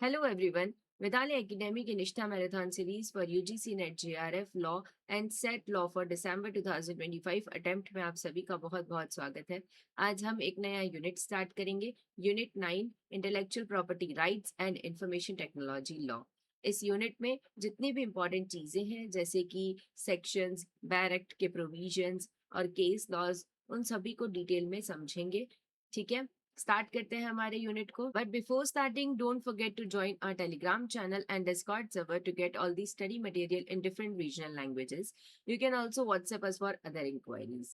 Hello everyone. Vidali Academy की निष्ठा marathon series for UGC net JRF law and set law for December 2025 attempt में आप सभी का बहुत बहुत स्वागत है। आज हम एक नया यूनिट स्टार्ट करेंगे, unit 9 intellectual property rights and information technology law. इस यूनिट में जितनी भी इंपॉर्टेंट चीजें हैं जैसे कि सेक्शंस, बैर एक्ट के प्रोविजंस और केस लॉज, उन सभी को डिटेल में समझेंगे। ठीक है, स्टार्ट करते हैं हमारे यूनिट को। But before starting don't forget to join our Telegram channel and Discord server to get all the study material in different regional languages. You can also WhatsApp us for other inquiries.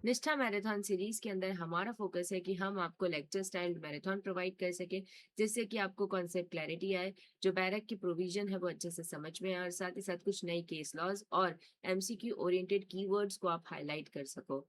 Nishtha marathon series के अंदर हमारा focus है कि हम आपको lecture style marathon provide कर सके, जिससे कि आपको कॉन्सेप्ट क्लैरिटी आए, जो बैरक की प्रोविजन है वो अच्छे से समझ में आए और साथ ही साथ कुछ नई केस लॉज और एमसीक्यू ओरिएंटेड कीवर्ड्स को आप हाईलाइट कर सको।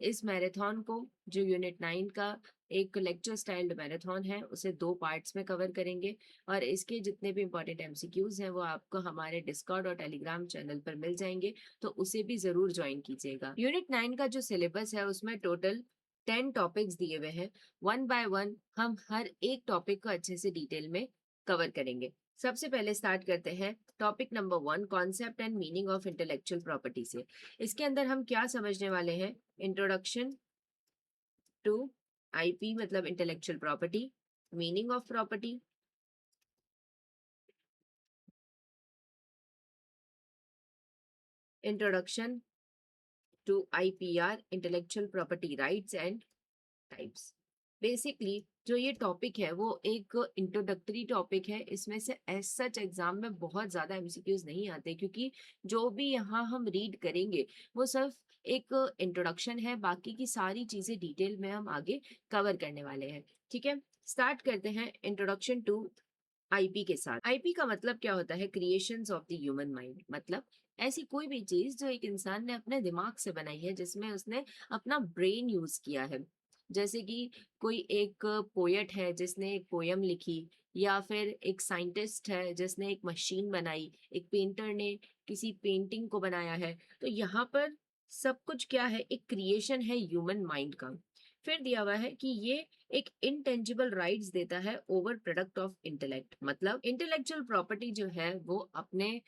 इस मैराथन को, जो यूनिट 9 का एक लेक्चर स्टाइल्ड मैराथन है, उसे 2 पार्ट्स में कवर करेंगे और इसके जितने भी इंपॉर्टेंट एमसीक्यूज हैं वो आपको हमारे डिस्कॉर्ड और टेलीग्राम चैनल पर मिल जाएंगे, तो उसे भी जरूर ज्वाइन कीजिएगा। यूनिट 9 का जो सिलेबस है उसमें टोटल 10 टॉपिक्स दिए हुए हैं। वन बाय वन हम हर एक टॉपिक को अच्छे से डिटेल में कवर करेंगे। सबसे पहले स्टार्ट करते हैं topic number 1, concept and meaning of intellectual property से। इसके अंदर हम क्या समझने वाले हैं? इंट्रोडक्शन टू आईपी मतलब intellectual property, meaning of property, introduction to IPR intellectual property rights and types. Basically जो ये टॉपिक है वो एक इंट्रोडक्टरी टॉपिक है। इसमें से एज सच एग्जाम में बहुत ज्यादा एमसीक्यूज नहीं आते, क्योंकि जो भी यहाँ हम रीड करेंगे वो सिर्फ एक इंट्रोडक्शन है, बाकी की सारी चीजें डिटेल में हम आगे कवर करने वाले हैं। ठीक है, स्टार्ट करते हैं इंट्रोडक्शन टू आईपी के साथ। आईपी का मतलब क्या होता है? Creations of the human mind, मतलब ऐसी कोई भी चीज जो एक इंसान ने अपने दिमाग से बनाई है, जिसमें उसने अपना ब्रेन यूज किया है। जैसे कि कोई एक पोएट है जिसने एक पोयम लिखी, या फिर एक साइंटिस्ट है जिसने एक मशीन बनाई, एक पेंटर ने किसी पेंटिंग को बनाया है। तो यहाँ पर सब कुछ क्या है? एक क्रिएशन है ह्यूमन माइंड का। फिर दिया हुआ है कि ये एक इनटेंजिबल राइट्स देता है ओवर प्रोडक्ट ऑफ इंटेलेक्ट, मतलब इंटेलेक्चुअल प्रॉपर्टी जो है वो अपने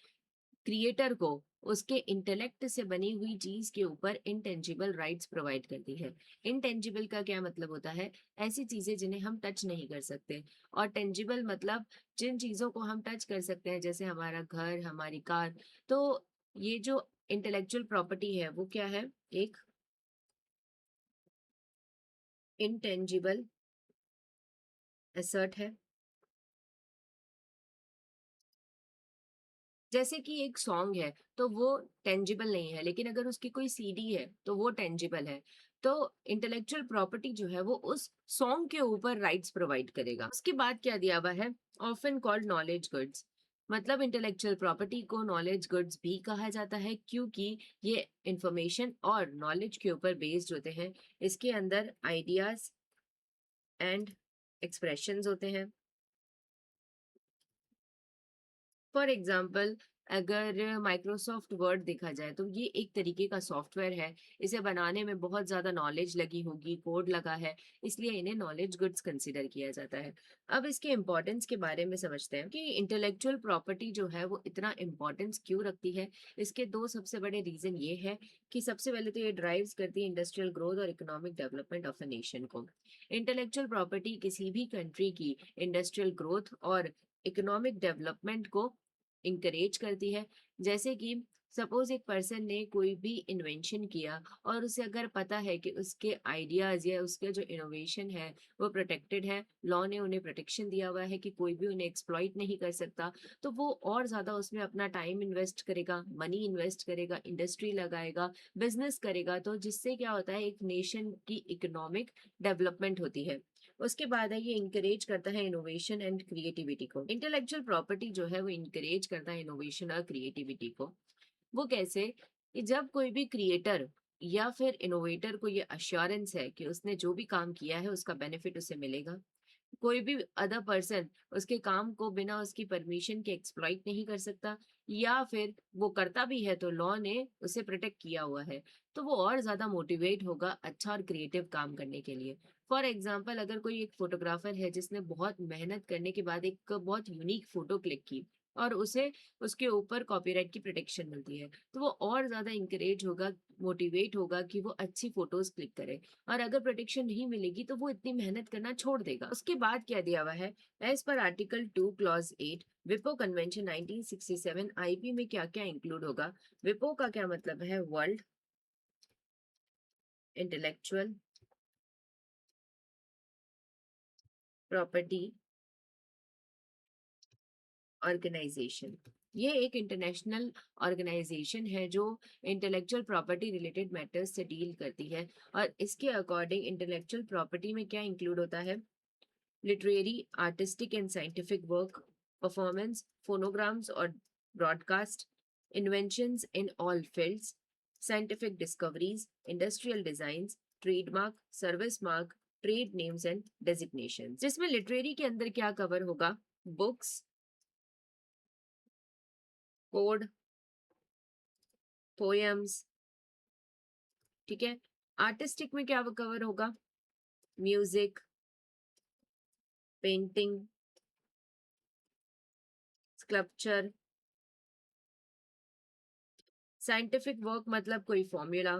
क्रिएटर को उसके इंटेलेक्ट से बनी हुई चीज के ऊपर इंटेंजिबल राइट्स प्रोवाइड करती है। इनटेंजिबल का क्या मतलब होता है? ऐसी चीजें जिन्हें हम टच नहीं कर सकते, और टेंजिबल मतलब जिन चीजों को हम टच कर सकते हैं, जैसे हमारा घर, हमारी कार। तो ये जो इंटेलेक्चुअल प्रॉपर्टी है वो क्या है? एक इनटेंजिबल एसेट है। जैसे कि एक सॉन्ग है तो वो टेंजिबल नहीं है, लेकिन अगर उसकी कोई सीडी है तो वो टेंजिबल है। तो इंटेलेक्चुअल प्रॉपर्टी जो है वो उस सॉन्ग के ऊपर राइट्स प्रोवाइड करेगा। उसके बाद क्या दिया हुआ है? ऑफन कॉल्ड नॉलेज गुड्स, मतलब इंटेलेक्चुअल प्रॉपर्टी को नॉलेज गुड्स भी कहा जाता है, क्योंकि ये इंफॉर्मेशन और नॉलेज के ऊपर बेस्ड होते हैं। इसके अंदर आइडियाज एंड एक्सप्रेशंस होते हैं। फॉर एग्जाम्पल, अगर माइक्रोसॉफ्ट वर्ड देखा जाए तो ये एक तरीके का सॉफ्टवेयर है। इसे बनाने में बहुत ज्यादा नॉलेज लगी होगी, कोड लगा है, इसलिए इन्हें नॉलेज गुड्स कंसिडर किया जाता है। अब इसके इम्पोर्टेंस के बारे में समझते हैं कि इंटेलेक्चुअल प्रॉपर्टी जो है वो इतना इम्पोर्टेंस क्यों रखती है। इसके दो सबसे बड़े रीजन ये है कि सबसे पहले तो ये ड्राइव्स करती है इंडस्ट्रियल ग्रोथ और economic development of a nation को। इंटेलेक्चुअल प्रॉपर्टी किसी भी कंट्री की इंडस्ट्रियल ग्रोथ और इकोनॉमिक डेवलपमेंट को इंकरेज करती है। जैसे कि सपोज एक पर्सन ने कोई भी इन्वेंशन किया और उसे अगर पता है कि उसके आइडियाज या उसके जो इनोवेशन है वो प्रोटेक्टेड है, लॉ ने उन्हें प्रोटेक्शन दिया हुआ है कि कोई भी उन्हें एक्सप्लॉइट नहीं कर सकता, तो वो और ज्यादा उसमें अपना टाइम इन्वेस्ट करेगा, मनी इन्वेस्ट करेगा, इंडस्ट्री लगाएगा, बिजनेस करेगा, तो जिससे क्या होता है? एक नेशन की इकोनॉमिक डेवलपमेंट होती है। उसके बाद है ये इंकरेज करता है इनोवेशन एंड क्रिएटिविटी को। इंटेलेक्चुअल प्रॉपर्टी जो है वो इंकरेज करता है इनोवेशन और क्रिएटिविटी को। वो कैसे? कि जब कोई भी क्रिएटर या फिर इनोवेटर को ये अश्योरेंस है कि उसने जो भी काम किया है उसका बेनिफिट उसे मिलेगा, कोई भी अदर पर्सन उसके काम को बिना उसकी परमिशन के एक्सप्लॉइट नहीं कर सकता, या फिर वो करता भी है तो लॉ ने उसे प्रोटेक्ट किया हुआ है, तो वो और ज्यादा मोटिवेट होगा अच्छा और क्रिएटिव काम करने के लिए। फॉर एग्जाम्पल, अगर कोई एक फोटोग्राफर है जिसने बहुत मेहनत करने के बाद एक बहुत यूनिक फोटो क्लिक की और उसे उसके ऊपर कॉपीराइट की प्रोटेक्शन मिलती है, तो वो और ज्यादा इंकरेज होगा, मोटिवेट होगा कि वो अच्छी फोटोज क्लिक करे। और अगर प्रोटेक्शन नहीं मिलेगी तो वो इतनी मेहनत करना छोड़ देगा। उसके बाद क्या दिया हुआ है, एज पर आर्टिकल 2 क्लॉज 8 विपो कन्वेंशन 1967, आईपी में क्या क्या इंक्लूड होगा। विपो का क्या मतलब है, वर्ल्ड इंटेलेक्चुअल प्रॉपर्टी ऑर्गेनाइजेशन। ये एक इंटरनेशनल ऑर्गेनाइजेशन है जो इंटेलेक्चुअल प्रॉपर्टी रिलेटेड मैटर्स से डील करती है। और इसके अकॉर्डिंग इंटेलेक्चुअल प्रॉपर्टी में क्या इंक्लूड होता है, literary, artistic and scientific work, performance, phonograms और broadcast, inventions in all fields, scientific discoveries, industrial designs, trademark, service mark, trade names and designation. जिसमें लिटरेरी के अंदर क्या कवर होगा, बुक्स, कोड, पोएम्स, ठीक है। आर्टिस्टिक में क्या कवर होगा, music, painting, sculpture. Scientific work मतलब कोई फॉर्मूला,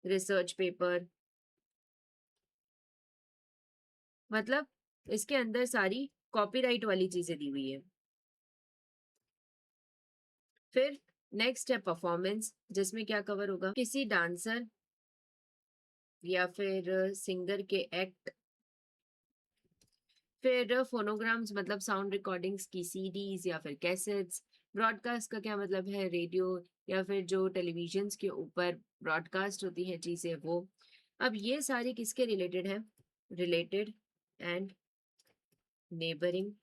रिसर्च पेपर, मतलब इसके अंदर सारी कॉपीराइट वाली चीजें दी हुई है। फिर नेक्स्ट है परफॉर्मेंस, जिसमें क्या कवर होगा, किसी डांसर या फिर सिंगर के एक्ट। फिर फोनोग्राम्स मतलब साउंड रिकॉर्डिंग्स की सीडीज या फिर कैसेट्स। ब्रॉडकास्ट का क्या मतलब है, रेडियो या फिर जो टेलीविजन के ऊपर ब्रॉडकास्ट होती है चीजें वो। अब ये सारी किसके रिलेटेड है, रिलेटेड एंड नेबरिंग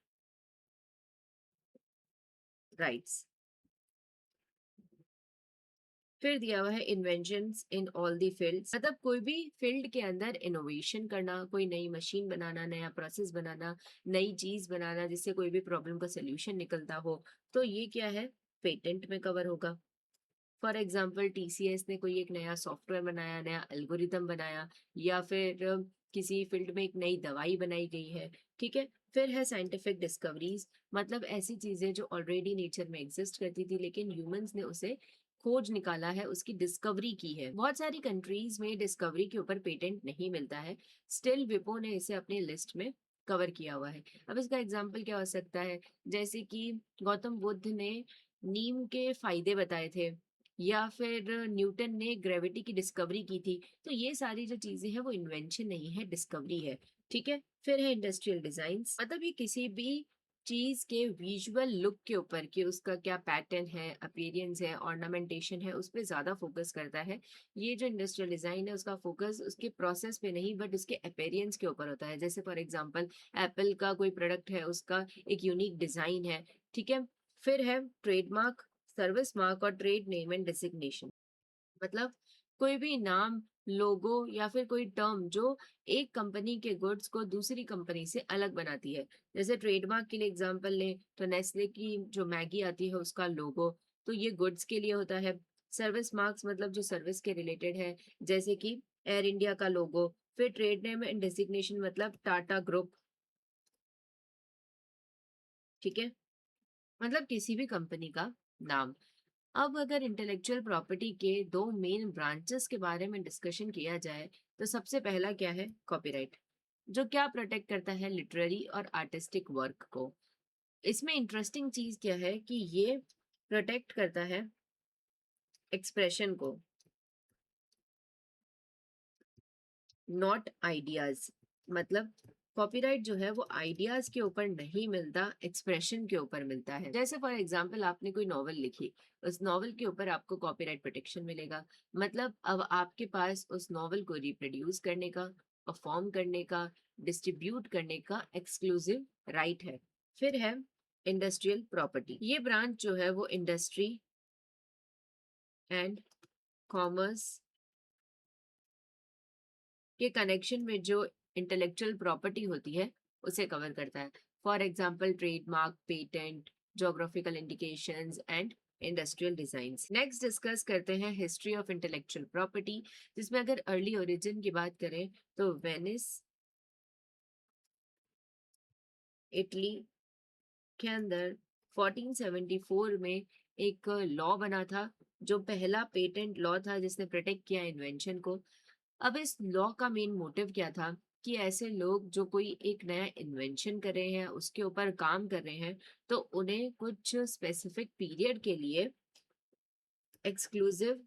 राइट्स। फिर दिया हुआ है inventions in all the fields, मतलब कोई भी फील्ड के अंदर इनोवेशन करना, कोई नई मशीन बनाना, नया प्रोसेस बनाना, नई चीज बनाना जिससे कोई भी प्रॉब्लम का सोल्यूशन निकलता हो, तो ये क्या है, पेटेंट में कवर होगा। फॉर एग्जाम्पल टीसीएस ने कोई एक नया सॉफ्टवेयर बनाया, नया एल्गोरिदम बनाया, या फिर किसी फील्ड में एक नई दवाई बनाई गई है, ठीक है। फिर है साइंटिफिक डिस्कवरीज, मतलब ऐसी चीजें जो ऑलरेडी नेचर में एग्जिस्ट करती थी लेकिन ह्यूमंस ने उसे खोज निकाला है, उसकी डिस्कवरी की है। बहुत सारी कंट्रीज में डिस्कवरी के ऊपर पेटेंट नहीं मिलता है, स्टिल विपो ने इसे अपनी लिस्ट में कवर किया हुआ है। अब इसका एग्जाम्पल क्या हो सकता है, जैसे कि गौतम बुद्ध ने नीम के फायदे बताए थे, या फिर न्यूटन ने ग्रेविटी की डिस्कवरी की थी। तो ये सारी जो चीजें हैं वो इन्वेंशन नहीं है, डिस्कवरी है, ठीक है। फिर है इंडस्ट्रियल डिजाइन, मतलब ये किसी भी चीज के विजुअल लुक के ऊपर कि उसका क्या पैटर्न है, अपीयरेंस है, ऑर्नामेंटेशन है, उस पर ज्यादा फोकस करता है। ये जो इंडस्ट्रियल डिजाइन है उसका फोकस उसके प्रोसेस पे नहीं बट उसके अपीयरेंस के ऊपर होता है। जैसे फॉर एग्जांपल एप्पल का कोई प्रोडक्ट है, उसका एक यूनिक डिजाइन है, ठीक है। फिर है ट्रेडमार्क, सर्विस मार्क और ट्रेड नेम एंड डेसिग्नेशन, मतलब कोई भी नाम, लोगो या फिर कोई टर्म जो एक कंपनी के गुड्स को दूसरी कंपनी से अलग बनाती है। जैसे ट्रेडमार्क के लिए एग्जांपल लें तो नेस्ले की जो मैगी आती है उसका लोगो, तो ये गुड्स के लिए होता है। सर्विस मार्क्स मतलब जो सर्विस के रिलेटेड है, जैसे कि एयर इंडिया का लोगो। फिर ट्रेड नेम एंड डेसिग्नेशन मतलब टाटा ग्रुप, ठीक है, मतलब किसी भी कंपनी का नाम। अब अगर इंटेलेक्चुअल प्रॉपर्टी के दो मेन ब्रांचेस के बारे में डिस्कशन किया जाए तो सबसे पहला क्या है, कॉपीराइट, जो क्या प्रोटेक्ट करता है, लिटरेरी और आर्टिस्टिक वर्क को। इसमें इंटरेस्टिंग चीज क्या है कि ये प्रोटेक्ट करता है एक्सप्रेशन को, नॉट आइडियाज। मतलब कॉपीराइट जो है वो आइडियाज के ऊपर नहीं मिलता, एक्सप्रेशन के ऊपर मिलता है। जैसे फॉर एग्जांपल आपने कोई नॉवल लिखी, उस नॉवल के ऊपर आपको कॉपीराइट प्रोटेक्शन मिलेगा, मतलब अब आपके पास उस नॉवल को रिप्रोड्यूस करने का, परफॉर्म करने का, डिस्ट्रीब्यूट करने का एक्सक्लूसिव राइट है। फिर है इंडस्ट्रियल प्रॉपर्टी, ये ब्रांच जो है वो इंडस्ट्री एंड कॉमर्स के कनेक्शन में जो इंटेलेक्चुअल प्रॉपर्टी होती है उसे कवर करता है। For example trademark, patent, geographical indications and industrial designs. Next discuss करते हैं हिस्ट्री ऑफ इंटेलेक्चुअल प्रॉपर्टी, जिसमें अगर अर्ली ओरिजिन की बात करें तो वेनिस, इटली के अंदर 1474 में एक लॉ बना था, जो पहला पेटेंट लॉ था जिसने प्रोटेक्ट किया इन्वेंशन को। अब इस लॉ का मेन मोटिव क्या था कि ऐसे लोग जो कोई एक नया इन्वेंशन कर रहे हैं, उसके ऊपर काम कर रहे हैं, तो उन्हें कुछ स्पेसिफिक पीरियड के लिए एक्सक्लूसिव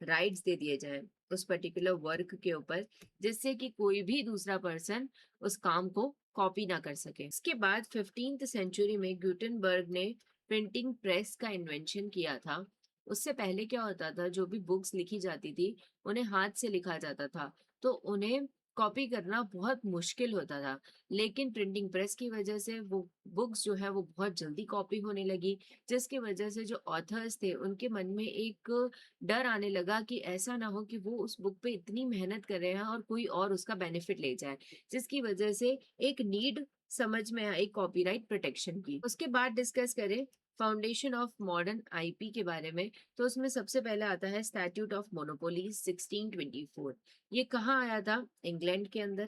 राइट्स दे दिए जाएं उस पर्टिकुलर वर्क के ऊपर, जिससे कि कोई भी दूसरा पर्सन उस काम को कॉपी ना कर सके। इसके बाद 15th सेंचुरी में गुटेनबर्ग ने प्रिंटिंग प्रेस का इन्वेंशन किया था। उससे पहले क्या होता था, जो भी बुक्स लिखी जाती थी उन्हें हाथ से लिखा जाता था, तो उन्हें कॉपी करना बहुत मुश्किल होता था। लेकिन प्रिंटिंग प्रेस की वजह से वो बुक्स जो है वो बहुत जल्दी कॉपी होने लगी, जिसकी वजह से जो ऑथर्स थे उनके मन में एक डर आने लगा कि ऐसा ना हो कि वो उस बुक पे इतनी मेहनत कर रहे हैं और कोई और उसका बेनिफिट ले जाए, जिसकी वजह से एक नीड समझ में आई कॉपीराइट प्रोटेक्शन की। उसके बाद डिस्कस करें फाउंडेशन ऑफ मॉडर्न आईपी के बारे में, तो उसमें सबसे पहले आता है स्टैट्यूट ऑफ मोनोपोली 1624। ये कहाँ आया था? इंग्लैंड के अंदर।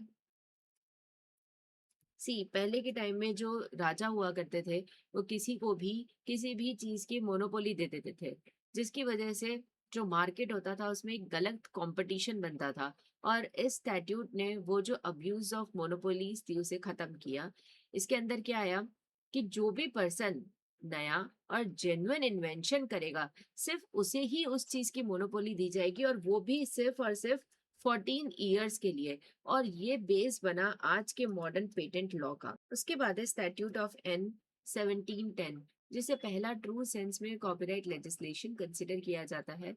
पहले के टाइम में जो राजा हुआ करते थे, वो किसी को भी किसी भी चीज की मोनोपोली दे देते थे, जिसकी वजह से जो मार्केट होता था उसमें एक गलत कंपटीशन बनता था। और इस स्टैट्यूट ने वो जो अब्यूज ऑफ मोनोपोलीज थी उसे खत्म किया। इसके अंदर क्या आया कि जो भी पर्सन नया और जेन्युइन इन्वेंशन करेगा, सिर्फ उसे ही उस चीज की मोनोपोली दी जाएगी, और वो भी सिर्फ और सिर्फ 14 ईयर्स के लिए। और ये बेस बना आज के मॉडर्न पेटेंट लॉ का। उसके बाद है स्टैट्यूट ऑफ एन 1710, जिसे पहला ट्रू सेंस में कॉपीराइट लेजिस्लेशन कंसिडर किया जाता है।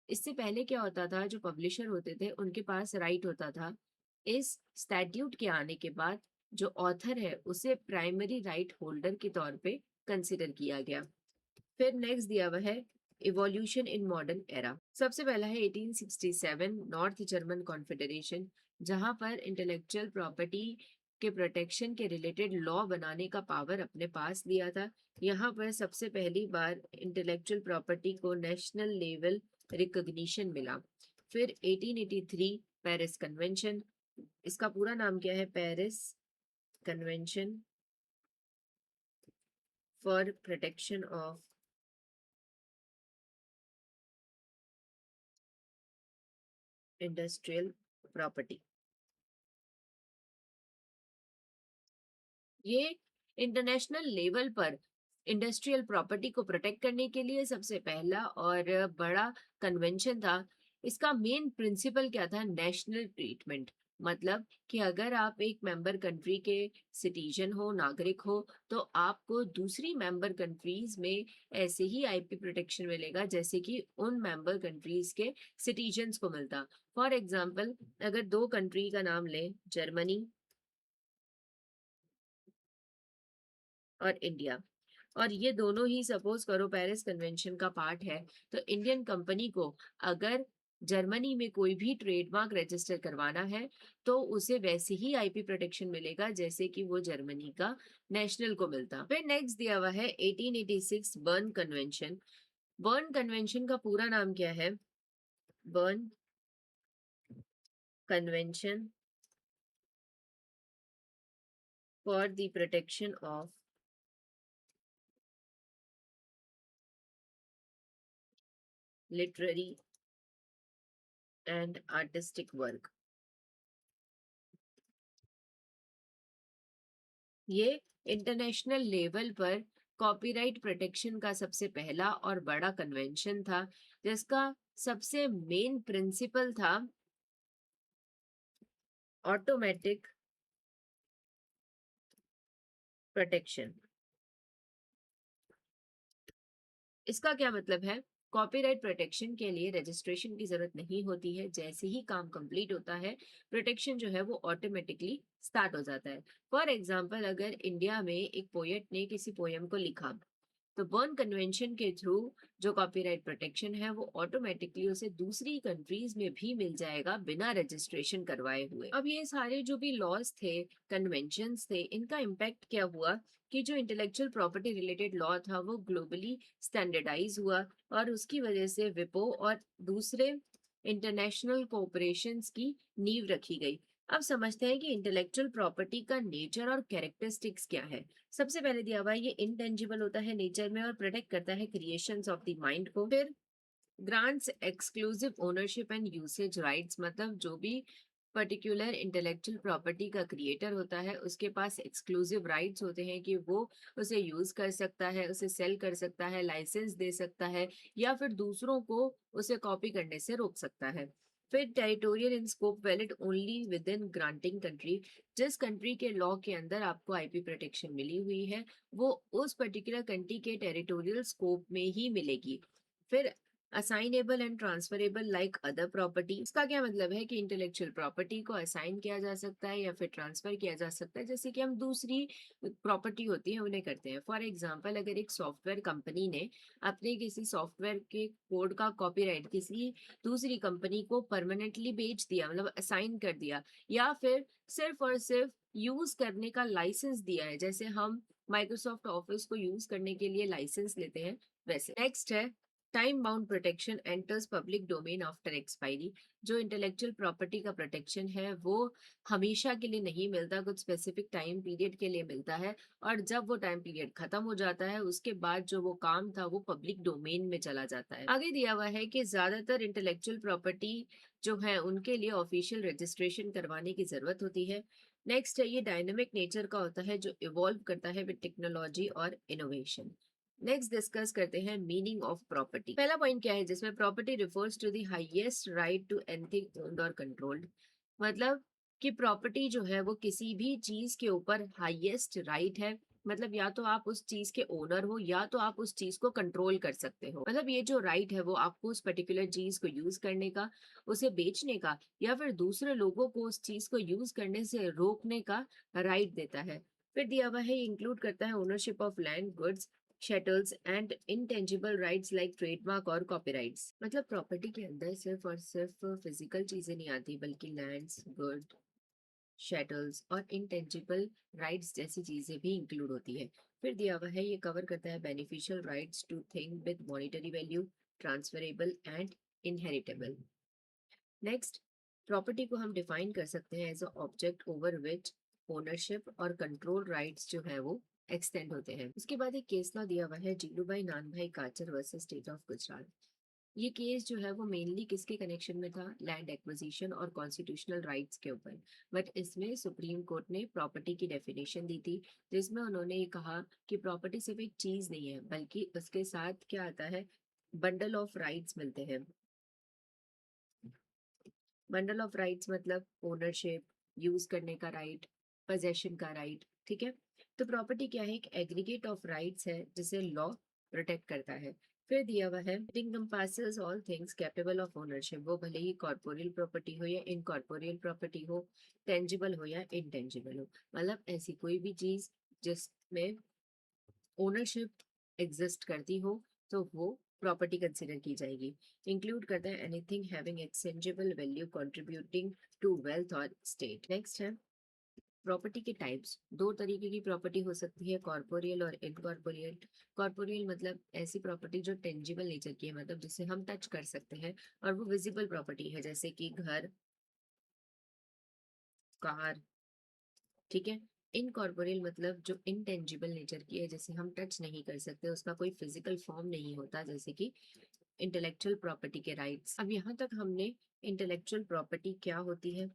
इससे पहले क्या होता था, जो पब्लिशर होते थे उनके पास राइट होता था। इस स्टैट्यूट के आने के बाद जो ऑथर है उसे प्राइमरी राइट होल्डर के तौर पे कंसिडर किया गया। फिर नेक्स्ट दिया हुआ है इवोल्यूशन इन मॉडर्न एरा। सबसे पहला है 1867 नॉर्थ जर्मन कॉन्फेडरेशन, जहां पर इंटेलेक्चुअल प्रॉपर्टी के प्रोटेक्शन के रिलेटेड लॉ बनाने का पावर अपने पास लिया था। यहाँ पर सबसे पहली बार इंटेलेक्चुअल प्रॉपर्टी को नेशनल लेवल रिकॉग्निशन मिला। फिर 1883 पेरिस कन्वेंशन, इसका पूरा नाम क्या है? Paris convention for protection of industrial property. ये इंटरनेशनल लेवल पर इंडस्ट्रियल प्रॉपर्टी को प्रोटेक्ट करने के लिए सबसे पहला और बड़ा कन्वेंशन था। इसका मेन प्रिंसिपल क्या था? National treatment. मतलब कि अगर आप एक मेंबर कंट्री के सिटीजन हो, नागरिक हो, तो आपको दूसरी मेंबर कंट्रीज में ऐसे ही आईपी प्रोटेक्शन मिलेगा जैसे कि उन मेंबर कंट्रीज के सिटीजन्स को मिलता। फॉर एग्जाम्पल, अगर दो कंट्री का नाम लें, जर्मनी और इंडिया, और ये दोनों ही सपोज करो पेरिस कन्वेंशन का पार्ट है, तो इंडियन कंपनी को अगर जर्मनी में कोई भी ट्रेडमार्क रजिस्टर करवाना है, तो उसे वैसे ही आईपी प्रोटेक्शन मिलेगा जैसे कि वो जर्मनी का नेशनल को मिलता। फिर नेक्स्ट दिया हुआ है 1886 बर्न कन्वेंशन। बर्न कन्वेंशन का पूरा नाम क्या है? Burn convention for the protection of literary and artistic work. ये इंटरनेशनल लेवल पर कॉपीराइट प्रोटेक्शन का सबसे पहला और बड़ा कन्वेंशन था, जिसका सबसे मेन प्रिंसिपल था ऑटोमेटिक प्रोटेक्शन। इसका क्या मतलब है? कॉपीराइट प्रोटेक्शन के लिए रजिस्ट्रेशन की जरूरत नहीं होती है। जैसे ही काम कंप्लीट होता है, प्रोटेक्शन जो है वो ऑटोमेटिकली स्टार्ट हो जाता है। फॉर एग्जाम्पल, अगर इंडिया में एक पोएट ने किसी पोयम को लिखा, तो बर्न कन्वेंशन के थ्रू जो कॉपीराइट प्रोटेक्शन है वो ऑटोमेटिकली उसे दूसरी कंट्रीज में भी मिल जाएगा बिना रजिस्ट्रेशन करवाए हुए। अब ये सारे जो भी लॉज थे, कन्वेंशंस थे, इनका इम्पैक्ट क्या हुआ कि जो इंटेलेक्चुअल प्रॉपर्टी रिलेटेड लॉ था वो ग्लोबली स्टैंडर्डाइज हुआ और उसकी वजह से विपो और दूसरे इंटरनेशनल कोऑपरेशंस की नींव रखी गई। अब समझते हैं कि इंटेलेक्चुअल प्रॉपर्टी का नेचर और कैरेक्टरिस्टिक्स क्या है। सबसे पहले दिया हुआ है ये इंटेंजिबल होता है नेचर में और प्रोटेक्ट करता है क्रिएशंस ऑफ द माइंड को। फिर grants exclusive ownership and usage rights, मतलब जो भी पर्टिकुलर इंटेलेक्चुअल प्रॉपर्टी का क्रिएटर होता है उसके पास एक्सक्लूसिव राइट्स होते हैं कि वो उसे यूज कर सकता है, उसे सेल कर सकता है, लाइसेंस दे सकता है या फिर दूसरों को उसे कॉपी करने से रोक सकता है। फिर territorial in scope valid only with in granting country, जिस कंट्री के लॉ के अंदर आपको आईपी प्रोटेक्शन मिली हुई है वो उस पर्टिकुलर कंट्री के टेरिटोरियल स्कोप में ही मिलेगी। फिर assignable and transferable like other property, इसका क्या मतलब है कि इंटेलेक्चुअल प्रॉपर्टी को असाइन किया जा सकता है या फिर ट्रांसफर किया जा सकता है जैसे कि हम दूसरी प्रॉपर्टी होती है उन्हें करते हैं। फॉर एग्जांपल, अगर एक सॉफ्टवेयर कंपनी ने अपने किसी सॉफ्टवेयर के कोड का कॉपीराइट किसी दूसरी कंपनी को परमानेंटली बेच दिया, मतलब असाइन कर दिया, या फिर सिर्फ और सिर्फ यूज करने का लाइसेंस दिया है, जैसे हम माइक्रोसॉफ्ट ऑफिस को यूज करने के लिए लाइसेंस लेते हैं वैसे। नेक्स्ट है time bound protection enters public domain after expiry. जो इंटेलेक्चुअल प्रॉपर्टी का प्रोटेक्शन है वो हमेशा के लिए नहीं मिलता, कुछ स्पेसिफिक टाइम पीरियड के लिए मिलता है और जब वो टाइम पीरियड खत्म हो जाता है उसके बाद जो वो काम था वो पब्लिक डोमेन में चला जाता है। आगे दिया हुआ है कि ज्यादातर इंटेलेक्चुअल प्रॉपर्टी जो है उनके लिए ऑफिशियल रजिस्ट्रेशन करवाने की जरूरत होती है। नेक्स्ट है ये डायनेमिक नेचर का होता है जो इवॉल्व करता है विद टेक्नोलॉजी और इनोवेशन। नेक्स्ट डिस्कस करते हैं मीनिंग ऑफ प्रॉपर्टी। पहला पॉइंट क्या है जिसमें property refers to the highest right to anything owned और कंट्रोल्ड, मतलब कि प्रॉपर्टी जो है वो किसी भी चीज के ऊपर हाईएस्ट राइट है, मतलब या तो आप उस चीज के ओनर हो या तो आप उस चीज को कंट्रोल कर सकते हो। मतलब ये जो राइट है वो आपको उस पर्टिकुलर चीज को यूज करने का, उसे बेचने का या फिर दूसरे लोगों को उस चीज को यूज करने से रोकने का राइट देता है। फिर दिया हुआ है ये इंक्लूड करता है ownership of land, goods, shuttles and intangible rights like trademark और कॉपीराइट्स। मतलब प्रॉपर्टी के अंदर सिर्फ और सिर्फ फिजिकल चीजें नहीं आती बल्कि लैंड्स, गुड, शटल्स और इंटेंजिबल राइट्स जैसी चीजें भी इंक्लूड होती है। फिर दिया हुआ है ये कवर करता है beneficial rights to thing with monetary value, transferable and inheritable. Next, property को हम डिफाइन कर सकते हैं as a object over which ownership और कंट्रोल राइट्स जो है वो एक्सटेंड होते हैं। उसके बाद एक केस लॉ दिया हुआ है जीलूभाई नानभाई काचर वर्सेस स्टेट ऑफ गुजरात। ये केस जो है वो मेनली किसके कनेक्शन में था? लैंड एक्विजिशन और कॉन्स्टिट्यूशनल राइट्स के ऊपर। बट इसमें सुप्रीम कोर्ट ने प्रॉपर्टी की डेफिनेशन दी थी जिसमें उन्होंने ये कहा कि प्रॉपर्टी सिर्फ एक चीज नहीं है बल्कि उसके साथ क्या आता है, बंडल ऑफ राइट्स मिलते हैं। बंडल ऑफ राइट्स मतलब ओनरशिप, यूज करने का राइट, पोजेशन का राइट, ठीक है। तो प्रॉपर्टी क्या है? एक एग्रीगेट ऑफ राइट्स है जिसे लॉ प्रोटेक्ट करता है। फिर दिया हुआ है it encompasses all things capable of ownership, वो भले ही कॉर्पोरियल प्रॉपर्टी हो या इनकॉर्पोरियल प्रॉपर्टी हो, टेंजिबल हो या इनटेंजिबल हो, मतलब ऐसी कोई भी चीज जिसमें ओनरशिप एग्जिस्ट करती हो तो वो प्रॉपर्टी कंसिडर की जाएगी। इंक्लूड करता है anything having exchangeable value contributing to wealth और स्टेट। नेक्स्ट है प्रॉपर्टी के टाइप्स। दो तरीके की प्रॉपर्टी हो सकती है, कॉर्पोरियल और इनकॉर्पोरियल। कॉर्पोरियल मतलब ऐसी प्रॉपर्टी जो टेंजिबल नेचर की है, मतलब जिसे हम टच कर सकते हैं और वो विजिबल प्रॉपर्टी है जैसे कि घर, कार, ठीक है। इनकॉर्पोरियल मतलब जो इनटेंजिबल नेचर की है, जैसे हम टच नहीं कर सकते, उसका कोई फिजिकल फॉर्म नहीं होता, जैसे कि इंटेलेक्चुअल प्रॉपर्टी के राइट्स। अब यहाँ तक हमने इंटेलेक्चुअल प्रॉपर्टी क्या होती है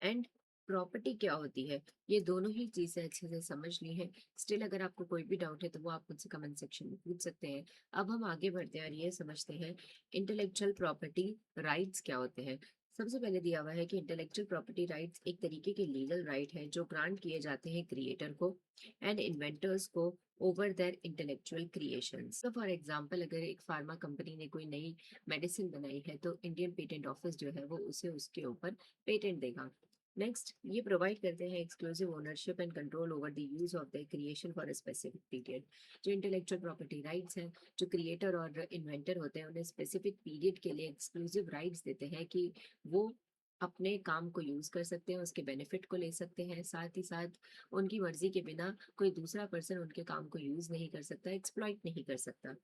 एंड प्रॉपर्टी क्या होती है, ये दोनों ही चीजें अच्छे से समझ ली हैं। स्टिल अगर आपको कोई भी डाउट है तो वो आप मुझसे कमेंट सेक्शन में पूछ सकते हैं। अब हम आगे बढ़ते हैं और ये समझते हैं इंटेलेक्चुअल प्रॉपर्टी राइट्स क्या होते हैं। सबसे पहले दिया हुआ है कि इंटेलेक्चुअल प्रॉपर्टी राइट्स एक तरीके के लीगल राइट है जो ग्रांट किए जाते हैं क्रिएटर को एंड इन्वेंटर्स को ओवर देयर इंटेलेक्चुअल क्रिएशंस। तो फॉर एग्जांपल, अगर एक फार्मा कंपनी ने कोई नई मेडिसिन बनाई है तो इंडियन पेटेंट ऑफिस जो है वो उसे उसके ऊपर पेटेंट देगा। नेक्स्ट, ये प्रोवाइड करते हैं exclusive ownership and control over the use of the creation for a specific period. जो इंटेलेक्चुअल प्रॉपर्टी राइट्स हैं, जो क्रिएटर और इन्वेंटर होते हैं, उन्हें स्पेसिफिक पीरियड के लिए एक्सक्लूसिव राइट्स देते हैं कि वो अपने काम को यूज कर सकते हैं, उसके बेनिफिट को ले सकते हैं। साथ ही साथ उनकी मर्जी के बिना कोई दूसरा पर्सन उनके काम को यूज नहीं कर सकता, एक्सप्लॉइट नहीं कर सकता।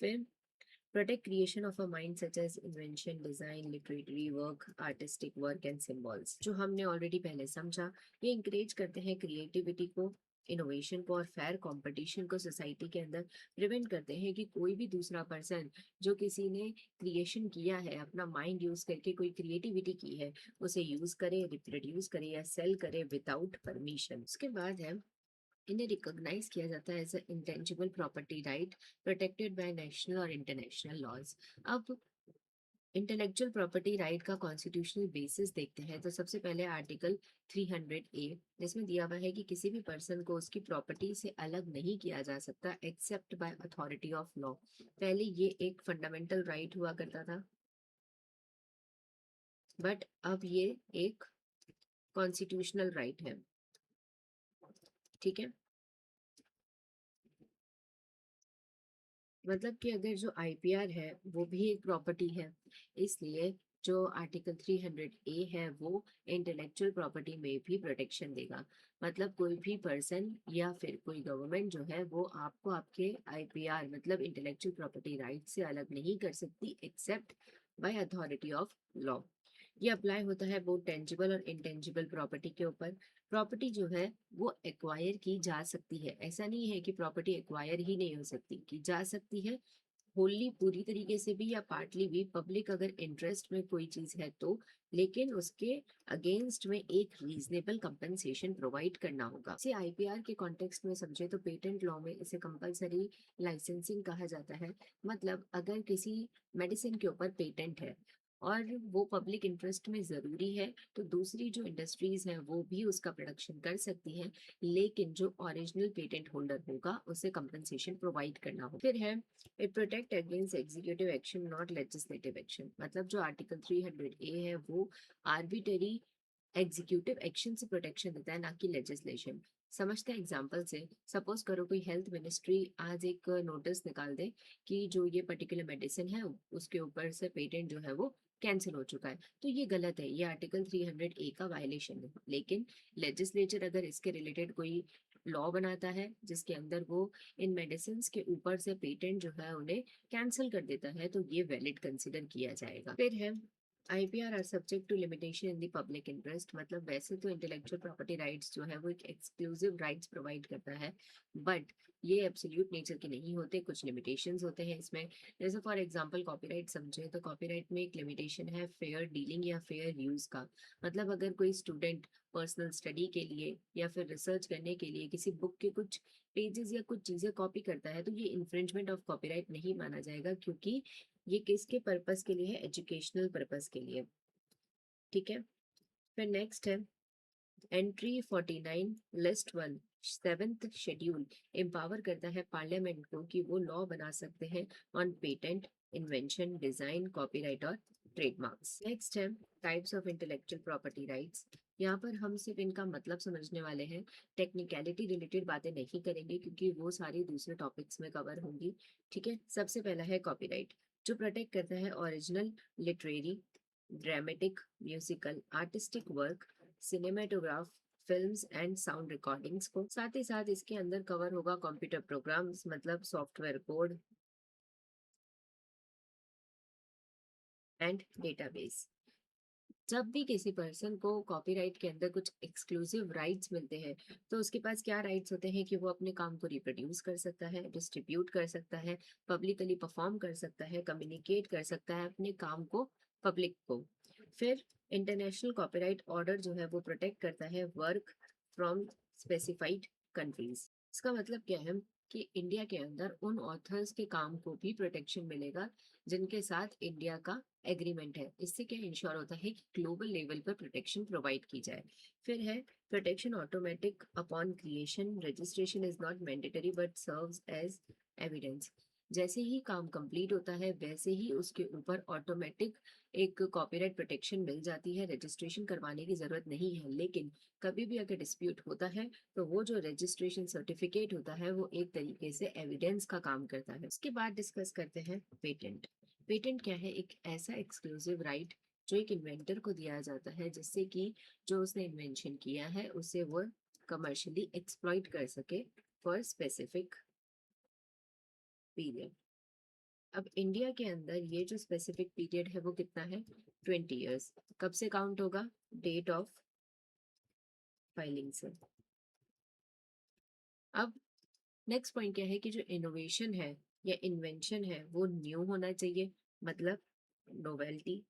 फिर protect creation of a mind such as invention, design, literary work, artistic work and symbols, जो हमने ऑलरेडी पहले समझा। ये इंकरेज करते हैं क्रिएटिविटी को, इनोवेशन को और फेयर कंपटीशन को सोसाइटी के अंदर। प्रिवेंट करते हैं कि कोई भी दूसरा पर्सन जो किसी ने क्रिएशन किया है, अपना माइंड यूज करके कोई क्रिएटिविटी की है, उसे यूज करे, रिप्रोड्यूस करे या सेल करे विदाउट परमिशन। उसके बाद है, इन्हें रिकॉग्नाइज किया जाता है as intangible property right protected by national और इंटरनेशनल लॉज। अब इंटेलेक्चुअल प्रॉपर्टी राइट का कॉन्स्टिट्यूशनल बेसिस देखते हैं, तो सबसे पहले आर्टिकल 300 ए, जिसमें दिया हुआ है कि किसी भी पर्सन को उसकी प्रॉपर्टी से अलग नहीं किया जा सकता except by authority of law. पहले ये एक फंडामेंटल राइट हुआ करता था, बट अब ये एक कॉन्स्टिट्यूशनल राइट है। ठीक है, मतलब कि अगर जो आईपीआर है वो भी एक प्रॉपर्टी है, इसलिए जो आर्टिकल 300 ए है वो इंटेलेक्चुअल प्रॉपर्टी में भी प्रोटेक्शन देगा। मतलब कोई भी पर्सन या फिर कोई गवर्नमेंट जो है वो आपको आपके आईपीआर मतलब इंटेलेक्चुअल प्रॉपर्टी राइट से अलग नहीं कर सकती except by authority of law. ये अप्लाई होता है बोथ टेंजिबल और इनटेंजिबल प्रॉपर्टी के ऊपर। प्रॉपर्टी जो है वो एक्वायर की जा सकती है, ऐसा नहीं है कि प्रॉपर्टी एक्वायर ही नहीं हो सकती, की जा सकती है होली पूरी तरीके से भी या पार्टली भी, पब्लिक अगर इंटरेस्ट में कोई चीज है तो, लेकिन उसके अगेंस्ट में एक रीजनेबल कंपनसेशन प्रोवाइड करना होगा। इसे आईपीआर के कॉन्टेक्स्ट में समझे तो पेटेंट लॉ में इसे कंपलसरी लाइसेंसिंग कहा जाता है। मतलब अगर किसी मेडिसिन के ऊपर पेटेंट है और वो पब्लिक इंटरेस्ट में ज़रूरी है, तो दूसरी जो इंडस्ट्रीज़ हैं वो भी उसका प्रोडक्शन कर सकती हैं, लेकिन जो ओरिजिनल पेटेंट होल्डर होगा उसे कंपनसेशन प्रोवाइड करना होगा। फिर है, it protect against executive action not legislative action. मतलब जो आर्टिकल 300 ए है वो आर्बिटरी एग्जीक्यूटिव एक्शन से प्रोटेक्शन देता है, ना कि लेजिस्लेशन। समझते हैं एग्जांपल से। सपोज करो कोई हेल्थ मिनिस्ट्री आज एक नोटिस निकाल दे कि जो ये पर्टिकुलर मेडिसिन है उसके ऊपर से पेटेंट जो है वो कैंसिल हो चुका है, तो ये गलत है, ये आर्टिकल 300 ए का वायलेशन है। लेकिन लेजिस्लेचर अगर इसके रिलेटेड कोई लॉ बनाता है जिसके अंदर वो इन मेडिसिन के ऊपर से पेटेंट जो है उन्हें कैंसिल कर देता है, तो ये वैलिड कंसिडर किया जाएगा। फिर है, IPR are subject to limitation in the public interest. मतलब वैसे तो इंटेलेक्चुअल प्रॉपर्टी राइट्स जो है वो एक एक्सक्लूसिव राइट्स प्रोवाइड करता है, बट ये एब्सोल्यूट नेचर के नहीं होते, कुछ लिमिटेशंस होते हैं इसमें। जैसे फॉर एग्जांपल कॉपीराइट समझे तो कॉपीराइट में एक लिमिटेशन है फेयर डीलिंग या फेयर यूज का। मतलब अगर कोई स्टूडेंट पर्सनल स्टडी के लिए या फिर रिसर्च करने के लिए किसी बुक के कुछ पेजेस या कुछ चीजें कॉपी करता है, तो ये इन्फ्रिंजमेंट ऑफ कॉपीराइट नहीं माना जाएगा, क्योंकि ये किसके पर्पस के लिए है, एजुकेशनल पर्पस के लिए। ठीक है, फिर नेक्स्ट है entry 49 list 1 seventh schedule empower करता है पार्लियामेंट को कि वो लॉ बना सकते हैं on patent, invention, design, copyright और ट्रेडमार्क्स। नेक्स्ट है types of intellectual property rights. यहाँ पर हम सिर्फ इनका मतलब समझने वाले हैं, टेक्निकलिटी रिलेटेड बातें नहीं करेंगे क्योंकि वो सारी दूसरे टॉपिक्स में कवर होंगी। ठीक है, सबसे पहला है कॉपीराइट, जो प्रोटेक्ट करता है original literary, dramatic, musical, artistic work, cinematograph, films and sound recordings को। साथ ही साथ इसके अंदर कवर होगा कंप्यूटर प्रोग्राम्स, मतलब सॉफ्टवेयर कोड एंड डेटाबेस। जब भी किसी पर्सन को कॉपीराइट के अंदर कुछ एक्सक्लूसिव राइट्स मिलते हैं, तो उसके पास क्या राइट्स होते हैं कि वो अपने काम को रिप्रोड्यूस कर सकता है, डिस्ट्रीब्यूट कर सकता है, पब्लिकली परफॉर्म कर सकता है, कम्युनिकेट कर सकता है अपने काम को पब्लिक को। फिर इंटरनेशनल कॉपीराइट ऑर्डर जो है वो प्रोटेक्ट करता है वर्क फ्रॉम स्पेसिफाइड कंट्रीज। इसका मतलब क्या है कि इंडिया के अंदर उन ऑथर्स के काम को भी प्रोटेक्शन मिलेगा जिनके साथ इंडिया का एग्रीमेंट है। इससे क्या इंश्योर होता है कि ग्लोबल लेवल पर प्रोटेक्शन प्रोवाइड की जाए। फिर है protection automatic upon creation, registration is not mandatory but serves as evidence. जैसे ही काम कंप्लीट होता है वैसे ही उसके ऊपर ऑटोमेटिक एक कॉपीराइट प्रोटेक्शन मिल जाती है, रजिस्ट्रेशन करवाने की ज़रूरत नहीं है। लेकिन कभी भी अगर डिस्प्यूट होता है तो वो जो रजिस्ट्रेशन सर्टिफिकेट होता है वो एक तरीके से एविडेंस का काम करता है। उसके बाद डिस्कस करते हैं पेटेंट। पेटेंट क्या है? एक ऐसा एक्सक्लूसिव राइट जो एक इन्वेंटर को दिया जाता है जिससे कि जो उसने इन्वेंशन किया है उसे वो कमर्शियली एक्सप्लॉइट कर सके फॉर स्पेसिफिक पीरियड। अब इंडिया के अंदर ये जो स्पेसिफिक पीरियड है वो कितना है? 20 ईयर्स। कब से काउंट होगा? डेट ऑफ फाइलिंग से। अब नेक्स्ट पॉइंट क्या है कि जो इनोवेशन है या इन्वेंशन है वो न्यू होना चाहिए, मतलब नोवेल्टी।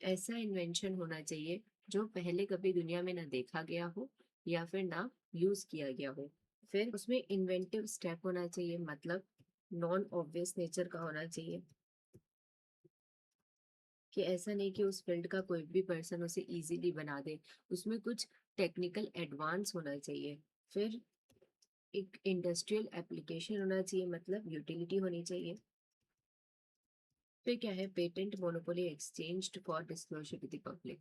ऐसा इन्वेंशन होना चाहिए जो पहले कभी दुनिया में ना देखा गया हो या फिर ना यूज किया गया हो। फिर उसमें इन्वेंटिव स्टेप होना चाहिए, मतलब नॉन ऑब्वियस नेचर का होना चाहिए, कि ऐसा नहीं कि उस फील्ड का कोई भी पर्सन उसे इजीली बना दे। उसमें कुछ टेक्निकल एडवांस होना चाहिए। फिर एक इंडस्ट्रियल एप्लीकेशन होना चाहिए, मतलब यूटिलिटी होनी चाहिए। फिर क्या है? Patent monopoly exchange for disclosure to the public.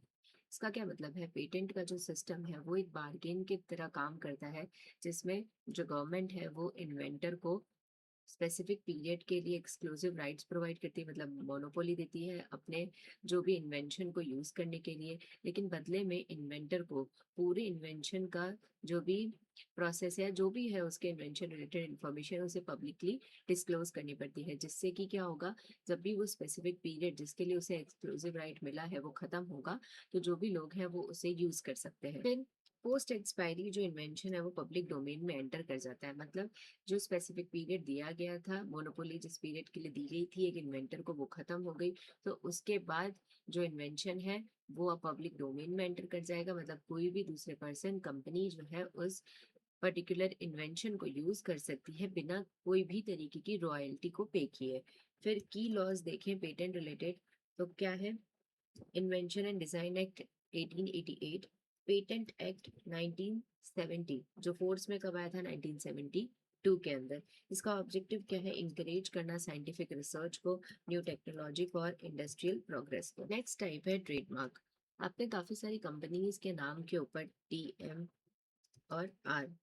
इसका क्या मतलब है? पेटेंट का जो सिस्टम है वो एक बार्गेन की तरह काम करता है, जिसमें जो गवर्नमेंट है वो इन्वेंटर को स्पेसिफिक पीरियड के लिए एक्सक्लूसिव राइट्स प्रोवाइड करती है, मतलब मोनोपोली देती है अपने जो भी इन्वेंशन को यूज करने के लिए। लेकिन बदले में इन्वेंटर को पूरे इन्वेंशन का जो भी प्रोसेस है, जो भी है उसके इन्वेंशन रिलेटेड इंफॉर्मेशन उसे पब्लिकली डिस्क्लोज करनी पड़ती है, जिससे कि क्या होगा, जब भी वो स्पेसिफिक पीरियड जिसके लिए उसे एक्सक्लूसिव राइट मिला है वो खत्म होगा तो जो भी लोग हैं वो उसे यूज कर सकते हैं। फिर पोस्ट एक्सपायरी जो इन्वेंशन है वो पब्लिक डोमेन में एंटर कर जाता है, मतलब जो स्पेसिफिक पीरियड दिया गया था, मोनोपोली जिस पीरियड के लिए दी गई थी एक इन्वेंटर को, वो खत्म हो गई। तो उसके बाद जो इन्वेंशन है वो अब पब्लिक डोमेन में एंटर कर जाएगा, मतलब कोई भी दूसरे पर्सन, कंपनी जो है उस पर्टिकुलर इन्वेंशन को यूज कर सकती है बिना कोई भी तरीके की रॉयल्टी को पे किए। फिर की लॉज देखें पेटेंट रिलेटेड तो क्या है? Invention and design act 1888, patent act 1970 जो फोर्स में कब आया था? 1972 के अंदर। इसका ऑब्जेक्टिव क्या है? इंकरेज करना साइंटिफिक रिसर्च को, न्यू टेक्नोलॉजी को और इंडस्ट्रियल प्रोग्रेस को। नेक्स्ट टाइप है ट्रेडमार्क। आपने काफी सारी कंपनीज के नाम के ऊपर टीएम और आर,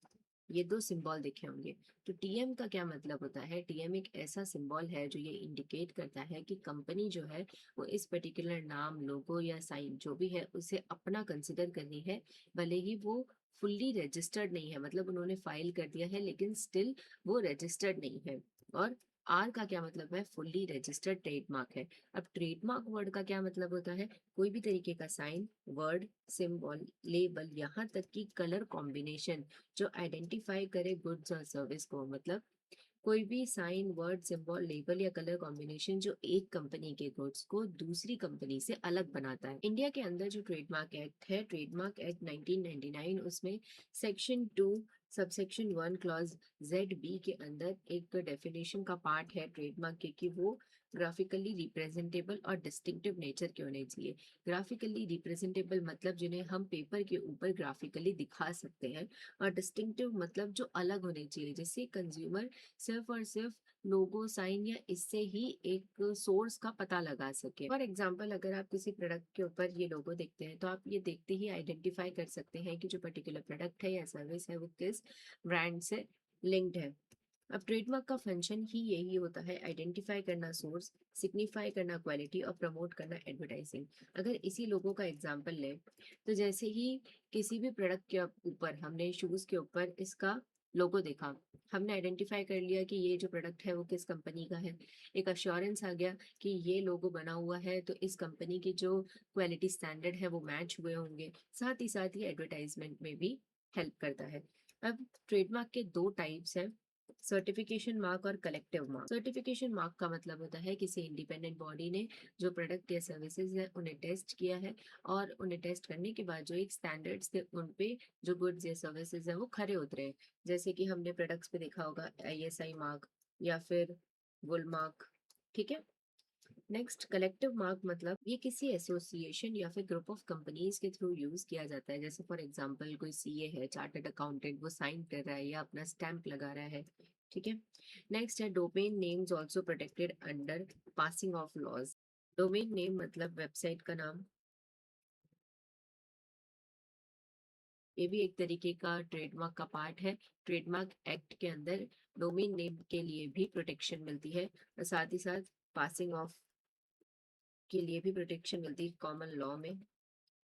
ये दो सिंबल देखे होंगे। तो टीएम का क्या मतलब होता है? टीएम एक ऐसा सिंबल है जो ये इंडिकेट करता है कि कंपनी जो है वो इस पर्टिकुलर नाम, लोगो या साइन जो भी है उसे अपना कंसिडर करनी है, भले ही वो फुल्ली रजिस्टर्ड नहीं है, मतलब उन्होंने फाइल कर दिया है लेकिन स्टिल वो रजिस्टर्ड नहीं है। और आर का क्या मतलब है? फुल्ली रजिस्टर्ड ट्रेडमार्क है। अब ट्रेडमार्क वर्ड का क्या मतलब होता है? कोई भी तरीके का साइन, वर्ड, सिंबल, लेबल, यहाँ तक कि कलर कॉम्बिनेशन जो आइडेंटिफाई करे गुड्स और सर्विस को, मतलब कोई भी साइन, वर्ड, सिंबल, लेबल या कलर कॉम्बिनेशन जो एक कंपनी के गुड्स को दूसरी कंपनी से अलग बनाता है। इंडिया के अंदर जो ट्रेडमार्क एक्ट है, ट्रेडमार्क एक्ट 1999, उसमें section 2 subsection 1 clause Z B के अंदर एक डेफिनेशन का पार्ट है ट्रेडमार्क के कि वो ग्राफिकली रिप्रेजेंटेबल और डिस्टिंक्टिव नेचर के होने चाहिए। ग्राफिकली रिप्रेजेंटेबल मतलब जिन्हें हम पेपर के ऊपर ग्राफिकली दिखा सकते हैं, और डिस्टिंक्टिव मतलब जो अलग होने चाहिए, जिससे कंज्यूमर सिर्फ और सिर्फ लोगो, साइन या इससे ही एक सोर्स का पता लगा सके। फॉर एग्जाम्पल, अगर आप किसी प्रोडक्ट के ऊपर ये लोगो देखते हैं तो आप ये देखते ही आइडेंटिफाई कर सकते हैं कि जो पर्टिकुलर प्रोडक्ट है या सर्विस है वो किस ब्रांड से लिंक्ड है। अब ट्रेडमार्क का फंक्शन ही यही होता है, आइडेंटिफाई करना सोर्स, सिग्निफाई करना क्वालिटी और प्रमोट करना एडवर्टाइजिंग। अगर इसी लोगों का एग्जांपल लें तो जैसे ही किसी भी प्रोडक्ट के ऊपर हमने शूज के ऊपर इसका लोगो देखा, हमने आइडेंटिफाई कर लिया कि ये जो प्रोडक्ट है वो किस कंपनी का है। एक अश्योरेंस आ गया कि ये लोगो बना हुआ है तो इस कंपनी की जो क्वालिटी स्टैंडर्ड है वो मैच हुए होंगे। साथ ही एडवर्टाइजमेंट में भी हेल्प करता है। अब ट्रेडमार्क के दो टाइप्स हैं, सर्टिफिकेशन मार्क और कलेक्टिव मार्क। सर्टिफिकेशन मार्क का मतलब होता है किसी इंडिपेंडेंट बॉडी ने जो प्रोडक्ट या सर्विसेज है उन्हें टेस्ट किया है, और उन्हें टेस्ट करने के बाद जो एक स्टैंडर्ड्स थे उन पे जो गुड्स या सर्विसेज है वो खरे उतरे हैं। जैसे कि हमने प्रोडक्ट्स पे देखा होगा आईएसआई मार्क या फिर वुल मार्क। ठीक है। नेक्स्ट, कलेक्टिव मार्क मतलब ये किसी एसोसिएशन या फिर ग्रुप ऑफ कंपनीज के थ्रू यूज किया जाता है। जैसे फॉर एग्जांपल कोई सीए है, चार्टर्ड अकाउंटेंट, वो साइन कर रहा है या अपना स्टैंप लगा रहा है। ठीक है। नेक्स्ट है domain names also protected under passing off laws. Domain name मतलब वेबसाइट का नाम, ये भी एक तरीके का ट्रेडमार्क का पार्ट है। ट्रेडमार्क एक्ट के अंदर डोमेन नेम के लिए भी प्रोटेक्शन मिलती है और साथ ही साथ पासिंग ऑफ के लिए भी प्रोटेक्शन मिलती है कॉमन लॉ में,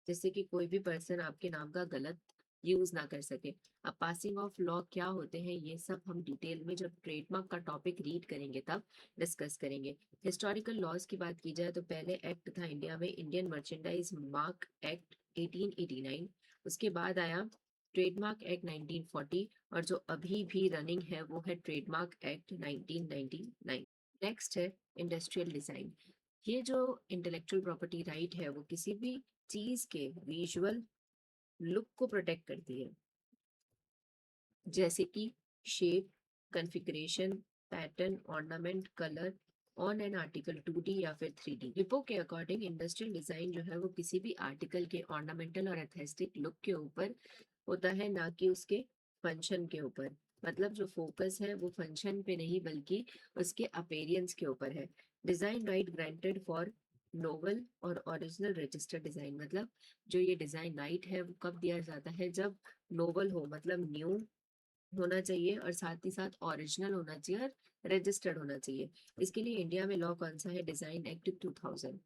जिससे कि कोई भी पर्सन आपके नाम का गलत यूज ना कर सके। अब पासिंग ऑफ लॉ क्या होते हैं ये सब हम डिटेल में जब ट्रेडमार्क का टॉपिक रीड करेंगे तब डिस्कस करेंगे। हिस्टोरिकल लॉज की बात की जाए तो पहले एक्ट था इंडिया में इंडियन मर्चेंडाइज मार्क एक्ट 1889। उसके बाद आया ट्रेडमार्क एक्ट 1940 और जो अभी भी रनिंग है वो है ट्रेडमार्क एक्ट 1999। नेक्स्ट है इंडस्ट्रियल डिजाइन। ये जो इंटेलेक्चुअल प्रॉपर्टी राइट है वो किसी भी चीज के विजुअल लुक को प्रोटेक्ट करती है, जैसे कि shape, configuration, pattern, ornament, colour on an article 2D या फिर 3D। विपो के अकॉर्डिंग इंडस्ट्रियल डिजाइन जो है वो किसी भी आर्टिकल के ऑर्नामेंटल और एस्थेटिक लुक के ऊपर होता है, ना कि उसके फंक्शन के ऊपर। मतलब जो फोकस है वो फंक्शन पे नहीं बल्कि उसके अपीयरेंस के ऊपर है। Design right granted for novel और ओरिजिनल रजिस्टर्ड डिजाइन। मतलब जो ये डिजाइन राइट है वो कब दिया जाता है, जब नोवल हो मतलब न्यू होना चाहिए और साथ ही साथ ओरिजिनल होना चाहिए और रजिस्टर्ड होना चाहिए। इसके लिए इंडिया में लॉ कौन सा है, डिजाइन एक्ट 2000।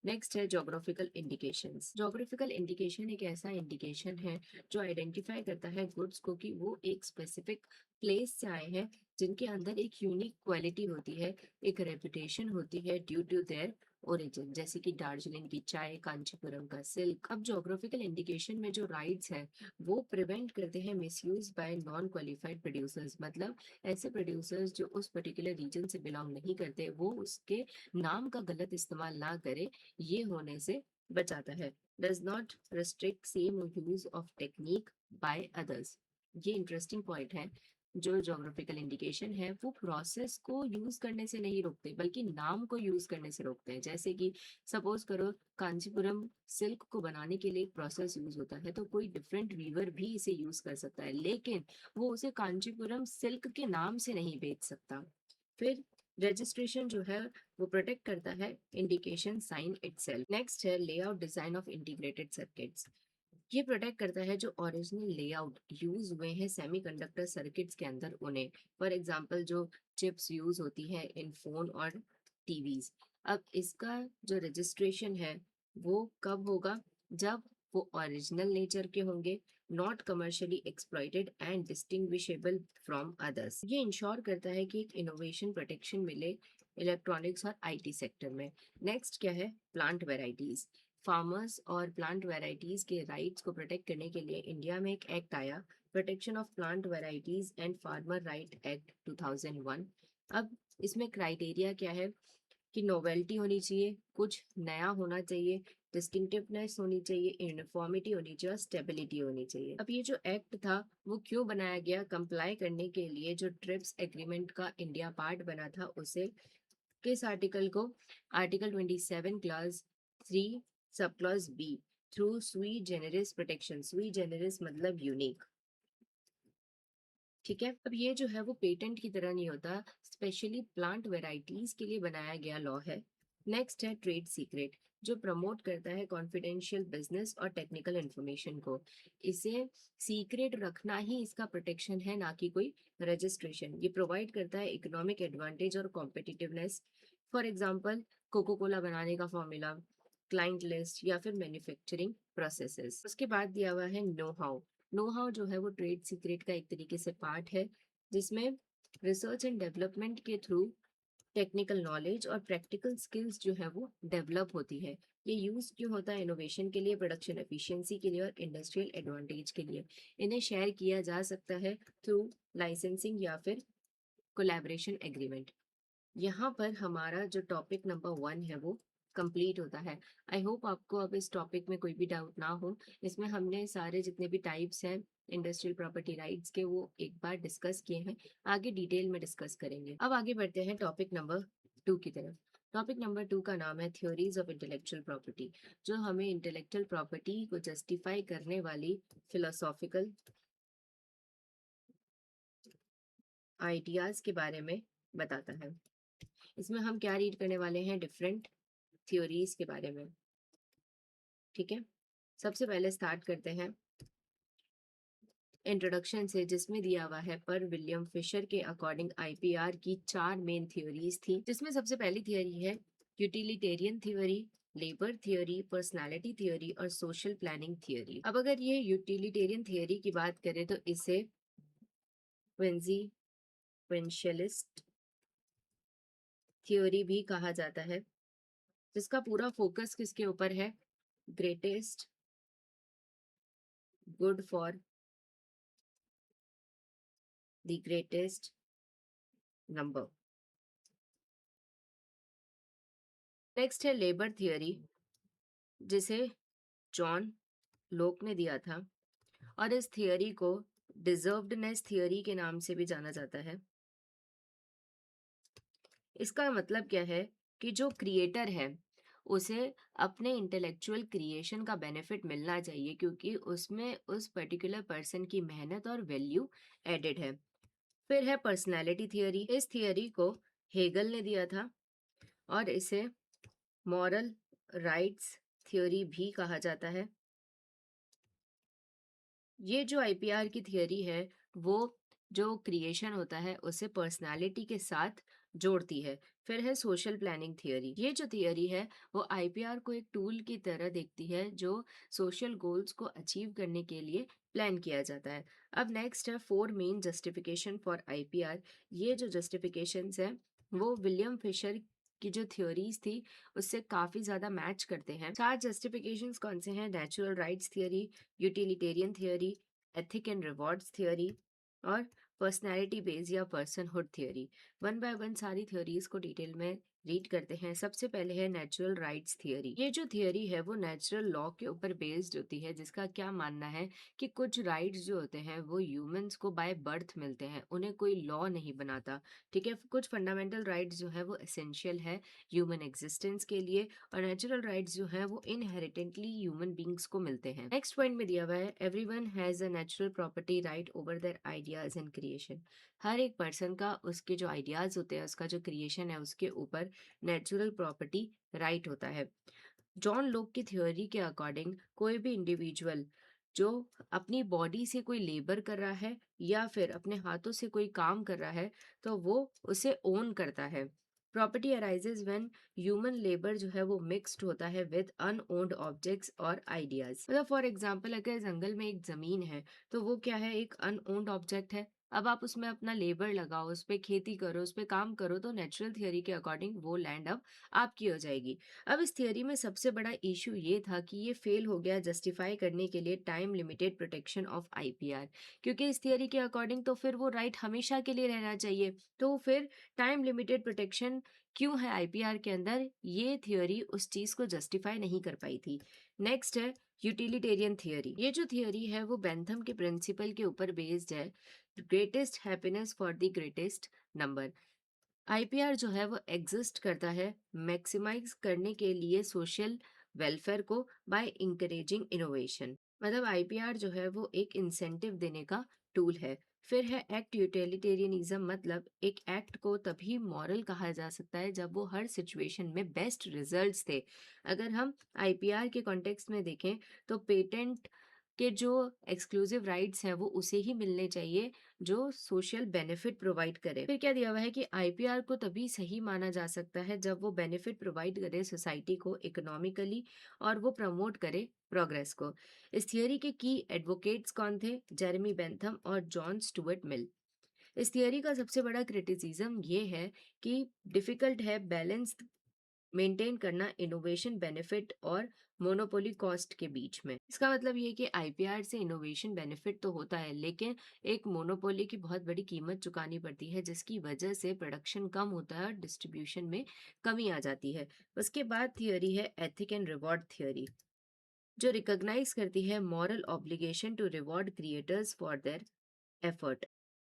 नेक्स्ट है जोग्राफिकल इंडिकेशंस। जोग्राफिकल इंडिकेशन एक ऐसा इंडिकेशन है जो आइडेंटिफाई करता है गुड्स को कि वो एक स्पेसिफिक प्लेस से आए हैं, जिनके अंदर एक यूनिक क्वालिटी होती है, एक रेपुटेशन होती है ड्यू टू देयर ओरिजिन, जैसे कि दार्जिलिंग की चाय, कांचीपुरम का सिल्क। अब जोग्राफिकल इंडिकेशन में जो राइट्स है वो प्रिवेंट करते हैं misuse bye non qualified producers. मतलब ऐसे प्रोड्यूसर्स जो उस पर्टिकुलर रीजन से बिलोंग नहीं करते वो उसके नाम का गलत इस्तेमाल ना करे, ये होने से बचाता है। Does not restrict same use of technique by others. ये इंटरेस्टिंग पॉइंट है। जो जोग्राफिकल इंडिकेशन है वो प्रोसेस को यूज करने से नहीं रोकते बल्कि नाम को यूज करने से रोकते हैं। जैसे कि सपोज करो कांचीपुरम सिल्क को बनाने के लिए एक प्रोसेस यूज होता है, तो कोई डिफरेंट वीवर भी इसे यूज कर सकता है, लेकिन वो उसे कांचीपुरम सिल्क के नाम से नहीं बेच सकता। फिर रजिस्ट्रेशन जो है वो प्रोटेक्ट करता है इंडिकेशन साइन इटसेल्फ। नेक्स्ट है layout design of integrated circuits. ये प्रोटेक्ट करता है जो ओरिजिनल लेआउट यूज हुए हैं सेमीकंडक्टर सर्किट्स के अंदर उन्हें। फॉर एग्जांपल जो चिप्स यूज होती है इन फोन और टीवीज। अब इसका जो रजिस्ट्रेशन है वो कब होगा, जब वो ओरिजिनल नेचर के होंगे, not commercially exploited and distinguishable from others. ये इंश्योर करता है कि एक इनोवेशन प्रोटेक्शन मिले इलेक्ट्रॉनिक्स और आईटी सेक्टर में। नेक्स्ट क्या है, प्लांट वेराइटीज। फार्मर्स और प्लांट वेराइटीज के राइट्स को प्रोटेक्ट करने के लिए इंडिया में एक एक्ट आया, protection of plant varieties and farmer right act 2001। अब इसमें क्राइटेरिया क्या है कि नोवेल्टी होनी चाहिए, कुछ नया होना चाहिए, डिस्टिंक्टिवनेस होनी चाहिए, यूनिफॉर्मिटी होनी चाहिए और स्टेबिलिटी होनी चाहिए। अब ये जो एक्ट था वो क्यों बनाया गया, कंप्लाई करने के लिए जो ट्रिप्स एग्रीमेंट का इंडिया पार्ट बना था उसे, किस आर्टिकल को, article 27 clause 3 sub clause B, through sui generis protection. Sui generis मतलब यूनिक। ठीक है। अब ये जो है वो पेटेंट की तरह नहीं होता, स्पेशली प्लांट वेराइटीज के लिए बनाया गया लॉ है। नेक्स्ट है ट्रेड सीक्रेट, जो प्रमोट करता है कॉन्फिडेंशियल बिजनेस और टेक्निकल इंफॉर्मेशन को। इसे सीक्रेट रखना ही इसका प्रोटेक्शन है, ना कि कोई रजिस्ट्रेशन। ये प्रोवाइड करता है इकोनॉमिक एडवांटेज और competitiveness. For example Coca Cola बनाने का फॉर्मूला, क्लाइंट लिस्ट या फिर मैन्युफैक्चरिंग प्रोसेसेस। उसके बाद दिया हुआ है नो हाउ। नो हाउ जो है वो ट्रेड सीक्रेट का एक तरीके से पार्ट है, जिसमें रिसर्च एंड डेवलपमेंट के थ्रू टेक्निकल नॉलेज और प्रैक्टिकल स्किल्स जो है वो डेवलप होती है। ये यूज क्यों होता है, इनोवेशन के लिए, प्रोडक्शन एफिशिएंसी के लिए और इंडस्ट्रियल एडवांटेज के लिए। इन्हें शेयर किया जा सकता है थ्रू लाइसेंसिंग या फिर कोलैबोरेशन एग्रीमेंट। यहाँ पर हमारा जो टॉपिक नंबर 1 है वो कंप्लीट होता है। आई होप आपको अब इस टॉपिक में कोई भी डाउट ना हो। इसमें हमने सारे जितने भी टाइप्स हैं इंडस्ट्रियल प्रॉपर्टी राइट्स के वो एक बार डिस्कस किए हैं, आगे डिटेल में डिस्कस करेंगे। अब आगे बढ़ते हैं टॉपिक नंबर 2 की तरफ। टॉपिक नंबर 2 का नाम है थ्योरीज ऑफ इंटेलेक्चुअल प्रॉपर्टी, जो हमें इंटेलेक्चुअल प्रॉपर्टी को जस्टिफाई करने वाली फिलोसॉफिकल आइडियाज के बारे में बताता है। इसमें हम क्या रीड करने वाले हैं, डिफरेंट थ्योरीज के बारे में। ठीक है, सबसे पहले स्टार्ट करते हैं इंट्रोडक्शन से, जिसमें दिया हुआ है पर विलियम फिशर के अकॉर्डिंग आईपीआर की 4 मेन थ्योरीज थी, जिसमें सबसे पहली थ्योरी है utilitarian theory, labour theory, personality theory और सोशल प्लानिंग थ्योरी। अब अगर ये यूटिलिटेरियन थ्योरी की बात करें तो इसे क्विंशियलिस्ट थ्योरी भी कहा जाता है, जिसका पूरा फोकस किसके ऊपर है, greatest good for the greatest number. Next है लेबर थियरी, जिसे जॉन लोक ने दिया था, और इस थियरी को डिजर्व्डनेस थियरी के नाम से भी जाना जाता है। इसका मतलब क्या है कि जो क्रिएटर है उसे अपने इंटेलेक्चुअल क्रिएशन का बेनिफिट मिलना चाहिए, क्योंकि उसमें उस पर्टिकुलर पर्सन की मेहनत और वैल्यू एडेड है। फिर है पर्सनालिटी थियरी। इस थियरी को हेगल ने दिया था और इसे मॉरल राइट्स थ्योरी भी कहा जाता है। ये जो आईपीआर की थियरी है वो जो क्रिएशन होता है उसे पर्सनालिटी के साथ जोड़ती है। फिर है सोशल प्लानिंग थियरी। ये जो थियरी है वो आईपीआर को एक टूल की तरह देखती है जो सोशल गोल्स को अचीव करने के लिए प्लान किया जाता है। अब नेक्स्ट है 4 मेन जस्टिफिकेशन फॉर आईपीआर। ये जो जस्टिफिकेशंस है वो विलियम फिशर की जो थ्योरीज थी उससे काफी ज्यादा मैच करते हैं। 4 जस्टिफिकेशंस कौन से हैं, natural rights theory, utilitarian theory, ethic and rewards theory और पर्सनैलिटी बेस्ड या personhood theory. One by one सारी थ्योरीज को डिटेल में रीड करते हैं। सबसे पहले है नेचुरल राइट्स थियरी। ये जो थियरी है वो नेचुरल लॉ के ऊपर बेस्ड होती है, जिसका क्या मानना है कि कुछ राइट्स जो होते हैं वो ह्यूमंस को बाय बर्थ मिलते हैं, उन्हें कोई लॉ नहीं बनाता। ठीक है, कुछ फंडामेंटल राइट्स जो है वो एसेंशियल है ह्यूमन एग्जिस्टेंस के लिए, और नेचुरल राइट्स जो हैं वो इनहेरिटेंटली ह्यूमन बींग्स को मिलते हैं। नेक्स्ट पॉइंट में दिया हुआ है everyone has a natural property right over their ideas and creation. हर एक पर्सन का उसके जो आइडियाज होते हैं, उसका जो क्रिएशन है उसके ऊपर नेचुरल प्रॉपर्टी राइट होता है। जॉन लोक की थ्योरी के अकॉर्डिंग कोई भी इंडिविजुअल जो अपनी बॉडी से कोई लेबर कर रहा है या फिर अपने हाथों से कोई काम कर रहा है तो वो उसे ओन करता है। Property arises when human labour जो है वो मिक्स्ड होता है विद अनओन्ड ऑब्जेक्ट्स और आइडियाज। मतलब फॉर एग्जांपल अगर जंगल में एक जमीन है तो वो क्या है, एक अनओन्ड ऑब्जेक्ट है। अब आप उसमें अपना लेबर लगाओ, उस पर खेती करो, उस पर काम करो, तो नेचुरल थियरी के अकॉर्डिंग वो लैंड अब आपकी हो जाएगी। अब इस थियरी में सबसे बड़ा इशू ये था कि ये फेल हो गया जस्टिफाई करने के लिए time limited protection of IPR, क्योंकि इस थियरी के अकॉर्डिंग तो फिर वो राइट हमेशा के लिए रहना चाहिए, तो फिर टाइम लिमिटेड प्रोटेक्शन क्यों है आईपीआर के अंदर, ये थियरी उस चीज को जस्टिफाई नहीं कर पाई थी। नेक्स्ट है यूटिलिटेरियन थियरी। ये जो थियरी है वो बेंथम के प्रिंसिपल के ऊपर बेस्ड है, greatest happiness for the greatest number. IPR जो है वो एग्जिस्ट करता है मैक्सिमाइज करने के लिए सोशल वेलफेयर को बाय इंकरेजिंग इनोवेशन। मतलब आईपीआर जो है वो एक इंसेंटिव देने का टूल है। फिर है एक्ट यूटिलिटेरियनिज्म, मतलब एक एक्ट को तभी मॉरल कहा जा सकता है जब वो हर सिचुएशन में बेस्ट रिजल्ट्स थे। अगर हम आईपीआर के कॉन्टेक्स्ट में देखें तो पेटेंट के जो एक्सक्लूसिव राइट्स हैं वो उसे ही मिलने चाहिए जो सोशल बेनिफिट प्रोवाइड करे। फिर क्या दिया हुआ है कि आईपीआर को तभी सही माना जा सकता है जब वो बेनिफिट प्रोवाइड करे सोसाइटी को इकोनॉमिकली और वो प्रमोट करे प्रोग्रेस को। इस थियरी के की एडवोकेट्स कौन थे, जेरेमी बेंथम और जॉन स्टुअर्ट मिल। इस थियरी का सबसे बड़ा क्रिटिसिज्म ये है कि डिफिकल्ट है बैलेंस मेंटेन करना इनोवेशन बेनिफिट और मोनोपोली कॉस्ट के बीच में। इसका मतलब ये है कि आईपीआर से इनोवेशन बेनिफिट तो होता है, लेकिन एक मोनोपोली की बहुत बड़ी कीमत चुकानी पड़ती है, जिसकी वजह से प्रोडक्शन कम होता है और डिस्ट्रीब्यूशन में कमी आ जाती है। उसके बाद थियरी है एथिक एंड रिवॉर्ड थियरी, जो रिकॉग्नाइज करती है moral obligation to reward creators for their effort.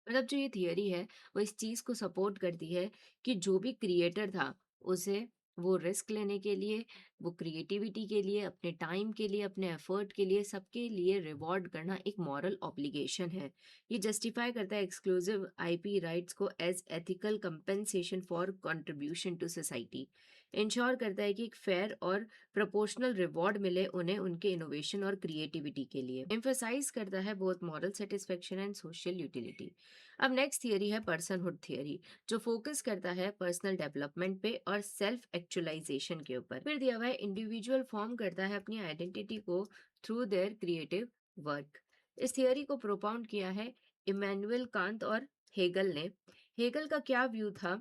मतलब जो ये थियरी है वो इस चीज को सपोर्ट करती है कि जो भी क्रिएटर था उसे वो रिस्क लेने के लिए वो क्रिएटिविटी के लिए, अपने टाइम के लिए, अपने एफर्ट के लिए, सबके लिए रिवॉर्ड करना एक मॉरल ऑब्लिगेशन है। ये जस्टिफाई करता है एक्सक्लूसिव आईपी राइट्स को as ethical compensation for contribution to society. Ensure करता है कि एक फेयर और प्रोपोर्शनल रिवॉर्ड मिले उन्हें उनके इनोवेशन और क्रिएटिविटी के लिए। एम्फेसाइज करता है both moral satisfaction and social utility. अब नेक्स्ट थियरी है पर्सनहुड थियरी, जो फोकस करता है पर्सनल डेवलपमेंट पे और सेल्फ एक्चुअलाइजेशन के ऊपर। फिर दिया हुआ है इंडिविजुअल फॉर्म करता है अपनी आइडेंटिटी को थ्रू देयर क्रिएटिव वर्क। इस थियरी को प्रोपाउंड किया है इमैनुअल कांत और हेगल ने। हेगल का क्या व्यू था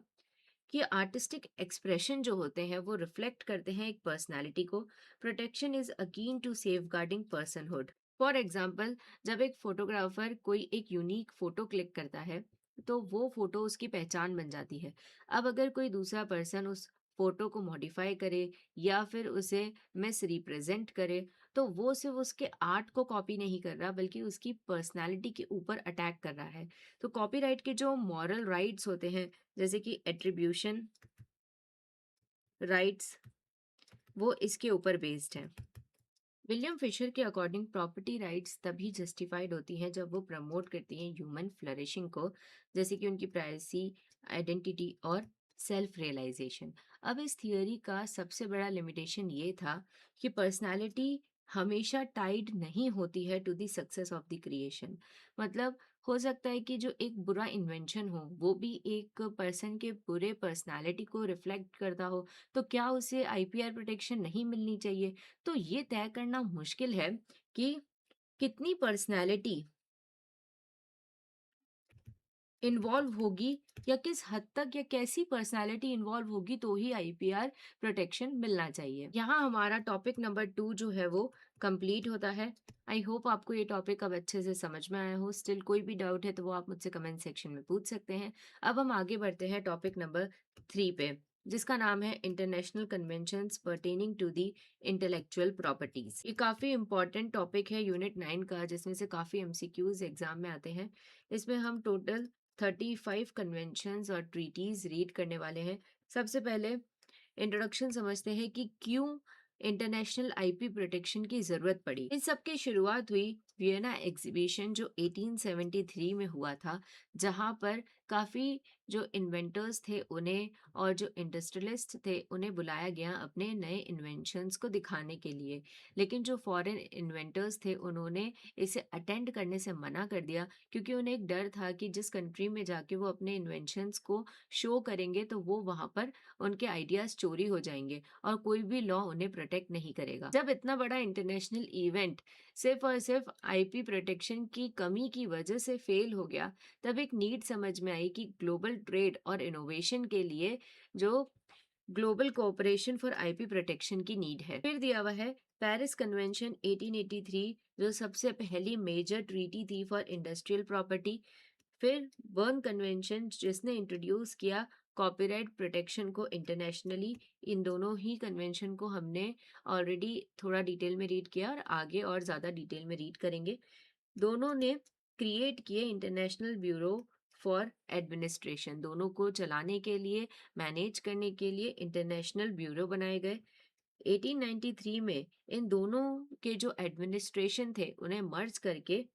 कि आर्टिस्टिक एक्सप्रेशन जो होते हैं वो रिफ्लेक्ट करते हैं एक पर्सनालिटी को। Protection is akin to safeguarding personhood. For example, जब एक फोटोग्राफर कोई एक यूनिक फोटो क्लिक करता है तो वो फोटो उसकी पहचान बन जाती है। अब अगर कोई दूसरा पर्सन उस फोटो को मॉडिफाई करे या फिर उसे मिस रिप्रेजेंट करे, तो वो सिर्फ उसके आर्ट को कॉपी नहीं कर रहा बल्कि उसकी पर्सनालिटी के ऊपर अटैक कर रहा है। तो कॉपीराइट के जो मॉरल राइट्स होते हैं, जैसे कि एट्रीब्यूशन राइट्स, वो इसके ऊपर बेस्ड है। विलियम फिशर के अकॉर्डिंग प्रॉपर्टी राइट्स तभी जस्टिफाइड होती हैं जब वो प्रमोट करती हैं ह्यूमन फ्लरिशिंग को, जैसे कि उनकी प्राइवेसी, आइडेंटिटी और सेल्फ रियलाइजेशन। अब इस थियोरी का सबसे बड़ा लिमिटेशन ये था कि पर्सनालिटी हमेशा टाइड नहीं होती है to the success of the creation. मतलब हो सकता है कि जो एक बुरा इन्वेंशन हो वो भी एक पर्सन के पूरे पर्सनालिटी को रिफ्लेक्ट करता हो, तो क्या उसे आईपीआर प्रोटेक्शन नहीं मिलनी चाहिए? तो ये तय करना मुश्किल है कि कितनी पर्सनैलिटी इन्वॉल्व होगी या किस हद तक या कैसी पर्सनैलिटी इन्वॉल्व होगी तो ही आईपीआर प्रोटेक्शन मिलना चाहिए। यहाँ हमारा टॉपिक नंबर 2 जो है वो कंप्लीट होता है। आई होप आपको ये टॉपिक अब अच्छे से समझ में आया हो। स्टिल कोई भी डाउट है तो वो आप मुझसे कमेंट सेक्शन में पूछ सकते हैं। अब हम आगे बढ़ते हैं टॉपिक नंबर 3 पे, जिसका नाम है international conventions pertaining to the intellectual properties. ये काफ़ी इंपॉर्टेंट टॉपिक है यूनिट 9 का, जिसमें से काफ़ी एमसीक्यूज एग्जाम में आते हैं। इसमें हम टोटल 35 कन्वेंशंस और ट्रीटीज रीड करने वाले हैं। सबसे पहले इंट्रोडक्शन समझते हैं कि क्यों इंटरनेशनल आईपी प्रोटेक्शन की जरूरत पड़ी। इस सब की शुरुआत हुई वियना एग्जीबिशन जो 1873 में हुआ था, जहां पर काफ़ी जो इन्वेंटर्स थे उन्हें और जो इंडस्ट्रियलिस्ट थे उन्हें बुलाया गया अपने नए इन्वेंशंस को दिखाने के लिए। लेकिन जो फॉरेन इन्वेंटर्स थे उन्होंने इसे अटेंड करने से मना कर दिया, क्योंकि उन्हें एक डर था कि जिस कंट्री में जाके वो अपने इन्वेंशंस को शो करेंगे तो वो वहाँ पर उनके आइडियाज चोरी हो जाएंगे और कोई भी लॉ उन्हें प्रोटेक्ट नहीं करेगा। जब इतना बड़ा इंटरनेशनल इवेंट सिर्फ और सिर्फ आईपी प्रोटेक्शन की कमी की वजह से फेल हो गया, तब एक नीड समझ में आई कि ग्लोबल ट्रेड और इनोवेशन के लिए जो global cooperation for IP protection की नीड है। फिर दिया हुआ है पेरिस कन्वेंशन 1883, जो सबसे पहली मेजर ट्रीटी थी फॉर इंडस्ट्रियल प्रॉपर्टी। फिर बर्न कन्वेंशन जिसने इंट्रोड्यूस किया कॉपीराइट प्रोटेक्शन को इंटरनेशनली। इन दोनों ही कन्वेंशन को हमने ऑलरेडी थोड़ा डिटेल में रीड किया और आगे और ज़्यादा डिटेल में रीड करेंगे। दोनों ने क्रिएट किए इंटरनेशनल ब्यूरो फॉर एडमिनिस्ट्रेशन। दोनों को चलाने के लिए, मैनेज करने के लिए इंटरनेशनल ब्यूरो बनाए गए। 1893 में इन दोनों के जो एडमिनिस्ट्रेशन थे उन्हें मर्ज करके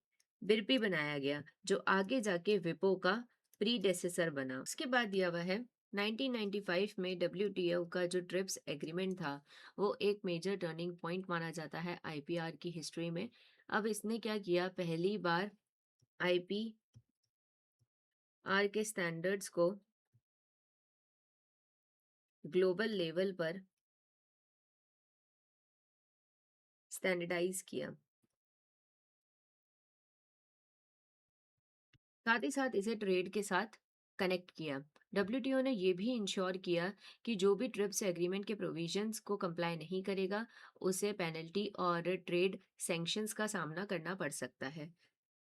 बिरपी बनाया गया, जो आगे जाके विपो का प्रीडेसेसर बना। उसके बाद दिया हुआ है 1995 में डब्ल्यूटीओ का जो ट्रिप्स एग्रीमेंट था वो एक मेजर टर्निंग पॉइंट माना जाता है आईपीआर की हिस्ट्री में। अब इसने क्या किया, पहली बार आईपीआर के स्टैंडर्ड्स को ग्लोबल लेवल पर स्टैंडर्डाइज किया, साथ ही साथ इसे ट्रेड के साथ कनेक्ट किया। डब्ल्यूटीओ ने यह भी इंश्योर किया कि जो भी ट्रिप्स एग्रीमेंट के प्रोविजंस को कंप्लाई नहीं करेगा उसे पेनल्टी और ट्रेड सैंक्शंस का सामना करना पड़ सकता है।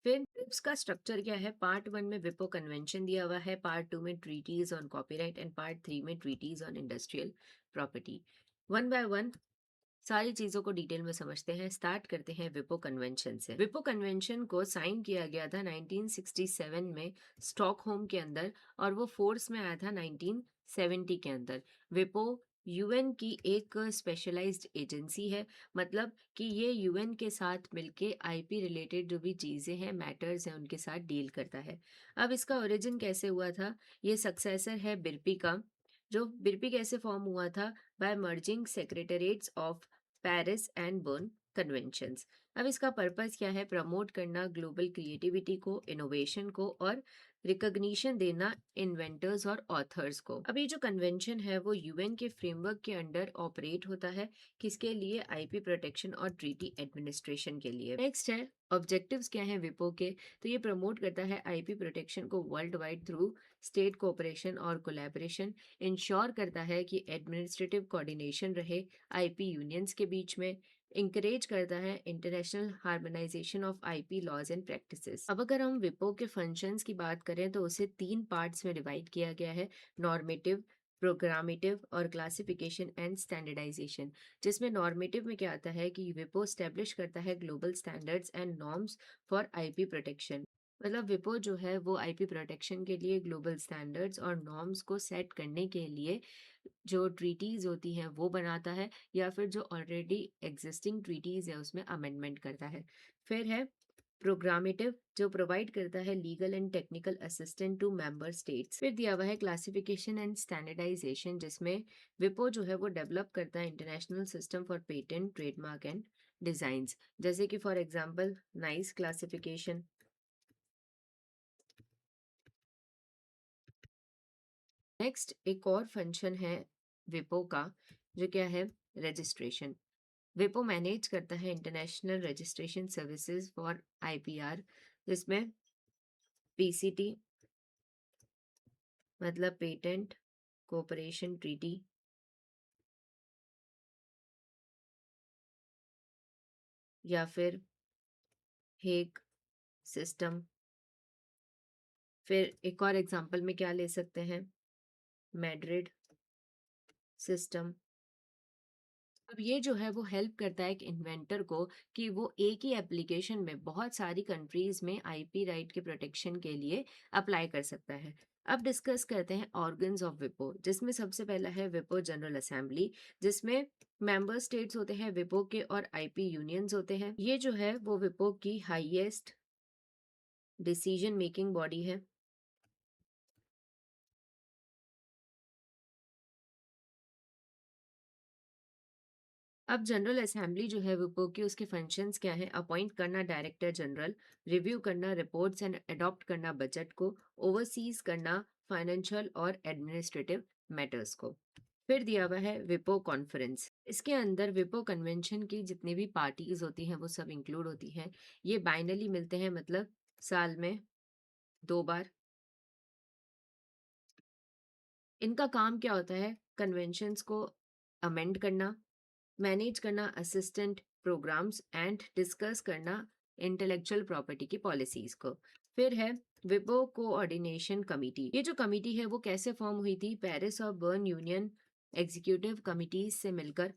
फिर ट्रिप्स का स्ट्रक्चर क्या है? पार्ट 1 में विपो कन्वेंशन दिया हुआ है, पार्ट 2 में treaties on copyright and part 3 में treaties on industrial property. One by one सारी चीजों को डिटेल में समझते हैं। स्टार्ट करते हैं विपो कन्वेंशन से। विपो कन्वेंशन को साइन किया गया था 1967 में स्टॉकहोम के अंदर और वो फोर्स में आया था 1970 के अंदर। विपो यूएन की एक स्पेशलाइज्ड एजेंसी है, मतलब कि ये यूएन के साथ मिलके आईपी रिलेटेड जो भी चीज़ें हैं, मैटर्स हैं, उनके साथ डील करता है। अब इसका ओरिजिन कैसे हुआ था? ये सक्सेसर है बिरपी का। जो बिरपी कैसे फॉर्म हुआ था? By merging secretariats of Paris and Berne conventions. अब इसका पर्पस क्या है? प्रमोट करना ग्लोबल क्रिएटिविटी को, इनोवेशन को और रिकॉग्निशन देना इन्वेंटर्स और ऑथर्स को। अब ये जो कन्वेंशन है वो यूएन के फ्रेमवर्क के अंडर ऑपरेट होता है, किसके लिए? आईपी प्रोटेक्शन और ट्रीटी एडमिनिस्ट्रेशन के लिए। नेक्स्ट है ऑब्जेक्टिव्स क्या हैं विपो के? तो ये प्रमोट करता है आईपी प्रोटेक्शन को world wide through state cooperation और कोलैबोरेशन, इंश्योर करता है कि एडमिनिस्ट्रेटिव कोऑर्डिनेशन रहे आईपी यूनियंस के बीच में, इंकरेज करता है international harmonisation of IP laws and practices. अब अगर हम विपो के फंक्शंस की बात करें तो उसे 3 पार्ट्स में डिवाइड किया गया है: नॉर्मेटिव, प्रोग्रामेटिव और क्लासिफिकेशन एंड स्टैंडर्डाइजेशन। जिसमें नॉर्मेटिव में क्या आता है कि विपो स्टैब्लिश करता है global standards and norms for IP protection. मतलब विपो जो है वो आईपी प्रोटेक्शन के लिए ग्लोबल स्टैंडर्ड्स और नॉर्म्स को सेट करने के लिए जो ट्रीटीज होती हैं वो बनाता है, या फिर जो ऑलरेडी एग्जिस्टिंग ट्रीटीज है उसमें अमेंडमेंट करता है। फिर है प्रोग्रामेटिव, जो प्रोवाइड करता है legal and technical assistant to member states. फिर दिया हुआ है क्लासिफिकेशन एंड स्टैंडर्डाइजेशन, जिसमें विपो जो है वो डेवलप करता है international system for patent, trademark and designs. जैसे कि for example nice classification. Next एक और फंक्शन है विपो का, जो क्या है? रजिस्ट्रेशन। विपो मैनेज करता है international registration services for IPR, जिसमें पीसीटी मतलब पेटेंट कोऑपरेशन ट्रीटी, या फिर हेग सिस्टम। फिर एक और एग्जांपल में क्या ले सकते हैं? Madrid system. अब ये जो है वो हेल्प करता है एक इन्वेंटर को कि वो एक ही एप्लीकेशन में बहुत सारी कंट्रीज में आईपी राइट के प्रोटेक्शन के लिए अप्लाई कर सकता है। अब डिस्कस करते हैं ऑर्गन्स ऑफ विपो, जिसमें सबसे पहला है विपो जनरल असेंबली, जिसमें मेंबर स्टेट्स होते हैं विपो के और आईपी यूनियंस होते हैं। ये जो है वो विपो की हाईएस्ट डिसीजन मेकिंग बॉडी है। अब जनरल असेंबली जो है विपो की, उसके फंक्शंस क्या हैं? अपॉइंट करना डायरेक्टर जनरल, रिव्यू करना रिपोर्ट्स एंड अडॉप्ट करना बजट को, ओवरसीज करना फाइनेंशियल और एडमिनिस्ट्रेटिव मैटर्स को। फिर दिया हुआ है विपो कॉन्फ्रेंस। इसके अंदर विपो कन्वेंशन की जितनी भी पार्टीज होती हैं वो सब इंक्लूड होती हैं। ये बाइनली मिलते हैं, मतलब साल में 2 बार। इनका काम क्या होता है? कन्वेंशंस को अमेंड करना, मैनेज करना असिस्टेंट प्रोग्राम्स एंड डिस्कस करना इंटेलेक्चुअल प्रॉपर्टी की पॉलिसीज को। फिर है विपो कोऑर्डिनेशन कमिटी। ये जो कमिटी है वो कैसे फॉर्म हुई थी? पेरिस और बर्न यूनियन एग्जीक्यूटिव कमिटीज से मिलकर।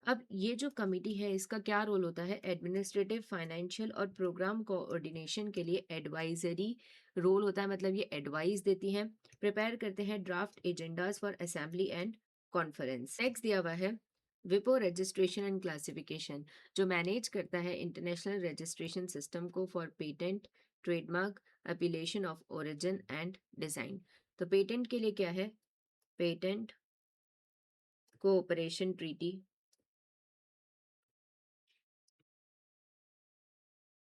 अब ये जो कमिटी है इसका क्या रोल होता है? एडमिनिस्ट्रेटिव, फाइनेंशियल और प्रोग्राम कोऑर्डिनेशन के लिए एडवाइजरी रोल होता है, मतलब ये एडवाइस देती हैं, प्रिपेयर करते हैं draft agendas for assembly and conference. Next दिया हुआ है विपो रजिस्ट्रेशन एंड क्लासिफिकेशन, जो मैनेज करता है इंटरनेशनल रजिस्ट्रेशन सिस्टम को for patent, trademark, appellation of origin and design. तो पेटेंट के लिए क्या है? Patent cooperation treaty.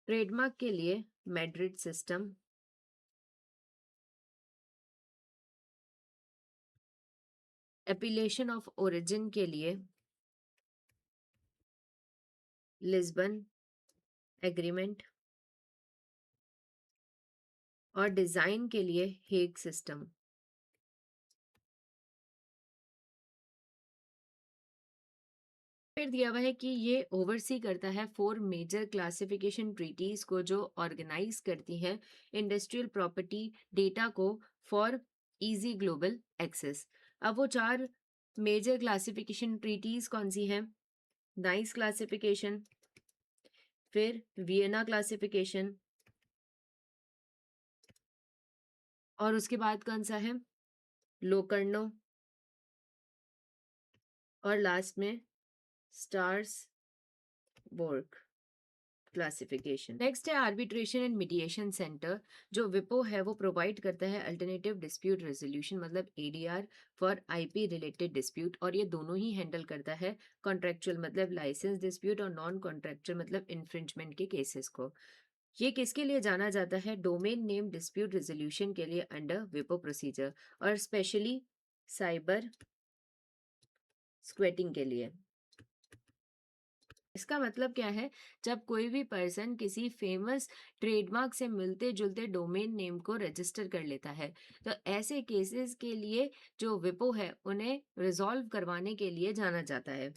ट्रेडमार्क के लिए मैड्रिड सिस्टम। एपिलेशन ऑफ ओरिजिन के लिए लिस्बन एग्रीमेंट, और डिजाइन के लिए हेग सिस्टम। फिर दिया हुआ है कि ये ओवरसी करता है 4 मेजर क्लासिफिकेशन ट्रीटीज को, जो ऑर्गेनाइज करती हैं इंडस्ट्रियल प्रॉपर्टी डेटा को फॉर इजी ग्लोबल एक्सेस। अब वो 4 मेजर क्लासिफिकेशन ट्रीटीज कौन सी हैं? नाइस क्लासिफिकेशन, फिर वियना क्लासिफिकेशन, और उसके बाद कौन सा है? लोकर्नो और लास्ट में स्टार्स बोर्ग क्लासिफिकेशन। नेक्स्ट है आर्बिट्रेशन एंड मीडिएशन सेंटर। जो विपो है वो प्रोवाइड करता है अल्टरनेटिव डिस्प्यूट रेजोल्यूशन मतलब ADR for IP related dispute, और ये दोनों ही हैंडल करता है कॉन्ट्रेक्चुअल मतलब लाइसेंस डिस्प्यूट और नॉन कॉन्ट्रेक्चुअल मतलब इन्फ्रिंजमेंट के केसेस को। ये किसके लिए जाना जाता है? डोमेन नेम डिस्प्यूट रेजोल्यूशन के लिए अंडर विपो प्रोसीजर, और स्पेशली साइबर स्क्वेटिंग के लिए। इसका मतलब क्या है? जब कोई भी पर्सन किसी फेमस ट्रेडमार्क से मिलते जुलते डोमेन नेम को रजिस्टर कर लेता है, तो ऐसे केसेस के लिए जो विपो है उन्हें रिजॉल्व करवाने के लिए जाना जाता है।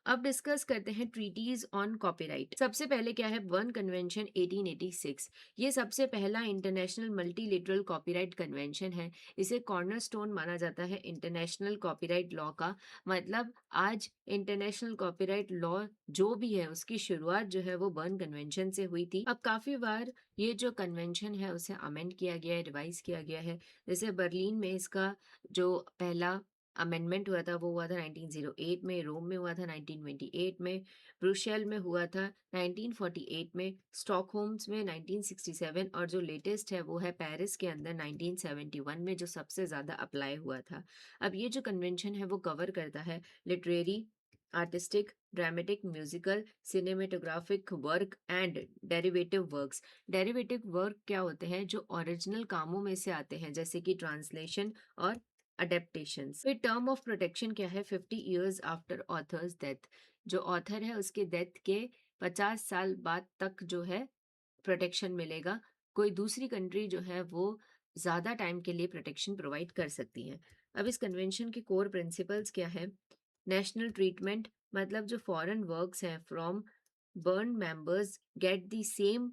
अब डिस्कस करते हैं ट्रीटीज ऑन कॉपीराइट। सबसे पहले क्या है? Burn convention 1886। ये सबसे पहला इंटरनेशनल मल्टीलेटरल कॉपीराइट कन्वेंशन है। इसे कॉर्नरस्टोन माना जाता है इंटरनेशनल कॉपीराइट लॉ का। मतलब आज इंटरनेशनल कॉपीराइट लॉ जो भी है उसकी शुरुआत जो है वो बर्न कन्वेंशन से हुई थी। अब काफी बार ये जो कन्वेंशन है उसे अमेंड किया गया है, रिवाइज किया गया है। जैसे बर्लिन में इसका जो पहला अमेंडमेंट हुआ था वो हुआ था 1908 में, रोम में हुआ था 1928 में, ब्रुसेल में हुआ था 1948 में, स्टॉकहोम्स में 1967, और जो लेटेस्ट है वो है पेरिस के अंदर 1971 में, जो सबसे ज़्यादा अप्लाई हुआ था। अब ये जो कन्वेंशन है वो कवर करता है literary, artistic, dramatic, musical, cinematographic work and derivative works. Derivative work क्या होते हैं? जो ओरिजिनल कामों में से आते हैं, जैसे कि ट्रांसलेशन और अडेप्टेशंस। फिर टर्म ऑफ प्रोटेक्शन क्या है? 50 ईयर्स आफ्टर ऑथर्स डेथ। जो ऑथर है उसके डेथ के 50 साल बाद तक जो है प्रोटेक्शन मिलेगा। कोई दूसरी कंट्री जो है वो ज़्यादा टाइम के लिए प्रोटेक्शन प्रोवाइड कर सकती है। अब इस कन्वेंशन के कोर प्रिंसिपल्स क्या है? नेशनल ट्रीटमेंट मतलब जो फॉरेन वर्क्स हैं from Berne members get the same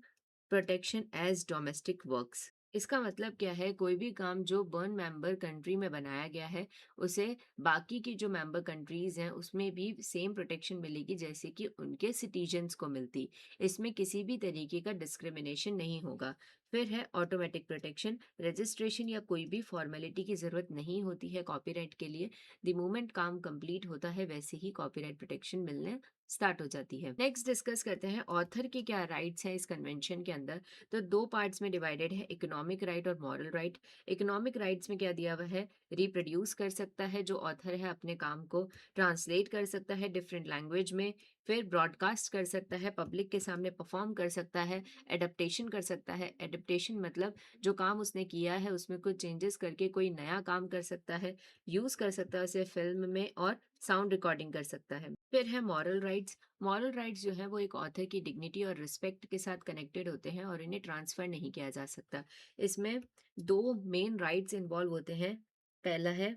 protection as domestic works. इसका मतलब क्या है? कोई भी काम जो बर्न मेंबर कंट्री में बनाया गया है उसे बाकी की जो मेंबर कंट्रीज हैं उसमें भी सेम प्रोटेक्शन मिलेगी जैसे कि उनके सिटीजन्स को मिलती। इसमें किसी भी तरीके का डिस्क्रिमिनेशन नहीं होगा। फिर है ऑटोमेटिक प्रोटेक्शन। रजिस्ट्रेशन या कोई भी फॉर्मेलिटी की ज़रूरत नहीं होती है कॉपीराइट के लिए। द मोमेंट काम कंप्लीट होता है वैसे ही कॉपीराइट प्रोटेक्शन मिलने स्टार्ट हो जाती है। नेक्स्ट डिस्कस करते हैं ऑथर के क्या राइट्स हैं इस कन्वेंशन के अंदर। तो दो पार्ट्स में डिवाइडेड है, इकोनॉमिक राइट और मॉरल राइट। इकोनॉमिक राइट्स में क्या दिया हुआ है? रिप्रोड्यूस कर सकता है जो ऑथर है अपने काम को, ट्रांसलेट कर सकता है डिफरेंट लैंग्वेज में, फिर ब्रॉडकास्ट कर सकता है, पब्लिक के सामने परफॉर्म कर सकता है, एडप्टेशन कर सकता है। एडप्टेशन मतलब जो काम उसने किया है उसमें कुछ चेंजेस करके कोई नया काम कर सकता है, यूज कर सकता है उसे फिल्म में, और साउंड रिकॉर्डिंग कर सकता है। फिर है मॉरल राइट्स। मॉरल राइट्स जो है वो एक ऑथर की डिग्निटी और रिस्पेक्ट के साथ कनेक्टेड होते हैं और इन्हें ट्रांसफर नहीं किया जा सकता। इसमें दो मेन राइट्स इन्वॉल्व होते हैं। पहला है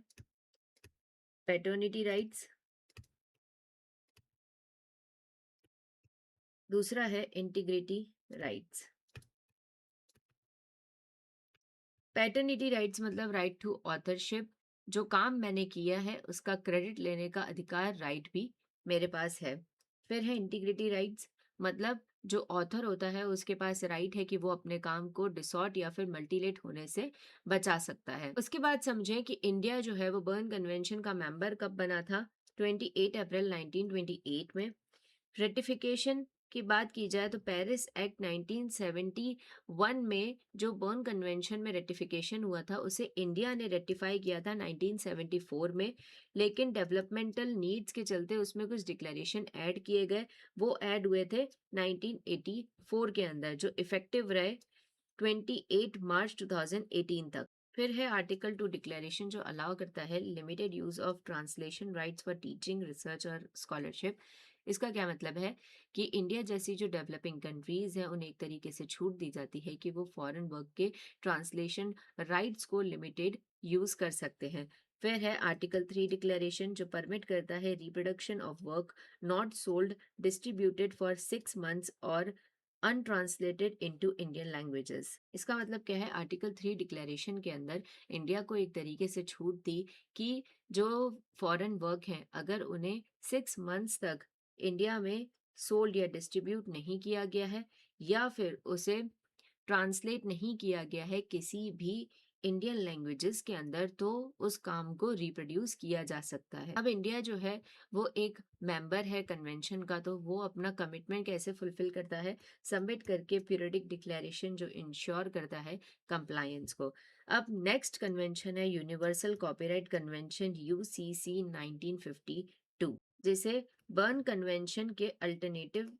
पैटर्निटी राइट्स, दूसरा है इंटीग्रिटी राइट्स। पैटर्निटी राइट्स मतलब राइट टू ऑथरशिप। जो काम मैंने किया है उसका क्रेडिट लेने का अधिकार, राइट भी मेरे पास है। फिर है इंटीग्रिटी राइट्स, मतलब जो ऑथर होता है उसके पास राइट है कि वो अपने काम को डिसॉर्ट या फिर मल्टीलेट होने से बचा सकता है। उसके बाद समझें कि इंडिया जो है वो बर्न कन्वेंशन का मेंबर कब बना था? 28 अप्रैल 1928 में। रेटिफिकेशन की बात की जाए तो पेरिस एक्ट 1971 में जो बर्न कन्वेंशन में रेटिफिकेशन हुआ था उसे इंडिया ने रेटिफाई किया था 1974 में। लेकिन डेवलपमेंटल नीड्स के चलते उसमें कुछ डिक्लेरेशन ऐड किए गए। वो ऐड हुए थे 1984 के अंदर, जो इफेक्टिव रहे 28 मार्च 2018 तक। फिर है आर्टिकल 2 डिक्लेरेशन जो अलाउ करता है limited use of translation rights for teaching, research और स्कॉलरशिप। इसका क्या मतलब है कि इंडिया जैसी जो डेवलपिंग कंट्रीज हैं उन्हें एक तरीके से छूट दी जाती है कि वो फॉरेन वर्क के ट्रांसलेशन राइट्स को लिमिटेड यूज कर सकते हैं। फिर है आर्टिकल 3 डिक्लेरेशन जो परमिट करता है reproduction of work not sold distributed for 6 months और अनट्रांसलेटेड इनटू इंडियन लैंग्वेजेस। इसका मतलब क्या है? आर्टिकल 3 डिक्लेरेशन के अंदर इंडिया को एक तरीके से छूट दी कि जो फॉरेन वर्क हैं अगर उन्हें 6 मंथ्स तक इंडिया में सोल्ड या डिस्ट्रीब्यूट नहीं किया गया है या फिर उसे ट्रांसलेट नहीं किया गया है किसी भी इंडियन लैंग्वेजेस के अंदर तो उस काम को रिप्रोड्यूस किया जा सकता है। अब इंडिया जो है वो एक मेंबर है कन्वेंशन का, तो वो अपना कमिटमेंट कैसे फुलफिल करता है, सबमिट करके पीरियडिक डिक्लेरेशन जो इंश्योर करता है कंप्लायंस को। अब नेक्स्ट कन्वेंशन है यूनिवर्सल कॉपीराइट कन्वेंशन यूसीसी 1952, जिसे बर्न कन्वेंशन के अल्टरनेटिव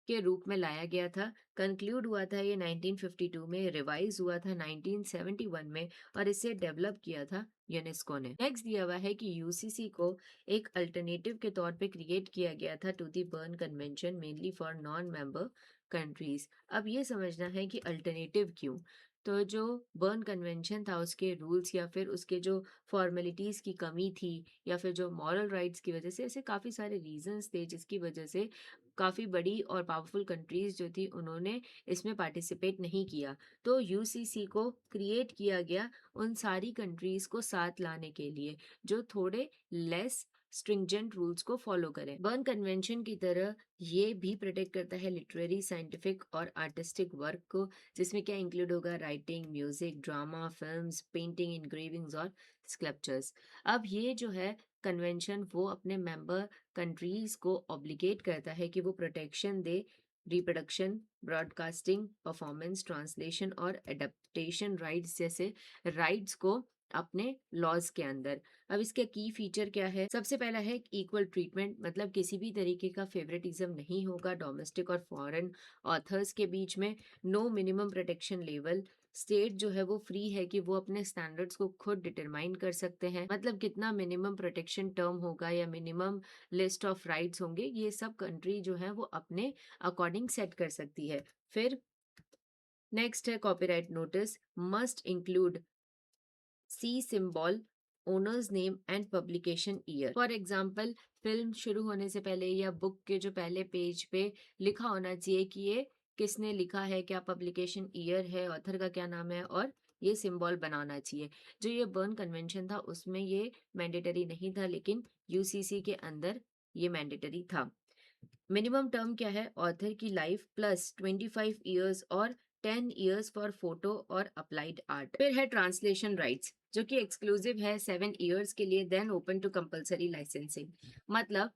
के रूप में लाया गया था। कंक्लूड हुआ था ये 1952 में, रिवाइज हुआ था 1971 में, और इसे डेवलप किया था यूनेस्को ने। नेक्स्ट दिया हुआ है कि यूसीसी को एक अल्टरनेटिव के तौर पे क्रिएट किया गया था to the Berne convention, mainly for non member countries. अब ये समझना है कि अल्टरनेटिव क्यों। तो जो बर्न कन्वेंशन था उसके रूल्स या फिर उसके जो फॉर्मेलिटीज की कमी थी या फिर जो मॉरल राइट्स की वजह से, ऐसे काफी सारे रीजंस थे जिसकी वजह से काफ़ी बड़ी और पावरफुल कंट्रीज़ जो थी उन्होंने इसमें पार्टिसिपेट नहीं किया। तो यूसीसी को क्रिएट किया गया उन सारी कंट्रीज़ को साथ लाने के लिए जो थोड़े लेस स्ट्रिंजेंट रूल्स को फॉलो करें। बर्न कन्वेंशन की तरह ये भी प्रोटेक्ट करता है लिटरेरी, साइंटिफिक और आर्टिस्टिक वर्क को, जिसमें क्या इंक्लूड होगा, writing, music, drama, films, painting, engravings और स्कल्पचर्स। अब ये जो है कन्वेंशन वो अपने मेंबर कंट्रीज को ऑब्लिगेट करता है कि वो प्रोटेक्शन दे रिप्रोडक्शन, ब्रॉडकास्टिंग, परफॉर्मेंस, ट्रांसलेशन और एडेप्टेशन राइट्स जैसे राइट्स को अपने लॉज के अंदर। अब इसका की फीचर क्या है? सबसे पहला है इक्वल ट्रीटमेंट, मतलब किसी भी तरीके का फेवरेटिज्म नहीं होगा डोमेस्टिक और फॉरेन ऑथर्स के बीच में। No minimum protection level, state जो है वो फ्री है कि वो अपने स्टैंडर्ड्स को खुद डिटरमाइन कर सकते हैं, मतलब कितना मिनिमम प्रोटेक्शन टर्म होगा या मिनिमम लिस्ट ऑफ राइट्स होंगे, ये सब कंट्री जो है वो अपने अकॉर्डिंग सेट कर सकती है। फिर नेक्स्ट है copyright notice must include C symbol, owner's name and publication year. For example, film शुरू होने से पहले या बुक के जो पहले पेज पे लिखा होना चाहिए कि ये किसने लिखा है, क्या पब्लिकेशन ईयर है, ऑथर का क्या नाम है, और ये सिंबल बनाना चाहिए। जो ये बर्न कन्वेंशन था उसमें ये मैंडेटरी नहीं था, लेकिन यूसीसी के अंदर ये मैंडेटरी था। मिनिमम टर्म क्या है? ऑथर की लाइफ प्लस 25 ईयर्स और 10 ईयर्स फॉर फोटो और अप्लाइड आर्ट। फिर है ट्रांसलेशन राइट्स जो कि एक्सक्लूसिव है 7 ईयर्स के लिए, then open to compulsory licensing. मतलब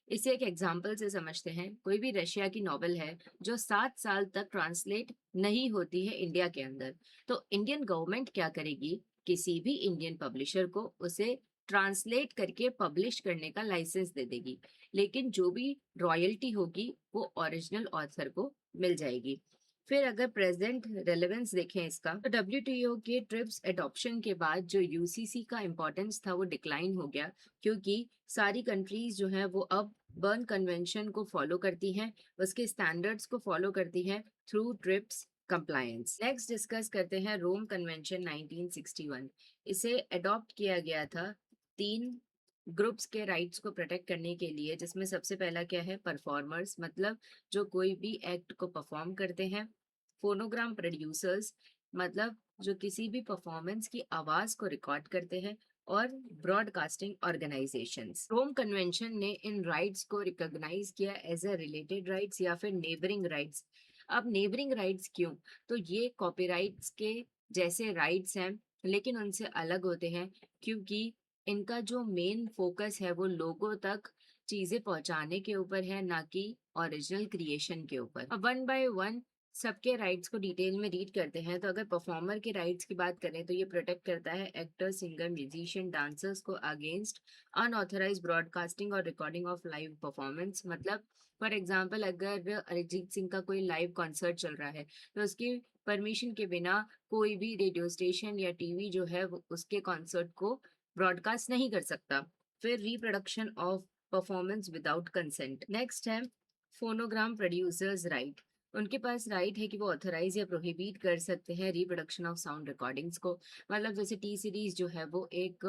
इसे एक एग्जांपल से समझते हैं। कोई भी रशिया की नॉवेल है जो 7 साल तक ट्रांसलेट नहीं होती है इंडिया के अंदर, तो इंडियन गवर्नमेंट क्या करेगी? किसी भी इंडियन पब्लिशर को उसे ट्रांसलेट करके पब्लिश करने का लाइसेंस दे देगी, लेकिन जो भी रॉयल्टी होगी वो ओरिजिनल ऑथर को मिल जाएगी। फिर अगर प्रेजेंट रेलेवेंस देखें इसका, तो डब्ल्यूटीओ के ट्रिप्स एडॉप्शन के बाद जो यूसीसी का इम्पोर्टेंस था वो डिक्लाइन हो गया, क्योंकि सारी कंट्रीज जो है वो अब बर्न कन्वेंशन को फॉलो करती हैं, उसके स्टैंडर्ड्स को फॉलो करती हैं through trips compliance. Next discuss करते हैं रोम कन्वेंशन 1961। इसे अडॉप्ट किया गया था 3 ग्रुप्स के राइट्स को प्रोटेक्ट करने के लिए, जिसमें सबसे पहला क्या है? परफॉर्मर्स, मतलब जो कोई भी एक्ट को परफॉर्म करते हैं। फोनोग्राम प्रोड्यूसर्स, मतलब जो किसी भी परफॉर्मेंस की आवाज को रिकॉर्ड करते हैं। और ब्रॉडकास्टिंग ऑर्गेनाइजेशंस। रोम कन्वेंशन ने इन राइट्स को रिकॉग्नाइज किया एज अ रिलेटेड राइट्स या फिर नेबरिंग राइट्स। अब नेबरिंग राइट्स क्यों? तो ये कॉपीराइट्स के जैसे राइट्स हैं, लेकिन उनसे अलग होते हैं, क्योंकि इनका जो मेन फोकस है वो लोगों तक चीजें पहुंचाने के ऊपर है, ना कि ओरिजिनल क्रिएशन के ऊपर। अब वन बाय वन सबके राइट्स को डिटेल में रीड करते हैं। तो अगर परफॉर्मर के राइट्स की बात करें तो ये प्रोटेक्ट करता है एक्टर, सिंगर, म्यूजिशियन, डांसर्स को अगेंस्ट अनऑथराइज ब्रॉडकास्टिंग और रिकॉर्डिंग ऑफ लाइव परफॉर्मेंस। मतलब फॉर एग्जाम्पल, अगर अरिजीत सिंह का कोई लाइव कॉन्सर्ट चल रहा है तो उसकी परमिशन के बिना कोई भी रेडियो स्टेशन या टीवी जो है वो उसके कॉन्सर्ट को ब्रॉडकास्ट नहीं कर सकता। फिर reproduction of performance without consent. Next है फोनोग्राम प्रोड्यूसर्स राइट। उनके पास राइट है कि वो ऑथराइज या प्रोहिबिट कर सकते हैं रिप्रोडक्शन ऑफ साउंड रिकॉर्डिंग्स को। मतलब जैसे टी सीरीज जो है वो एक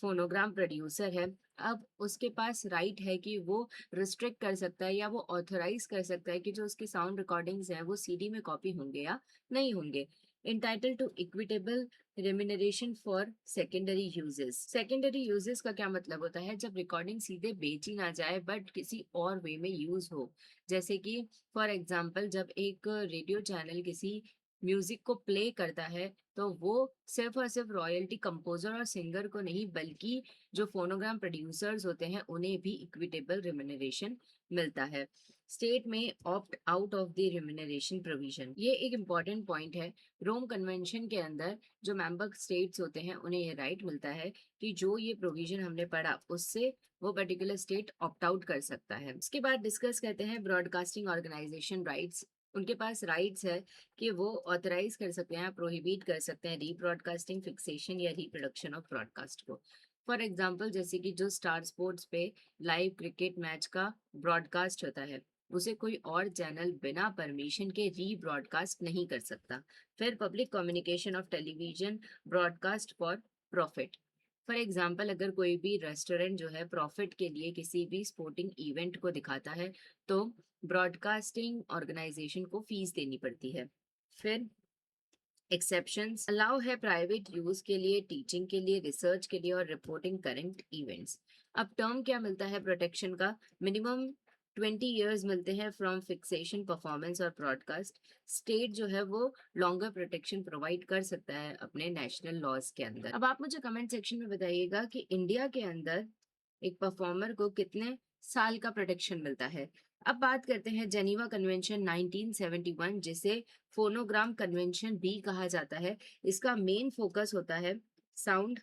फोनोग्राम प्रोड्यूसर है, अब उसके पास राइट है कि वो रिस्ट्रिक्ट कर सकता है या वो ऑथराइज कर सकता है कि जो उसके साउंड रिकॉर्डिंग्स हैं वो सीडी में कॉपी होंगे या नहीं होंगे। Entitle to equitable remuneration for secondary uses. Secondary uses का क्या मतलब होता है? जब रिकॉर्डिंग सीधे बेची ना जाए बट किसी और वे में यूज हो। जैसे कि फॉर एग्जाम्पल, जब एक रेडियो चैनल किसी म्यूजिक को प्ले करता है तो वो सिर्फ और सिर्फ रॉयल्टी कंपोजर और सिंगर को नहीं बल्कि जो फोनोग्राम प्रोड्यूसर्स होते हैं उन्हें भी इक्विटेबल रिम्यूनरेशन मिलता है। स्टेट में opt out of the remuneration provision, ये एक इम्पॉर्टेंट पॉइंट है। रोम कन्वेंशन के अंदर जो मेंबर स्टेट्स होते हैं उन्हें ये राइट मिलता है कि जो ये प्रोविजन हमने पढ़ा उससे वो पर्टिकुलर स्टेट ऑप्ट आउट कर सकता है। उसके बाद डिस्कस करते हैं ब्रॉडकास्टिंग ऑर्गेनाइजेशन राइट्स। उनके पास राइट्स है कि वो ऑथराइज कर सकते हैं, प्रोहिबिट कर सकते हैं रीब्रॉडकास्टिंग, फिक्सेशन या रिप्रोडक्शन ऑफ ब्रॉडकास्ट को। फॉर एग्जांपल जैसे कि जो स्टार स्पोर्ट्स पे लाइव क्रिकेट मैच का ब्रॉडकास्ट होता है उसे कोई और चैनल बिना परमिशन के रीब्रॉडकास्ट नहीं कर सकता। फिर public communication of television broadcast for profit. For example अगर कोई भी रेस्टोरेंट जो है प्रॉफिट के लिए किसी भी स्पोर्टिंग इवेंट को दिखाता है तो ब्रॉडकास्टिंग ऑर्गेनाइजेशन को फीस देनी पड़ती है। फिर एक्सेप्शंस अलाउ है प्राइवेट यूज के लिए, टीचिंग के लिए, रिसर्च के लिए और रिपोर्टिंग करंट इवेंट्स। अब टर्म क्या मिलता है प्रोटेक्शन का? मिनिमम 20 years मिलते हैं फ्रॉम फिक्सेशन, परफॉर्मेंस और ब्रॉडकास्ट। स्टेट जो है वो लॉन्गर प्रोटेक्शन प्रोवाइड कर सकता है अपने नेशनल लॉज के अंदर। अब आप मुझे कमेंट सेक्शन में बताइएगा कि इंडिया के अंदर एक परफॉर्मर को कितने साल का प्रोटेक्शन मिलता है। अब बात करते हैं जेनीवा कन्वेंशन 1971 जिसे फोनोग्राम कन्वेंशन भी कहा जाता है। इसका मेन फोकस होता है साउंड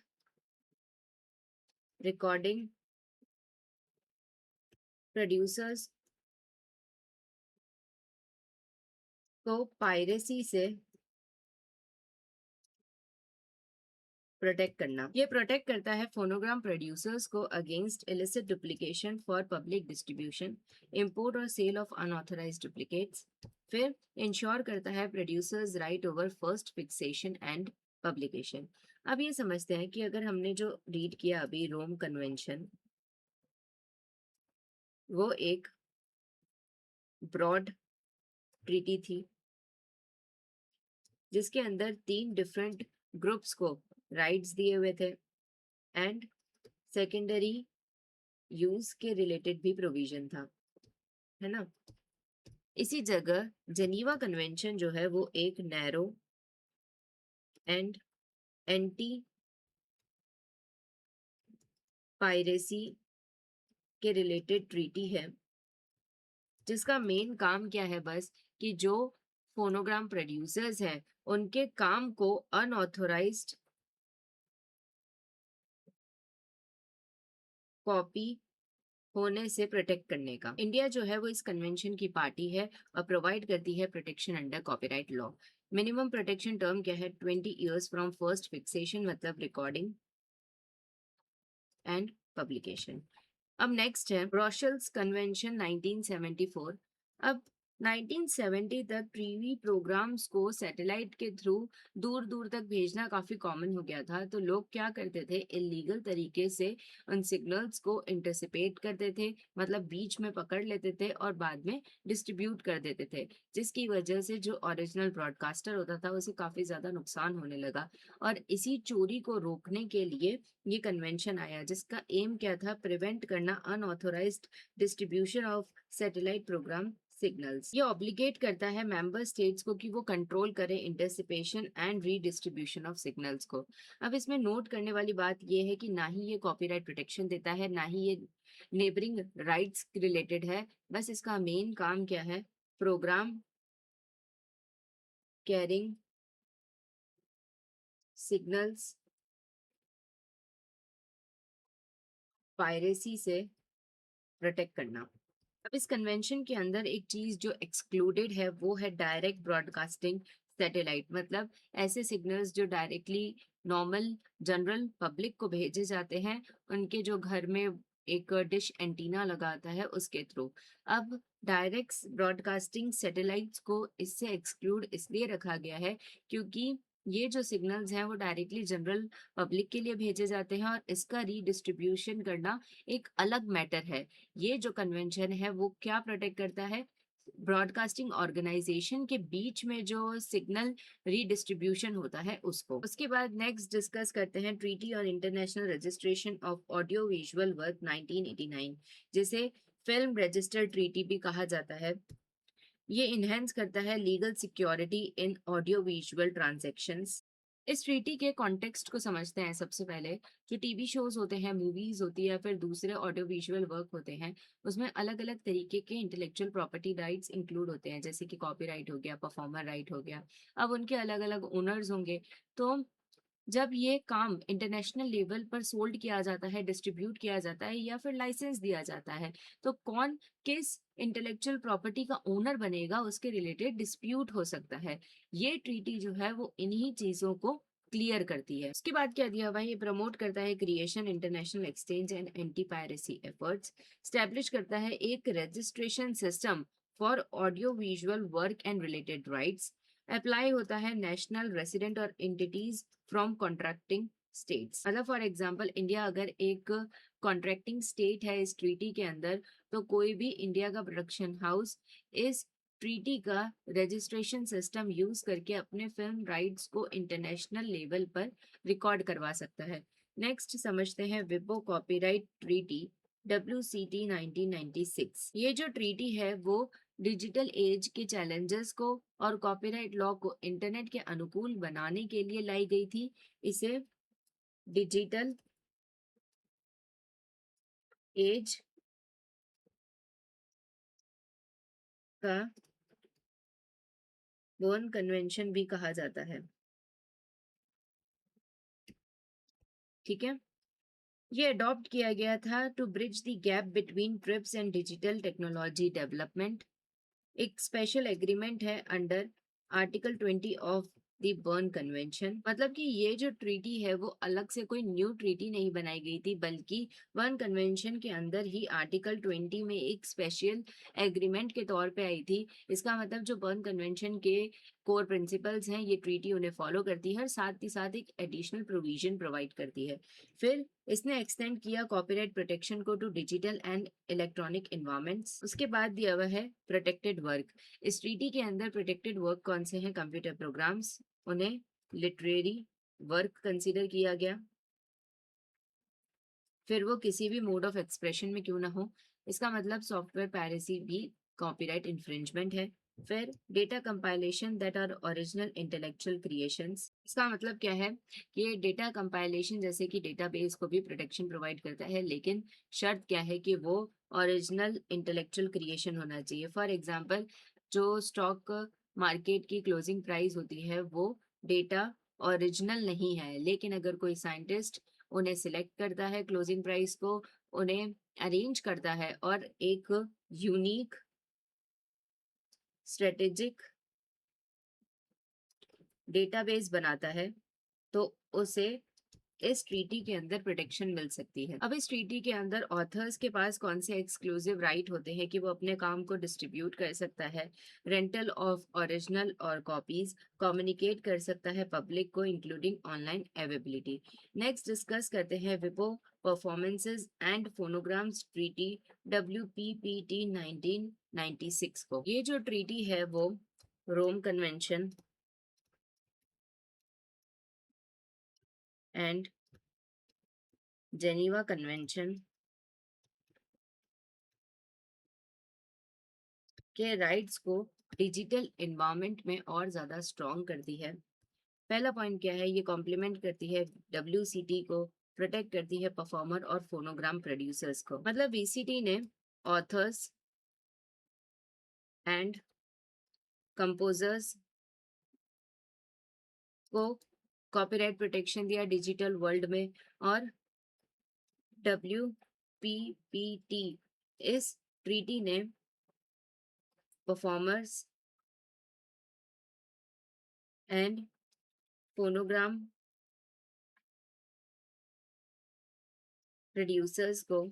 रिकॉर्डिंग प्रोड्यूसर्स को पायरेसी से प्रोटेक्ट करना। ये प्रोटेक्ट करता है फोनोग्राम प्रोड्यूसर्स को against illicit duplication for public distribution, import और सेल ऑफ अनऑथराइज्ड डुप्लीकेट्स। फिर इंश्योर करता है producers right over first fixation and publication. अब ये समझते हैं कि अगर हमने जो रीड किया अभी रोम कन्वेंशन, वो एक ब्रॉड ट्रीटी थी जिसके अंदर 3 डिफरेंट ग्रुप्स को राइट्स दिए हुए थे एंड सेकेंडरी यूज के रिलेटेड भी प्रोविजन था, है ना। इसी जगह जेनीवा कन्वेंशन जो है वो एक नैरो एंड एंटी पायरेसी के रिलेटेड ट्रीटी है जिसका मेन काम क्या है, बस कि जो फोनोग्राम प्रोड्यूसर्स हैं उनके काम को अनऑथोराइज्ड कॉपी होने से प्रोटेक्ट करने का। इंडिया जो है वो इस कन्वेंशन की पार्टी है और प्रोवाइड करती है protection under copyright law. Minimum protection term क्या है? 20 years फ्रॉम फर्स्ट फिक्सेशन मतलब रिकॉर्डिंग एंड पब्लिकेशन। अब नेक्स्ट है ब्रसेल्स कन्वेंशन 1974। अब 1970 तक टीवी प्रोग्राम्स को सैटेलाइट के थ्रू दूर दूर तक भेजना काफी कॉमन हो गया था, तो लोग क्या करते थे, इलीगल तरीके से उन सिग्नल्स को इंटरसेप्ट करते थे, मतलब बीच में पकड़ लेते थे और बाद में डिस्ट्रीब्यूट कर देते थे, जिसकी वजह से जो ओरिजिनल ब्रॉडकास्टर होता था उसे काफी ज्यादा नुकसान होने लगा। और इसी चोरी को रोकने के लिए ये कन्वेंशन आया जिसका एम क्या था? प्रिवेंट करना unauthorised distribution of satellite programme signals. ये ऑब्लिगेट करता है मेंबर स्टेट्स को कि वो कंट्रोल करें interception and redistribution of signals को। अब इसमें नोट करने वाली बात ये है कि ना ही ये कॉपीराइट प्रोटेक्शन देता है ना ही ये नेबरिंग राइट्स रिलेटेड है। बस इसका मेन काम क्या है? प्रोग्राम कैरिंग सिग्नल्स पायरेसी से प्रोटेक्ट करना। अब इस कन्वेंशन के अंदर एक चीज जो एक्सक्लूडेड है वो है डायरेक्ट ब्रॉडकास्टिंग सैटेलाइट, मतलब ऐसे सिग्नल्स जो डायरेक्टली नॉर्मल जनरल पब्लिक को भेजे जाते हैं उनके जो घर में एक डिश एंटीना लगाता है उसके थ्रू। अब डायरेक्ट ब्रॉडकास्टिंग सैटेलाइट्स को इससे एक्सक्लूड इसलिए रखा गया है क्योंकि ये जो सिग्नल्स हैं वो डायरेक्टली जनरल पब्लिक के लिए भेजे जाते हैं और इसका रीडिस्ट्रीब्यूशन करना एक अलग मैटर है। ये जो कन्वेंशन है वो क्या प्रोटेक्ट करता है? ब्रॉडकास्टिंग ऑर्गेनाइजेशन के बीच में जो सिग्नल रीडिस्ट्रीब्यूशन होता है उसको। उसके बाद नेक्स्ट डिस्कस करते हैं treaty on international registration of audio visual work 1989 जिसे फिल्म रजिस्टर ट्रीटी भी कहा जाता है। ये इन्हेंस करता है legal security in audio visual transactions. इस ट्रीटी के कॉन्टेक्स्ट को समझते हैं सबसे पहले। जो टीवी शोज होते हैं, मूवीज होती है या फिर दूसरे ऑडियो विजुअल वर्क होते हैं, उसमें अलग अलग तरीके के इंटेलेक्चुअल प्रॉपर्टी राइट्स इंक्लूड होते हैं, जैसे कि कॉपीराइट हो गया, परफॉर्मर राइट हो गया। अब उनके अलग अलग ओनर्स होंगे। तो जब ये काम इंटरनेशनल लेवल पर सोल्ड किया जाता है, डिस्ट्रीब्यूट किया जाता है या फिर लाइसेंस दिया जाता है, तो कौन किस इंटेलेक्चुअल प्रॉपर्टी का ओनर बनेगा, उसके रिलेटेड डिस्प्यूट हो सकता है। ये ट्रीटी जो है वो इन्हीं चीजों को क्लियर करती है। उसके बाद क्या दिया हुआ है, ये प्रमोट करता है creation, international exchange and anti piracy efforts. Establish करता है एक registration system for audio visual work and related rights. Apply होता है नेशनल रेसिडेंट और एंटिटीज फ्रॉम कॉन्ट्रैक्टिंग स्टेट्स। मतलब फॉर एग्जांपल, इंडिया अगर एक कॉन्ट्रैक्टिंग स्टेट है इस ट्रीटी के अंदर, तो कोई भी इंडिया का प्रोडक्शन हाउस इस ट्रीटी का रजिस्ट्रेशन सिस्टम यूज करके अपने फिल्म राइट्स को इंटरनेशनल लेवल पर रिकॉर्ड करवा सकता है। नेक्स्ट समझते हैं विपो कॉपीराइट ट्रीटी, WCT 1996। ये जो ट्रीटी है वो डिजिटल एज के चैलेंजेस को और कॉपीराइट लॉ को इंटरनेट के अनुकूल बनाने के लिए लाई गई थी। इसे डिजिटल एज का बर्न कन्वेंशन भी कहा जाता है। ठीक है, ये अडॉप्ट किया गया था to bridge the gap between TRIPS and digital technology development. एक स्पेशल एग्रीमेंट है under article 20 of the Berne convention. मतलब कि ये जो ट्रीटी है वो अलग से कोई न्यू ट्रीटी नहीं बनाई गई थी, बल्कि बर्न कन्वेंशन के अंदर ही आर्टिकल 20 में एक स्पेशल एग्रीमेंट के तौर पे आई थी। इसका मतलब जो बर्न कन्वेंशन के कोर प्रिंसिपल्स हैं, ये ट्रीटी उन्हें फॉलो करती है और साथ ही साथ एक एडिशनल प्रोविजन प्रोवाइड करती है। फिर इसने एक्सटेंड किया कॉपीराइट प्रोटेक्शन को to digital and electronic environments. उसके बाद दिया हुआ है प्रोटेक्टेड वर्क। इस ट्रीटी के अंदर प्रोटेक्टेड वर्क कौन से हैं? कंप्यूटर प्रोग्राम्स, उन्हें लिटरेरी वर्क कंसीडर किया गया। फिर वो किसी भी मोड ऑफ एक्सप्रेशन में क्यों ना हो, इसका मतलब सॉफ्टवेयर पायरेसी भी कॉपीराइट इन्फ्रिंजमेंट है। फिर data compilation that are original intellectual creations. इसका मतलब क्या है कि ये डेटा कंपाइलेशन जैसे कि डेटाबेस को भी प्रोटेक्शन प्रोवाइड करता है, लेकिन शर्त क्या है कि वो ओरिजिनल इंटेलेक्चुअल क्रिएशन होना चाहिए। फॉर एग्जांपल, जो स्टॉक मार्केट की क्लोजिंग प्राइस होती है वो डेटा ओरिजिनल नहीं है, लेकिन अगर कोई साइंटिस्ट उन्हें सिलेक्ट करता है, क्लोजिंग प्राइस को उन्हें अरेंज करता है और एक यूनिक स्ट्रेटेजिक डेटाबेस बनाता है, तो उसे इस ट्रीटी के अंदर प्रोटेक्शन मिल सकती है। अब इस ट्रीटी के अंदर ऑथर्स के पास कौन से एक्सक्लूसिव राइट होते हैं कि वो अपने काम को डिस्ट्रीब्यूट कर सकता है, रेंटल ऑफ ओरिजिनल और कॉपीज, कम्युनिकेट कर सकता है पब्लिक को including online availability. Next discuss करते हैं विपो performances and phonograms treaty, WPPT 1996 को। ये जो ट्रीटी है वो Rome convention and Geneva convention के राइट्स को डिजिटल एनवायरनमेंट में और ज्यादा स्ट्रॉन्ग करती है। पहला पॉइंट क्या है, ये कॉम्प्लीमेंट करती है WCT को, प्रोटेक्ट करती है परफॉर्मर और फोनोग्राम प्रोड्यूसर्स को। मतलब VCT ने ऑथर्स एंड कंपोजर्स को कॉपीराइट प्रोटेक्शन दिया डिजिटल वर्ल्ड में, और WPPT इस ट्रीटी ने परफॉर्मर्स एंड फोनोग्राम प्रोड्यूसर्स को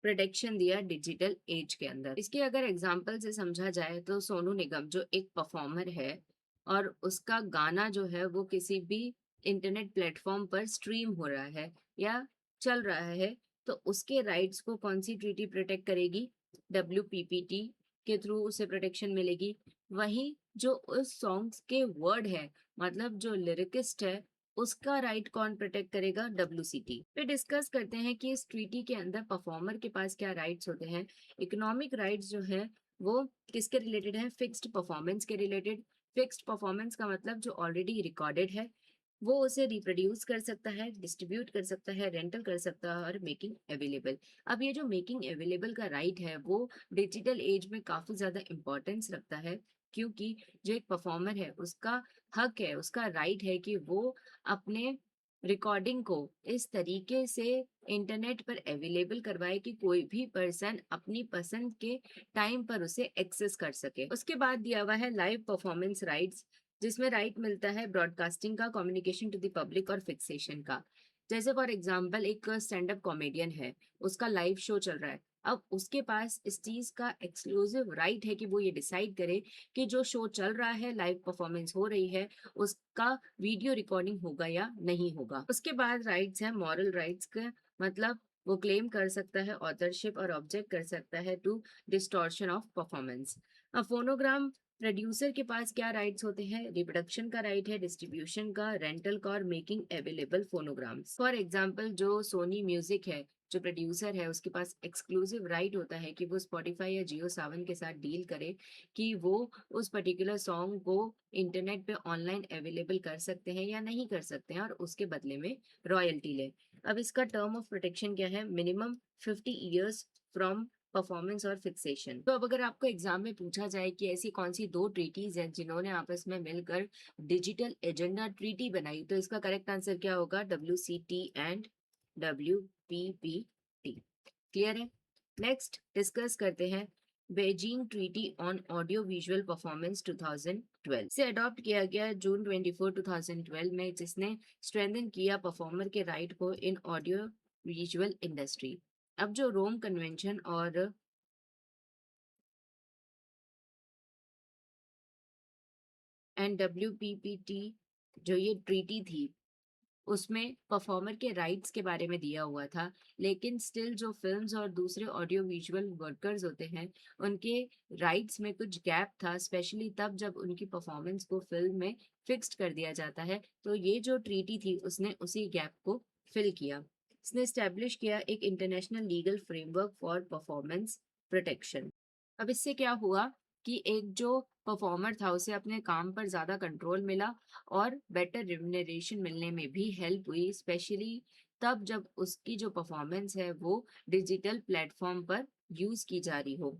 प्रोटेक्शन दिया डिजिटल एज के अंदर। इसके अगर एग्जाम्पल से समझा जाए तो सोनू निगम जो एक परफॉर्मर है और उसका गाना जो है वो किसी भी इंटरनेट प्लेटफॉर्म पर स्ट्रीम हो रहा है या चल रहा है, तो उसके राइट्स को कौन सी ट्रीटी प्रोटेक्ट करेगी? WPPT के थ्रू उसे प्रोटेक्शन मिलेगी। वहीं जो उस सॉन्ग्स के वर्ड है, मतलब जो लिरिकिस्ट है, उसका राइट कौन प्रोटेक्ट करेगा? WCT। फिर डिस्कस करते हैं कि इस ट्रीटी के अंदर परफॉर्मर के पास क्या राइट्स होते हैं। इकोनॉमिक राइट्स जो है वो किसके रिलेटेड है? फिक्स्ड परफॉर्मेंस के रिलेटेड। फिक्स्ड परफॉर्मेंस का मतलब जो ऑलरेडी रिकॉर्डेड है वो उसे रिप्रोड्यूस कर सकता है, डिस्ट्रीब्यूट कर सकता है, रेंटल कर सकता है और मेकिंग अवेलेबल। अब ये जो मेकिंग अवेलेबल का राइट है वो डिजिटल एज में काफी ज्यादा इंपॉर्टेंस रखता है, क्योंकि जो एक परफॉर्मर है उसका हक है, उसका राइट है कि वो अपने रिकॉर्डिंग को इस तरीके से इंटरनेट पर अवेलेबल करवाए कि कोई भी पर्सन अपनी पसंद के टाइम पर उसे एक्सेस कर सके। उसके बाद दिया हुआ है लाइव परफॉर्मेंस राइट्स, जिसमें राइट मिलता है ब्रॉडकास्टिंग का, कम्युनिकेशन टू द पब्लिक और फिक्सेशन का। जैसे फॉर एग्जांपल एक स्टैंड अप कॉमेडियन है, उसका लाइव शो चल रहा है, अब उसके पास इस चीज का एक्सक्लूसिव राइट है कि वो ये डिसाइड करे कि जो शो चल रहा है, लाइव परफॉर्मेंस हो रही है, उसका वीडियो रिकॉर्डिंग होगा या नहीं होगा। उसके बाद राइट्स है मॉरल राइट्स का, मतलब वो क्लेम कर सकता है ऑथरशिप और ऑब्जेक्ट कर सकता है to distortion of performance. Phonogram producer के पास क्या राइट्स होते हैं? रिप्रोडक्शन का राइट है, डिस्ट्रीब्यूशन का, रेंटल का और making available phonograms. For example जो सोनी म्यूजिक है, जो प्रोड्यूसर है, उसके पास एक्सक्लूसिव राइट होता है कि वो स्पॉटिफाई या जियो सावन के साथ डील करे कि वो उस पर्टिकुलर सॉन्ग को इंटरनेट पे ऑनलाइन अवेलेबल कर सकते हैं या नहीं कर सकते हैं और उसके बदले में रॉयल्टी ले। अब इसका टर्म ऑफ प्रोटेक्शन क्या है? मिनिमम 50 ईयर्स फ्रॉम परफॉर्मेंस और फिक्सेशन। तो अब अगर आपको एग्जाम में पूछा जाए कि ऐसी कौन सी दो ट्रीटीज हैं जिन्होंने आपस में मिलकर डिजिटल एजेंडा ट्रीटी बनाई, तो इसका करेक्ट आंसर क्या होगा? WCT and WPPT। क्लियर है? नेक्स्ट डिस्कस करते हैं Beijing treaty on audio visual performance 2012 से अडॉप्ट किया गया जून 24 2012 में, जिसने स्ट्रेंथन किया परफॉर्मर के राइट को इन ऑडियो विजुअल इंडस्ट्री। अब जो रोम कन्वेंशन और WPPT जो ये ट्रीटी थी, उसमें परफॉर्मर के राइट्स के बारे में दिया हुआ था, लेकिन स्टिल जो फिल्म्स और दूसरे ऑडियो विजुअल वर्कर्स होते हैं उनके राइट्स में कुछ गैप था, स्पेशली तब जब उनकी परफॉर्मेंस को फिल्म में फिक्स्ड कर दिया जाता है। तो ये जो ट्रीटी थी उसने उसी गैप को फिल किया। इसने स्टैब्लिश किया एक international legal framework for performance protection. अब इससे क्या हुआ कि एक जो परफॉर्मर था उसे अपने काम पर ज्यादा कंट्रोल मिला और बेटर रिम्यूनरेशन मिलने में भी हेल्प हुई, स्पेशली तब जब उसकी जो परफॉर्मेंस है वो डिजिटल प्लेटफॉर्म पर यूज की जा रही हो।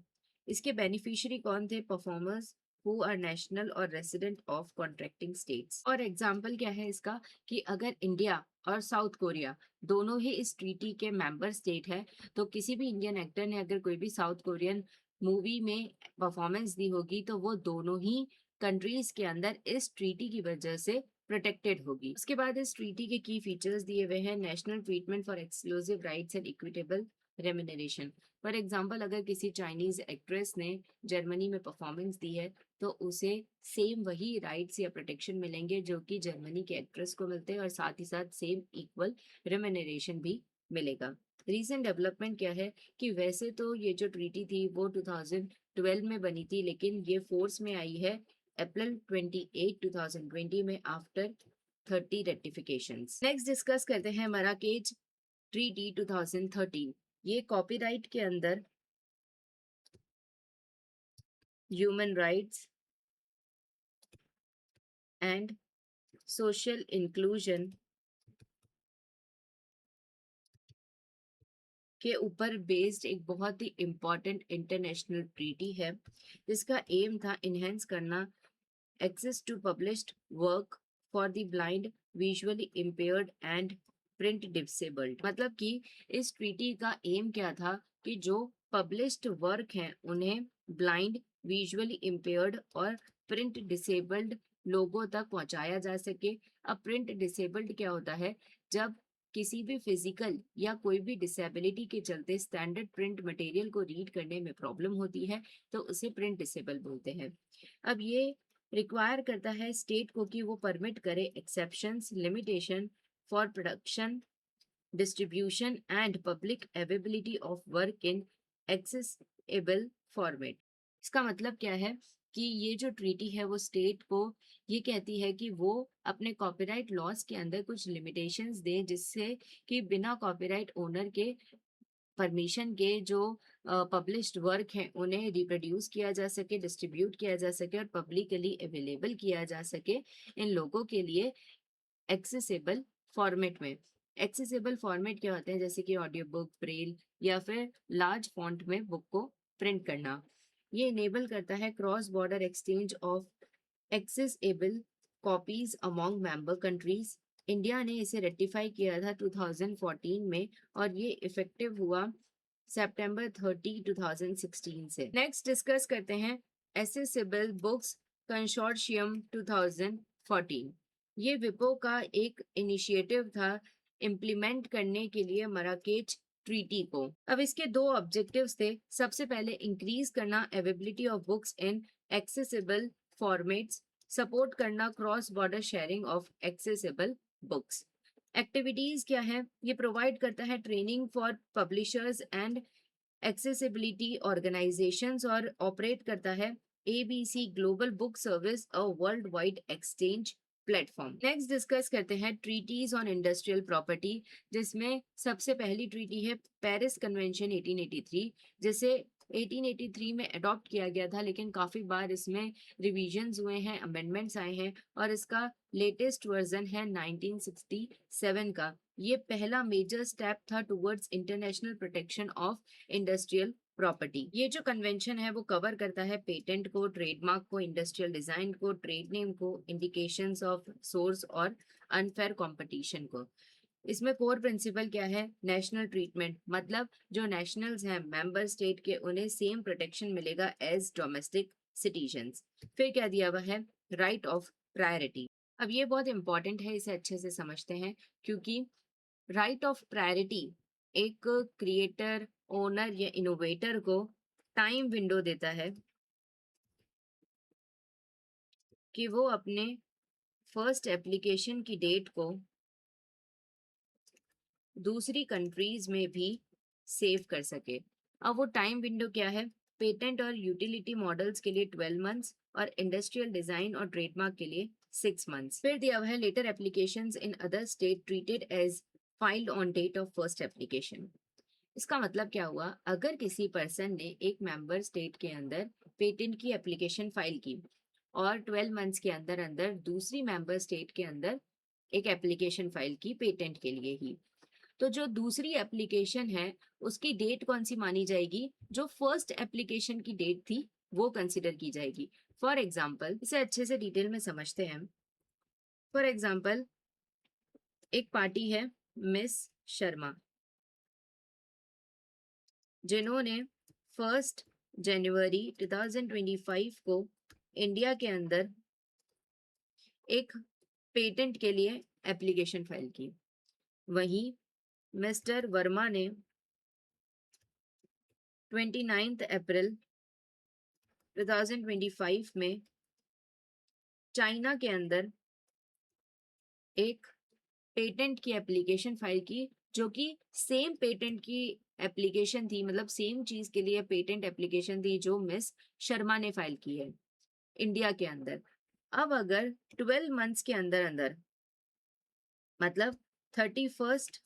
इसके बेनिफिशियरी कौन थे? परफॉर्मर्स हु आर नेशनल और रेसिडेंट ऑफ कॉन्ट्रैक्टिंग स्टेट्स। और एग्जाम्पल क्या है इसका कि अगर इंडिया और साउथ कोरिया दोनों ही इस ट्रीटी के मेंबर स्टेट है, तो किसी भी इंडियन एक्टर ने अगर कोई भी साउथ कोरियन मूवी में परफॉर्मेंस दी होगी तो वो दोनों ही कंट्रीज के अंदर इस ट्रीटी की वजह से प्रोटेक्टेड होगी। उसके बाद इस ट्रीटी के की फीचर्स दिए हुए हैं। National treatment for exclusive rights and equitable remuneration. For example अगर किसी चाइनीज एक्ट्रेस ने जर्मनी में परफॉर्मेंस दी है तो उसे सेम वही राइट्स या प्रोटेक्शन मिलेंगे जो कि जर्मनी के एक्ट्रेस को मिलते हैं, और साथ ही साथ सेम इक्वल रेम्यूनरेशन भी मिलेगा। रीसेंट डेवलपमेंट क्या है कि वैसे तो ये जो ट्रीटी थी वो 2012 में बनी थी, लेकिन ये फोर्स में आई है अप्रैल 28 2020 में आफ्टर 30 रेटिफिकेशंस। नेक्स्ट डिस्कस करते हैं मराकेज ट्रीटी 2013। ये कॉपीराइट के अंदर human rights and social inclusion के ऊपर बेस्ड एक बहुत ही इम्पोर्टेंट इंटरनेशनल ट्रीटी है, जिसका एम था इनहेंस करना access to published work for the blind, visually impaired and print disabled। मतलब कि इस ट्रीटी का एम क्या था कि जो पब्लिश्ड वर्क हैं उन्हें ब्लाइंड, विजुअली इम्पेयर्ड और प्रिंट डिसेबल्ड लोगों तक पहुंचाया जा सके। अब प्रिंट डिसेबल्ड क्या होता है? जब किसी भी फिजिकल या कोई भी डिसेबिलिटी के चलते स्टैंडर्ड प्रिंट मटेरियल को रीड करने में प्रॉब्लम होती है तो उसे प्रिंट डिसेबल बोलते हैं। अब ये रिक्वायर करता है स्टेट को कि वो परमिट करे exceptions, limitation for production, distribution and public availability of work in accessible format. इसका मतलब क्या है कि ये जो ट्रीटी है वो स्टेट को ये कहती है कि वो अपने कॉपीराइट लॉस के अंदर कुछ लिमिटेशंस दे, जिससे कि बिना कॉपीराइट ओनर के परमिशन के जो पब्लिश्ड वर्क हैं उन्हें रिप्रोड्यूस किया जा सके, डिस्ट्रीब्यूट किया जा सके और पब्लिकली अवेलेबल किया जा सके इन लोगों के लिए एक्सेसिबल फॉर्मेट में। एक्सेसिबल फॉर्मेट क्या होते हैं, जैसे कि ऑडियो बुक, ब्रेल या फिर लार्ज फॉन्ट में बुक को प्रिंट करना। ये इनेबल करता है cross border exchange of accessible copies among member countries. India ने इसे रेटिफाई किया था 2014 में और ये इफेक्टिव हुआ सितंबर 30, 2016 से। नेक्स्ट डिस्कस करते हैं एसेसिबल बुक्स कंसोर्शियम 2014। ये विपो का एक इनिशिएटिव था इम्प्लीमेंट करने के लिए मराकेच ट्रीटी को। अब इसके दो ऑब्जेक्टिव्स थे। सबसे पहले इंक्रीज करना availability of books in accessible formats, support करना cross border sharing of accessible books. Activities क्या है, ये प्रोवाइड करता है training for publishers and accessibility organisations और ऑपरेट करता है ABC global book service, a world wide exchange platform. Next discuss करते हैं ट्रीटीज ऑन इंडस्ट्रियल प्रॉपर्टी, जिसमें सबसे पहली ट्रीटी है पेरिस कन्वेंशन 1883, जिसे 1883 में अडॉप्ट किया गया था, लेकिन काफी बार इसमें रिवीजन्स हुए हैं, अमेंडमेंट्स आए हैं और इसका लेटेस्ट वर्जन है 1967 का। ये पहला मेजर स्टेप था towards international protection of industrial property. ये जो कन्वेंशन है वो कवर करता है पेटेंट को, ट्रेडमार्क को, इंडस्ट्रियल डिजाइन को, ट्रेड नेम को, इंडिकेशंस ऑफ सोर्स और अनफेयर कंपटीशन को। इसमें कोर प्रिंसिपल क्या है, नेशनल ट्रीटमेंट, मतलब जो नेशनल्स हैं मेंबर स्टेट के उन्हें सेम प्रोटेक्शन मिलेगा एज डोमेस्टिक सिटीजन्स। फिर क्या दिया हुआ है, राइट ऑफ प्रायोरिटी। अब ये बहुत इंपॉर्टेंट है, इसे अच्छे से समझते हैं, क्योंकि राइट ऑफ प्रायोरिटी एक क्रिएटर, ओनर या इनोवेटर को टाइम विंडो देता है कि वो अपने फर्स्ट एप्लीकेशन की डेट को दूसरी कंट्रीज में भी सेव कर सके। अब वो टाइम विंडो क्या है, पेटेंट और यूटिलिटी मॉडल्स के लिए 12 मंथ्स और इंडस्ट्रियल डिजाइन और ट्रेडमार्क के लिए 6 मंथ्स। फिर दिया हुआ है later applications in other state treated as filed on date of first application. इसका मतलब क्या हुआ, अगर किसी पर्सन ने एक मेंबर स्टेट के अंदर पेटेंट की एप्लीकेशन फाइल की और 12 मंथ्स के अंदर अंदर दूसरी मेंबर स्टेट के अंदर एक एप्लीकेशन फाइल की पेटेंट के लिए ही, तो जो दूसरी एप्लीकेशन है उसकी डेट कौन सी मानी जाएगी, जो फर्स्ट एप्लीकेशन की डेट थी वो कंसिडर की जाएगी। फॉर एग्जाम्पल, इसे अच्छे से डिटेल में समझते हैं। फॉर एग्जाम्पल, एक पार्टी है मिस शर्मा, जिन्होंने 1 जनवरी 2025 को इंडिया के अंदर एक पेटेंट के लिए एप्लीकेशन फाइल की। वहीं मिस्टर वर्मा ने 29 अप्रैल 2025 में चाइना के अंदर एक पेटेंट की एप्लीकेशन फाइल की, जो कि सेम पेटेंट की एप्लीकेशन थी, मतलब सेम चीज के लिए पेटेंट एप्लीकेशन थी जो मिस शर्मा ने फाइल की है इंडिया के अंदर। अब अगर 12 मंथ्स के अंदर अंदर, मतलब 31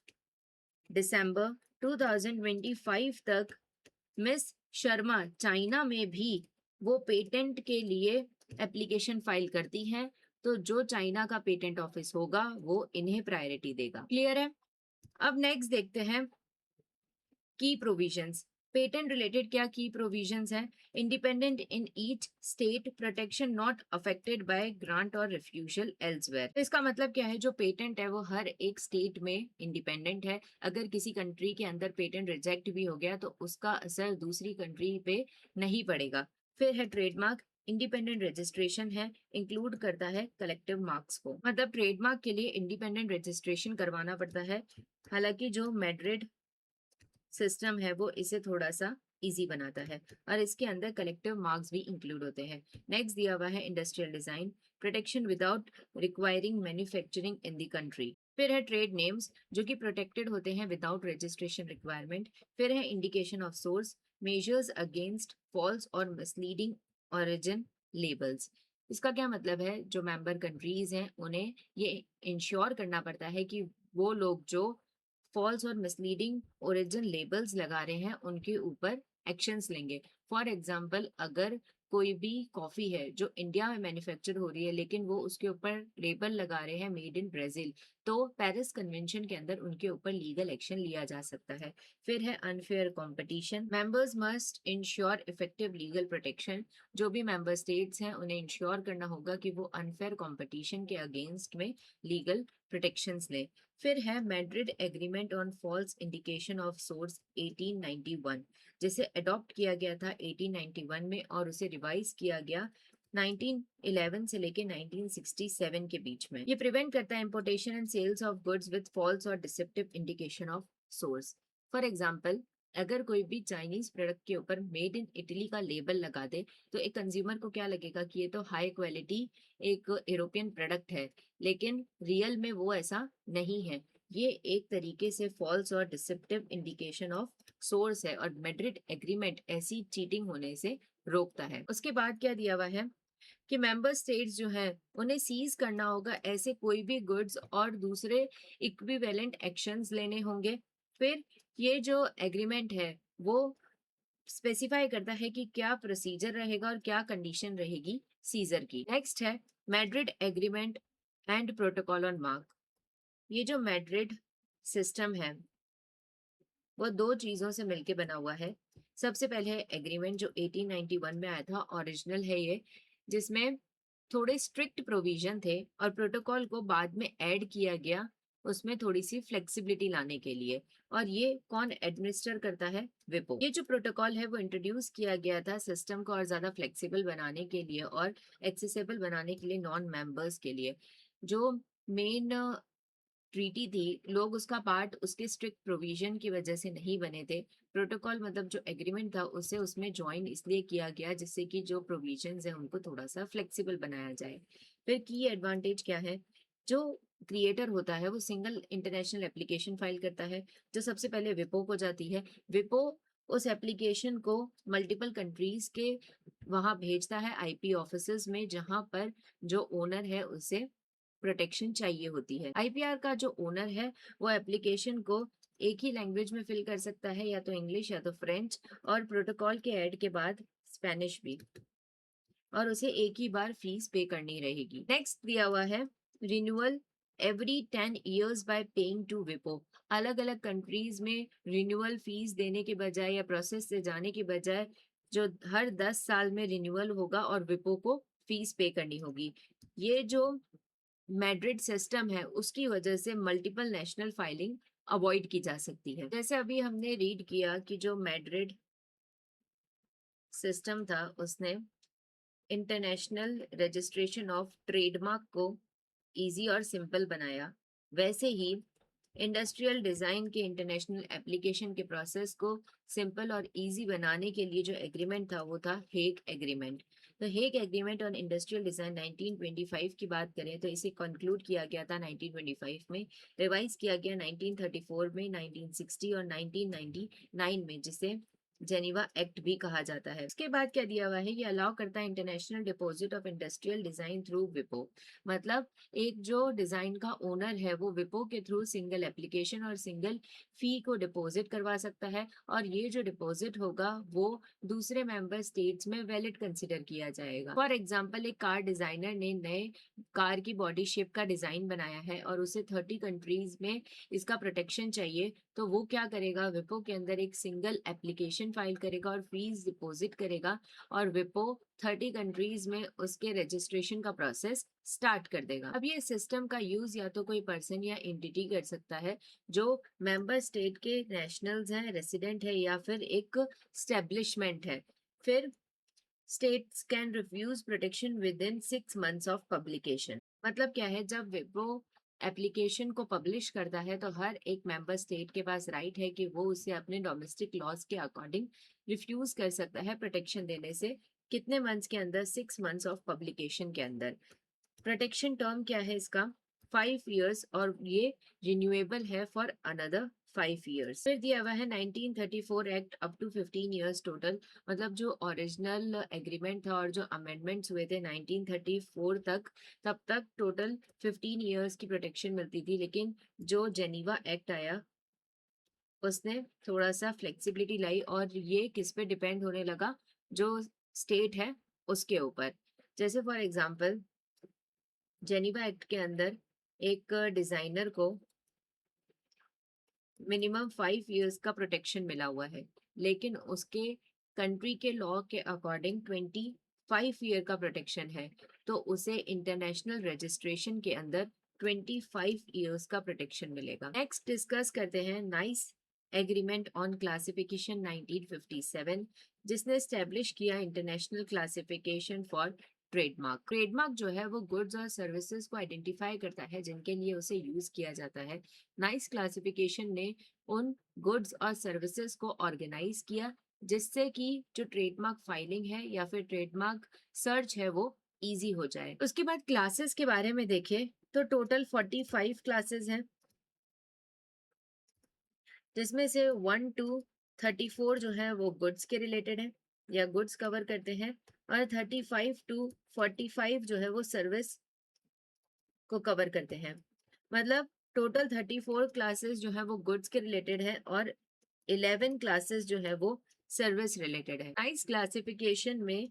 दिसंबर 2025 तक मिस शर्मा चाइना में भी वो पेटेंट के लिए एप्लीकेशन फाइल करती हैं, तो जो चाइना का पेटेंट ऑफिस होगा वो इन्हें प्रायोरिटी देगा। क्लियर है। अब नेक्स्ट देखते हैं की प्रोविजंस। पेटेंट रिलेटेड क्या की प्रोविजंस हैं, independent in each state, protection not affected by grant और रिफ्यूजल एल्सवेयर। तो इसका मतलब क्या है, जो पेटेंट है वो हर एक स्टेट में इंडिपेंडेंट है। अगर किसी कंट्री के अंदर पेटेंट रिजेक्ट भी हो गया तो उसका असर दूसरी कंट्री पे नहीं पड़ेगा। फिर है ट्रेडमार्क, इंडिपेंडेंट रजिस्ट्रेशन है, इंक्लूड करता है कलेक्टिव मार्क्स को, मतलब ट्रेडमार्क के लिए इंडिपेंडेंट रजिस्ट्रेशन करवाना पड़ता है। हालांकि जो मैड्रिड सिस्टम है वो इसे थोड़ा सा इजी बनाता है और इसके अंदर कलेक्टिव मार्क्स भी इंक्लूड होते हैं। नेक्स्ट दिया हुआ है industrial design, protection without requiring manufacturing in the country. फिर है ट्रेड नेम्स, जो कि प्रोटेक्टेड होते हैं विदाउट रजिस्ट्रेशन रिक्वायरमेंट। फिर है indication of source, measures against false और मिसलीडिंग origin लेबल्स। इसका क्या मतलब है, जो मेंबर कंट्रीज हैं उन्हें ये इंश्योर करना पड़ता है कि वो लोग जो फॉल्स और मिसलीडिंग ओरिजिन लेबल्स लगा रहे हैं उनके ऊपर एक्शंस लेंगे। फॉर एग्जांपल, अगर कोई भी कॉफी है जो इंडिया में मैन्युफैक्चर हो रही है लेकिन वो उसके ऊपर लेबल लगा रहे हैं मेड इन ब्राजील, तो पेरिस कन्वेंशन के अंदर उनके ऊपर लीगल एक्शन लिया जा सकता है। फिर है unfair competition. Members must ensure effective legal protection. जो भी मेंबर स्टेट्स हैं उन्हें इंश्योर करना होगा कि वो अनफेयर कंपटीशन के अगेंस्ट में लीगल प्रोटेक्शंस लें। फिर है Madrid agreement on false indication of source 1891, जिसे अडॉप्ट किया गया था 1891 में और उसे रिवाइज किया गया 1911 से लेके 1967 के बीच में। ये प्रिवेंट करता है importation and sales of goods with false और deceptive indication of source. For example, अगर कोई भी चाइनीज प्रोडक्ट के ऊपर मेड इन इटली का लेबल लगा दे तो एक कंज्यूमर को क्या लगेगा कि ये तो हाई क्वालिटी एक यूरोपियन प्रोडक्ट है, लेकिन रियल में वो ऐसा नहीं है। ये एक तरीके से फॉल्स और डिसेप्टिव इंडिकेशन ऑफ सोर्स है और मैड्रिड एग्रीमेंट ऐसी चीटिंग होने से रोकता है। उसके बाद क्या दिया हुआ है कि मेंबर स्टेट्स जो हैं उन्हें सीज करना होगा ऐसे कोई भी गुड्स और दूसरे इक्विवेलेंट एक्शंस लेने होंगे। फिर ये जो एग्रीमेंट है वो स्पेसिफाई करता है कि क्या प्रोसीजर रहेगा और क्या कंडीशन रहेगी सीजर की। नेक्स्ट है Madrid agreement and protocol on mark. ये जो मैड्रिड सिस्टम है वो दो चीजों से मिलके बना हुआ है। सबसे पहले है एग्रीमेंट जो 1891 में आया था, ओरिजिनल है ये, जिसमें थोड़े स्ट्रिक्ट प्रोविजन थे और प्रोटोकॉल को बाद में ऐड किया गया उसमें थोड़ी सी फ्लेक्सिबिलिटी लाने के लिए। और ये कौन एडमिनिस्टर करता है, विपो। ये जो प्रोटोकॉल है वो इंट्रोड्यूस किया गया था सिस्टम को और ज्यादा फ्लेक्सिबल बनाने के लिए और एक्सेसिबल बनाने के लिए नॉन मेंबर्स के लिए। जो मेन ट्रीटी थी, लोग उसका पार्ट उसके स्ट्रिक्ट प्रोविजन की वजह से नहीं बने थे। प्रोटोकॉल मतलब जो एग्रीमेंट था उसे उसमें ज्वाइन इसलिए किया गया जिससे कि जो प्रोविजंस है उनको थोड़ा सा फ्लेक्सिबल बनाया जाए। फिर की एडवांटेज क्या है, जो क्रिएटर होता है वो सिंगल इंटरनेशनल एप्लीकेशन फाइल करता है जो सबसे पहले विपो को जाती है। विपो उस एप्लीकेशन को मल्टीपल कंट्रीज के वहां भेजता है आईपी ऑफिसेज में, जहां पर जो ओनर है उसे प्रोटेक्शन चाहिए होती है। आईपीआर का जो ओनर है वो एप्लीकेशन को एक ही लैंग्वेज में फिल कर सकता है, या तो इंग्लिश या तो फ्रेंच, और प्रोटोकॉल के ऐड के बाद स्पेनिश भी, और उसे एक ही बार फीस पे करनी रहेगी। नेक्स्ट दिया हुआ है renewal every 10 years by paying to विपो। अलग अलग कंट्रीज में रिन्यूअल फीस देने के बजाय या प्रोसेस से जाने के बजाय जो हर 10 साल में रिन्यूअल होगा और विपो को फीस पे करनी होगी। ये जो मैड्रिड सिस्टम है उसकी वजह से मल्टीपल नेशनल फाइलिंग अवॉइड की जा सकती है। जैसे अभी हमने रीड किया कि जो मैड्रिड सिस्टम था उसने इंटरनेशनल रजिस्ट्रेशन ऑफ ट्रेडमार्क को इजी और सिंपल बनाया, वैसे ही इंडस्ट्रियल डिजाइन के इंटरनेशनल एप्लीकेशन के प्रोसेस को सिंपल और इजी बनाने के लिए जो एग्रीमेंट था वो था हेग एग्रीमेंट। तो Hague agreement on industrial design 1925 की बात करें तो इसे कंक्लूड किया गया था 1925 में, रिवाइज किया गया 1934 में, 1960 और 1999 में, जिसे जेनीवा एक्ट भी कहा जाता है। उसके बाद क्या दिया हुआ है, ये अलाउ करता है international deposit of industrial design through विपो। मतलब एक जो डिजाइन का ओनर है वो विपो के थ्रू सिंगल एप्लीकेशन और सिंगल फी को डिपॉजिट करवा सकता है, और ये जो डिपॉजिट होगा वो दूसरे मेंबर स्टेट्स में वैलिड कंसिडर किया जाएगा। फॉर एग्जांपल, एक कार डिजाइनर ने नए कार की बॉडी शेप का डिजाइन बनाया है और उसे 30 कंट्रीज में इसका प्रोटेक्शन चाहिए, तो वो क्या करेगा, विपो के अंदर एक सिंगल एप्लीकेशन फाइल करेगा और फीस डिपॉजिट करेगा, और विपो 30 कंट्रीज में उसके रजिस्ट्रेशन का प्रोसेस स्टार्ट कर देगा। अब ये सिस्टम का यूज या तो कोई पर्सन या एंटिटी कर सकता है जो मेंबर स्टेट के नेशनल्स हैं, रेसिडेंट है, या फिर एक स्टेब्लिशमेंट है। फिर states can refuse protection within 6 months of publication. मतलब क्या है, जब विप्रो एप्लीकेशन को पब्लिश करता है तो हर एक मेंबर स्टेट के पास राइट है कि वो उसे अपने डोमेस्टिक लॉज के अकॉर्डिंग रिफ्यूज कर सकता है प्रोटेक्शन देने से। कितने मंथ्स के अंदर, 6 months ऑफ पब्लिकेशन के अंदर। प्रोटेक्शन टर्म क्या है इसका, 5 years और ये रिन्यूएबल है फॉर अनदर 5 years। फिर दिया हुआ है 1934 act up to 15 years total, मतलब जो ओरिजिनल एग्रीमेंट था और जो अमेंडमेंट्स हुए थे 1934 तक, तब तक टोटल 15 years की प्रोटेक्शन मिलती थी। लेकिन जो जेनीवा एक्ट आया उसने थोड़ा सा फ्लेक्सिबिलिटी लाई और ये किस पे डिपेंड होने लगा, जो स्टेट है उसके ऊपर। जैसे फॉर एग्जांपल जेनीवा एक्ट के अंदर एक डिजाइनर को मिनिमम 5 years का प्रोटेक्शन मिला हुआ है, लेकिन उसके कंट्री के लॉ के अकॉर्डिंग 25 year का प्रोटेक्शन है, तो उसे इंटरनेशनल रजिस्ट्रेशन के अंदर 25 years का प्रोटेक्शन मिलेगा। नेक्स्ट डिस्कस करते हैं नाइस एग्रीमेंट ऑन क्लासिफिकेशन 1957, जिसने स्टैब्लिश किया international classification for trademark. Trademark जो है वो गुड्स और सर्विसेज को आइडेंटिफाई करता है जिनके लिए उसे यूज किया जाता है। नाइस क्लासिफिकेशन ने उन गुड्स और सर्विसेज को ऑर्गेनाइज किया जिससे कि जो ट्रेडमार्क फाइलिंग है या फिर ट्रेडमार्क सर्च है वो इजी हो जाए। उसके बाद क्लासेस के बारे में देखें तो टोटल 45 क्लासेस हैं, जिसमें से 1 to 34 जो है वो गुड्स के रिलेटेड है या गुड्स कवर करते हैं, और 35 to 45 जो है वो सर्विस को कवर करते हैं। मतलब टोटल 34 क्लासेस जो है वो गुड्स के रिलेटेड है और 11 क्लासेस जो है वो सर्विस रिलेटेड है। नाइस क्लासिफिकेशन में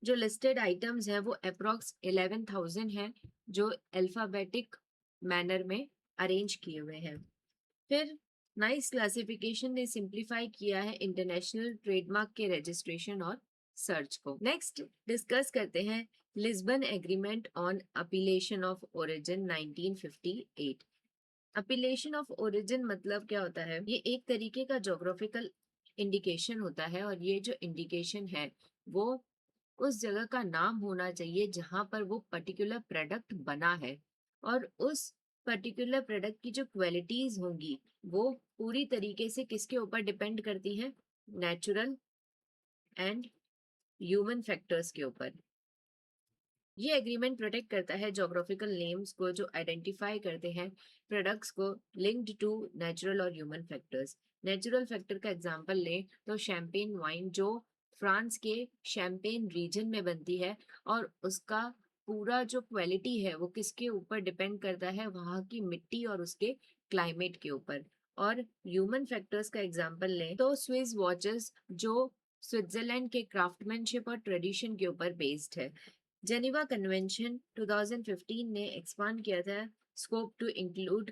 जो लिस्टेड आइटम्स है वो अप्रोक्स 11,000 है, जो अल्फाबेटिक मैनर में अरेंज किए हुए हैं। फिर नाइस क्लासिफिकेशन ने सिंप्लीफाई किया है इंटरनेशनल ट्रेडमार्क के रजिस्ट्रेशन और सर्च को। नेक्स्ट डिस्कस करते हैं Lisbon agreement on appellation of origin 1958। Appellation of origin मतलब क्या होता है? ये एक तरीके का ज्योग्राफिकल इंडिकेशन होता है और ये जो इंडिकेशन है वो उस जगह का नाम होना चाहिए जहां पर वो पर्टिकुलर प्रोडक्ट बना है, और उस पर्टिकुलर प्रोडक्ट की जो क्वालिटीज होंगी वो पूरी तरीके से किसके ऊपर डिपेंड करती हैं? नेचुरल एंड ह्यूमन फैक्टर्स के ऊपर। ये एग्रीमेंट प्रोटेक्ट करता है ज्योग्राफिकल नेम्स को जो आइडेंटिफाई करते हैं प्रोडक्ट्स को लिंक्ड टू नेचुरल और ह्यूमन फैक्टर्स। नेचुरल फैक्टर का एग्जांपल लें तो शैंपेन वाइन जो फ्रांस के शैंपेन रीजन में बनती है, और उसका पूरा जो क्वालिटी है वो किसके ऊपर डिपेंड करता है? वहाँ की मिट्टी और उसके क्लाइमेट के ऊपर। और ह्यूमन फैक्टर्स का एग्जांपल लें तो स्विस वॉचेस जो स्विट्जरलैंड के क्राफ्टमैनशिप और ट्रेडिशन के ऊपर बेस्ड है। जेनीवा कन्वेंशन 2015 ने एक्सपांड किया था scope to include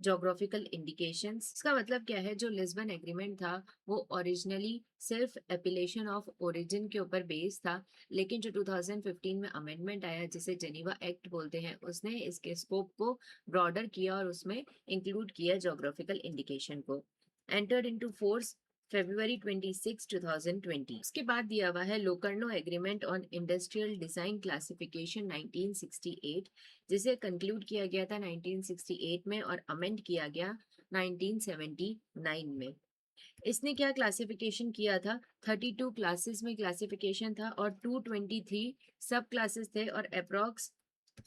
geographical indications. इसका मतलब क्या है? जो लिस्बन एग्रीमेंट था वो ओरिजिनली सिर्फ एपिलेशन ऑफ ओरिजिन के ऊपर बेस्ड था, लेकिन जो 2015 में अमेंडमेंट आया जिसे जेनीवा एक्ट बोलते हैं, उसने इसके स्कोप को ब्रॉडर किया और उसमें इंक्लूड किया ज्योग्राफिकल इंडिकेशन को। Entered into force February 26, 2020। उसके बाद दिया हुआ है Locarno agreement on industrial design classification 1968, जिसे कंक्लूड किया गया था 1968 में और अमेंड किया गया 1979 में। इसने क्या क्लासिफिकेशन किया था? 32 क्लासेस में क्लासिफिकेशन था और 223 सब क्लासेस थे, और अप्रॉक्स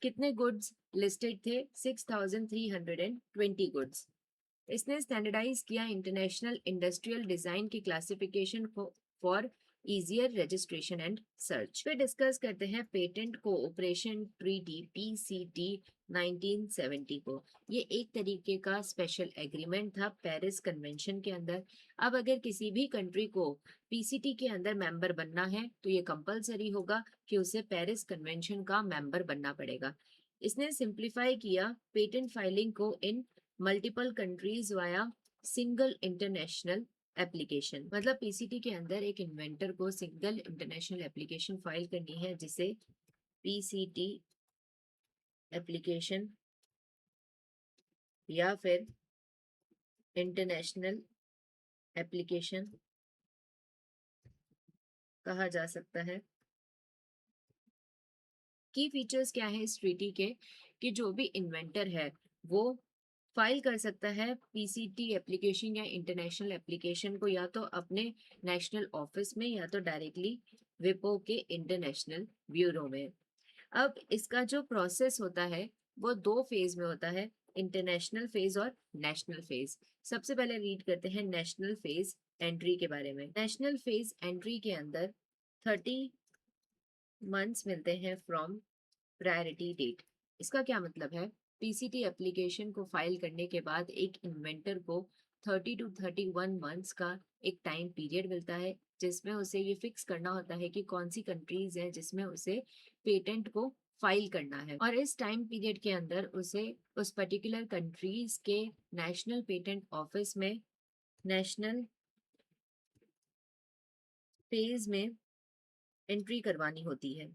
कितने गुड्स लिस्टेड थे? 6,320 गुड्स। इसने स्टैंडर्डाइज किया इंटरनेशनल इंडस्ट्रियल डिजाइन की classification for easier registration and search. फिर डिस्कस करते हैं पेटेंट कोऑपरेशन ट्रीटी पीसीटी 1970 को। ये एक तरीके का स्पेशल एग्रीमेंट था पेरिस कन्वेंशन के अंदर। अब अगर किसी भी कंट्री को पीसीटी के अंदर मेंबर बनना है तो ये कंपलसरी होगा कि उसे पेरिस कन्वेंशन का मेंबर बनना पड़ेगा। इसने सिंप्लीफाई किया पेटेंट फाइलिंग को इन multiple countries via single international application. मतलब पीसीटी के अंदर एक इन्वेंटर को सिंगल इंटरनेशनल एप्लीकेशन फाइल करनी है जिसे पीसीटी एप्लीकेशन या फिर इंटरनेशनल एप्लीकेशन कहा जा सकता है। की फीचर्स क्या है इस ट्रीटी के? कि जो भी इन्वेंटर है वो फाइल कर सकता है पीसीटी एप्लीकेशन या इंटरनेशनल एप्लीकेशन को या तो अपने नेशनल ऑफिस में या तो डायरेक्टली विपो के इंटरनेशनल ब्यूरो में। अब इसका जो प्रोसेस होता है वो दो फेज में होता है, इंटरनेशनल फेज और नेशनल फेज। सबसे पहले रीड करते हैं नेशनल फेज एंट्री के बारे में। नेशनल फेज एंट्री के अंदर 30 मंथ्स मिलते हैं फ्रॉम प्रायोरिटी डेट। इसका क्या मतलब है? पीसीटी एप्लीकेशन को फाइल करने के बाद एक इन्वेंटर को 30 to 31 मंथ्स का एक टाइम पीरियड मिलता है, जिसमें उसे ये फिक्स करना होता है कि कौन सी कंट्रीज हैं जिसमें उसे पेटेंट को फाइल करना है, और इस टाइम पीरियड के अंदर उसे उस पर्टिकुलर कंट्रीज के नेशनल पेटेंट ऑफिस में नेशनल फेज में एंट्री करवानी होती है।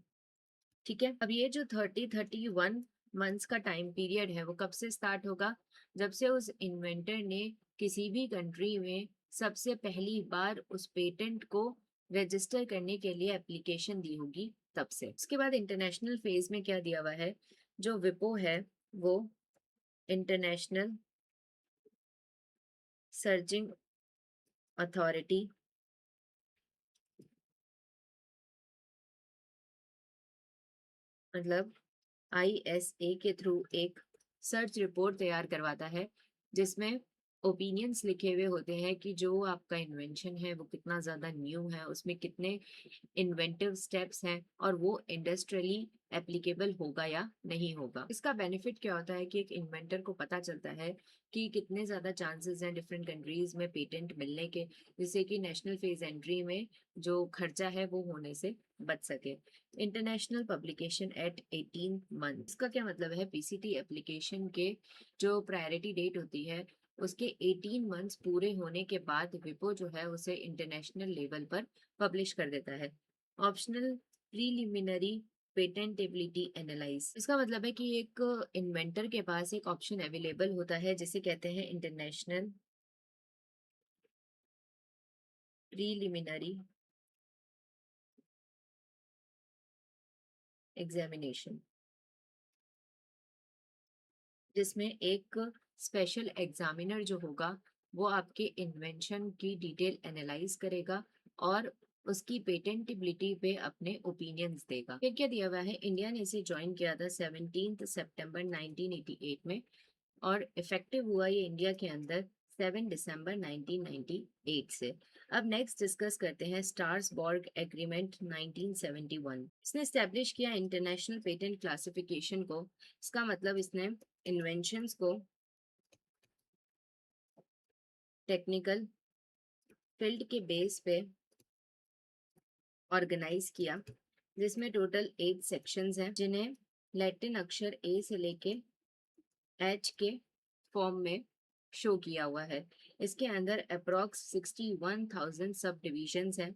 ठीक है, अब ये जो 31 मंथ्स का टाइम पीरियड है वो कब से स्टार्ट होगा? जब से उस इन्वेंटर ने किसी भी कंट्री में सबसे पहली बार उस पेटेंट को रजिस्टर करने के लिए एप्लीकेशन दी होगी, तब से। उसके बाद इंटरनेशनल फेज में क्या दिया हुआ है? जो विपो है वो इंटरनेशनल सर्चिंग अथॉरिटी, मतलब आईएसए के थ्रू एक सर्च रिपोर्ट तैयार करवाता है, जिसमें ओपिनियंस लिखे हुए होते हैं कि जो आपका इन्वेंशन है वो कितना ज़्यादा न्यू है, उसमें कितने इन्वेंटिव स्टेप्स हैं, और वो इंडस्ट्रियली एप्लीकेबल होगा या नहीं होगा। इसका बेनिफिट क्या होता है कि एक इन्वेंटर को पता चलता है कि कितने ज़्यादा चांसेस हैं डिफरेंट कंट्रीज में पेटेंट मिलने के, जिससे कि नेशनल फेज एंट्री में जो खर्चा है वो होने से बच सके। इंटरनेशनल पब्लिकेशन एट 18 मंथ, इसका क्या मतलब है? पीसीटी एप्लीकेशन के जो प्रायोरिटी डेट होती है उसके 18 मंथ्स पूरे होने के बाद विपो जो है उसे इंटरनेशनल लेवल पर पब्लिश कर देता है। ऑप्शनल प्रीलिमिनरी पेटेंटेबिलिटी एनालाइज, इसका मतलब है कि एक इन्वेंटर के पास एक ऑप्शन अवेलेबल होता है जिसे कहते हैं इंटरनेशनल प्रीलिमिनरी एग्जामिनेशन, जिसमें एक स्पेशल एग्जामिनर जो होगा वो आपके इन्वेंशन की डिटेल एनालाइज करेगा और उसकी पेटेंटेबिलिटी पे अपने ओपिनियंस देगा। फिर क्या दिया हुआ है? इंडिया ने इसे ज्वाइन किया था 17 सितंबर 1988 में, और इफेक्टिव हुआ ये इंडिया के अंदर 7 दिसंबर 1998 से। अब नेक्स्ट डिस्कस करते हैं स्टार्सबर्ग एग्रीमेंट 1971। इसने स्टैब्लिश किया इंटरनेशनल पेटेंट क्लासिफिकेशन को। इसका मतलब इसने इन्वेंशंस को टेक्निकल फील्ड के बेस पे ऑर्गेनाइज किया, जिसमें टोटल 8 सेक्शंस हैं, जिन्हें लैटिन अक्षर ए से लेके एच के फॉर्म में शो किया हुआ है। इसके अंदर अप्रॉक्स 61,000 सब डिविजन्स हैं।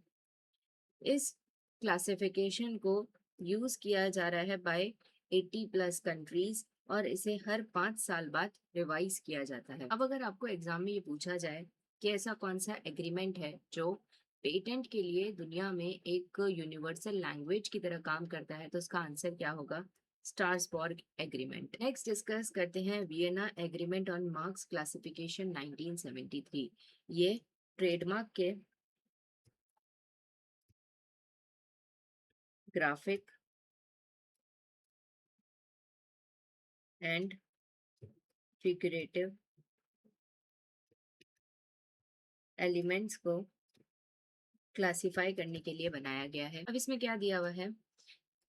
इस क्लासिफिकेशन को यूज किया जा रहा है बाय 80+ कंट्रीज, और इसे हर 5 साल बाद रिवाइज किया जाता है। अब अगर आपको एग्जाम में ये पूछा जाए कि ऐसा कौन सा एग्रीमेंट है जो पेटेंट के लिए दुनिया में एक यूनिवर्सल लैंग्वेज की तरह काम करता है, तो इसका आंसर क्या होगा? स्टार्सबर्ग एग्रीमेंट। नेक्स्ट डिस्कस करते हैं Vienna agreement on marks classification 1973। ये ट्रेडमार्क के ग्राफिक एंड फिगरेटिव एलिमेंट्स को क्लासिफाई करने के लिए बनाया गया है। अब इसमें क्या दिया हुआ है?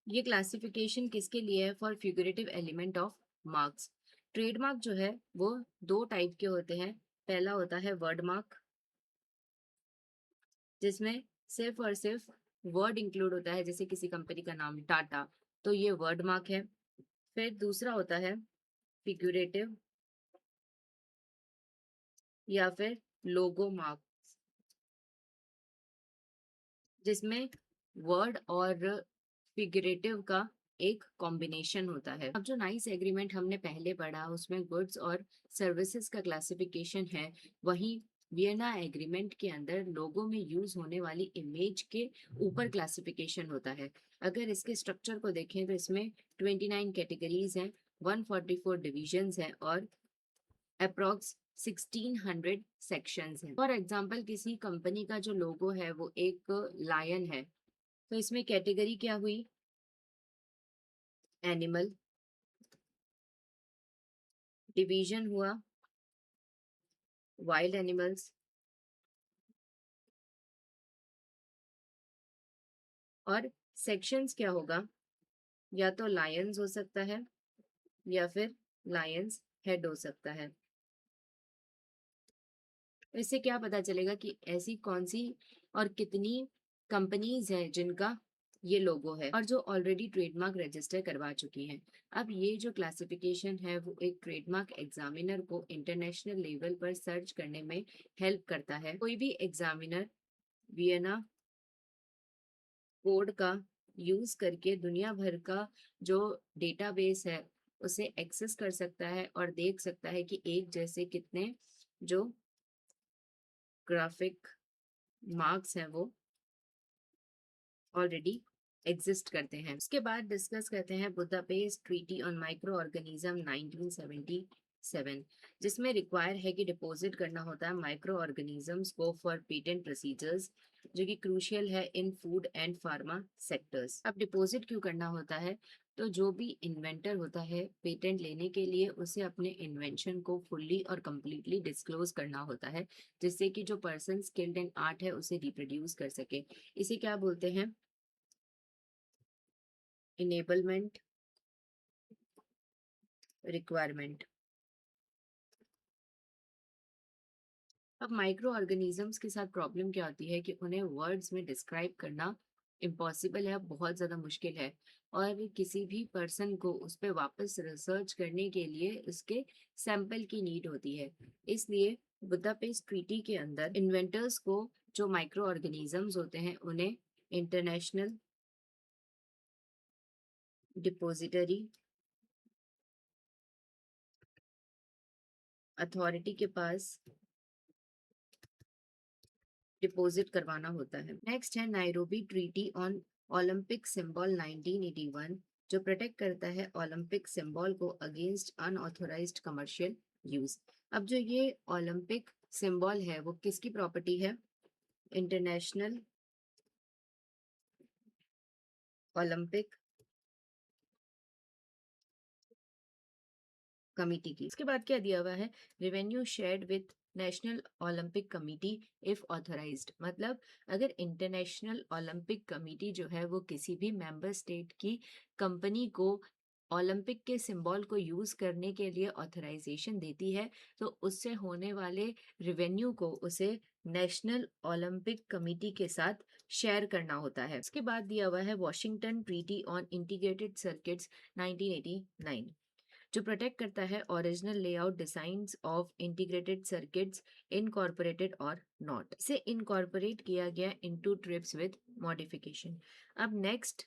ये क्लासिफिकेशन किसके लिए है? For figurative element of marks. Trademark जो है वो दो टाइप के होते हैं। पहला होता है वर्ड मार्क, जिसमें सिर्फ और सिर्फ वर्ड इंक्लूड होता है, जैसे किसी कंपनी का नाम टाटा, तो ये वर्ड मार्क है। फिर दूसरा होता है फिगरेटिव या फिर लोगो मार्क, जिसमें वर्ड और फिगरेटिव का एक कॉम्बिनेशन होता है। अब जो नाइस एग्रीमेंट हमने पहले पढ़ा उसमें गुड्स और सर्विसेज का क्लासिफिकेशन है, वहीं वियना एग्रीमेंट के अंदर लोगों में यूज होने वाली इमेज के ऊपर क्लासिफिकेशन होता है। अगर इसके स्ट्रक्चर को देखें तो इसमें 29 कैटेगरीज हैं, 144 डिविजन्स हैं, और अप्रॉक्स 1600 सेक्शंस हैं। फॉर एग्जाम्पल किसी कंपनी का जो लोगो है वो एक लायन है, तो इसमें कैटेगरी क्या हुई? एनिमल। डिवीजन हुआ वाइल्ड एनिमल्स, और सेक्शंस क्या होगा, या तो लायंस हो सकता है या फिर लायंस हेड हो सकता है। इससे क्या पता चलेगा कि ऐसी कौन सी और कितनी कंपनीज हैं जिनका ये लोगो है और जो ऑलरेडी ट्रेडमार्क रजिस्टर करवा चुकी हैं। अब ये जो क्लासिफिकेशन है वो एक ट्रेडमार्क एग्जामिनर को इंटरनेशनल लेवल पर सर्च करने में हेल्प करता है। कोई भी एग्जामिनर वियना कोड का यूज करके दुनिया भर का जो डेटाबेस है उसे एक्सेस कर सकता है और देख सकता है कि एक जैसे कितने जो ग्राफिक मार्क्स हैं वो ऑलरेडी एग्जिस्ट करते हैं। उसके बाद डिस्कस करते हैं Budapest treaty on micro organism 1977, जिसमें रिक्वायर है कि डिपॉजिट करना होता है माइक्रो ऑर्गेनिजम्स को फॉर पेटेंट प्रोसीजर्स, जो कि क्रूशियल है इन फूड एंड फार्मा सेक्टर्स। अब डिपॉजिट क्यों करना होता है, तो जो भी इन्वेंटर होता है पेटेंट लेने के लिए उसे अपने इन्वेंशन को फुल्ली और कंप्लीटली डिस्क्लोज करना होता है, जिससे कि जो पर्सन स्किल्ड इन आर्ट है उसे रिप्रोड्यूस कर सके। इसे क्या बोलते हैं, इनेबलमेंट रिक्वायरमेंट। अब माइक्रो ऑर्गेनिजम्स के साथ प्रॉब्लम क्या होती है कि उन्हें वर्ड्स में डिस्क्राइब करना इम्पॉसिबल है, बहुत ज़्यादा मुश्किल है, और किसी भी पर्सन को उस पर वापस रिसर्च करने के लिए उसके सैंपल की नीड होती है। इसलिए बुदापेस्ट ट्रीटी के अंदर इन्वेंटर्स को जो माइक्रो ऑर्गेनिजम्स होते हैं उन्हें इंटरनेशनल डिपोजिटरी अथॉरिटी के पास डिपॉजिट करवाना होता है। नेक्स्ट है Nairobi treaty on Olympic symbol 1981, जो प्रोटेक्ट करता है ओलंपिक सिंबल को अगेंस्ट अनऑथोराइज्ड कमर्शियल यूज। अब जो ये ओलंपिक सिंबल है वो किसकी प्रॉपर्टी है, इंटरनेशनल ओलंपिक कमिटी की। उसके बाद क्या दिया हुआ है, revenue shared with national Olympic committee if authorised, मतलब अगर इंटरनेशनल ओलंपिक कमिटी जो है वो किसी भी मेंबर स्टेट की कंपनी को ओलंपिक के सिंबल को यूज करने के लिए ऑथराइजेशन देती है तो उससे होने वाले रेवेन्यू को उसे नेशनल ओलंपिक कमिटी के साथ शेयर करना होता है। उसके बाद दिया हुआ है Washington treaty on integrated circuits 1989, जो प्रोटेक्ट करता है original layout designs of integrated circuits incorporated और नॉट। इसे इनकॉर्पोरेट किया गया इनटू ट्रिप्स विद मॉडिफिकेशन। अब नेक्स्ट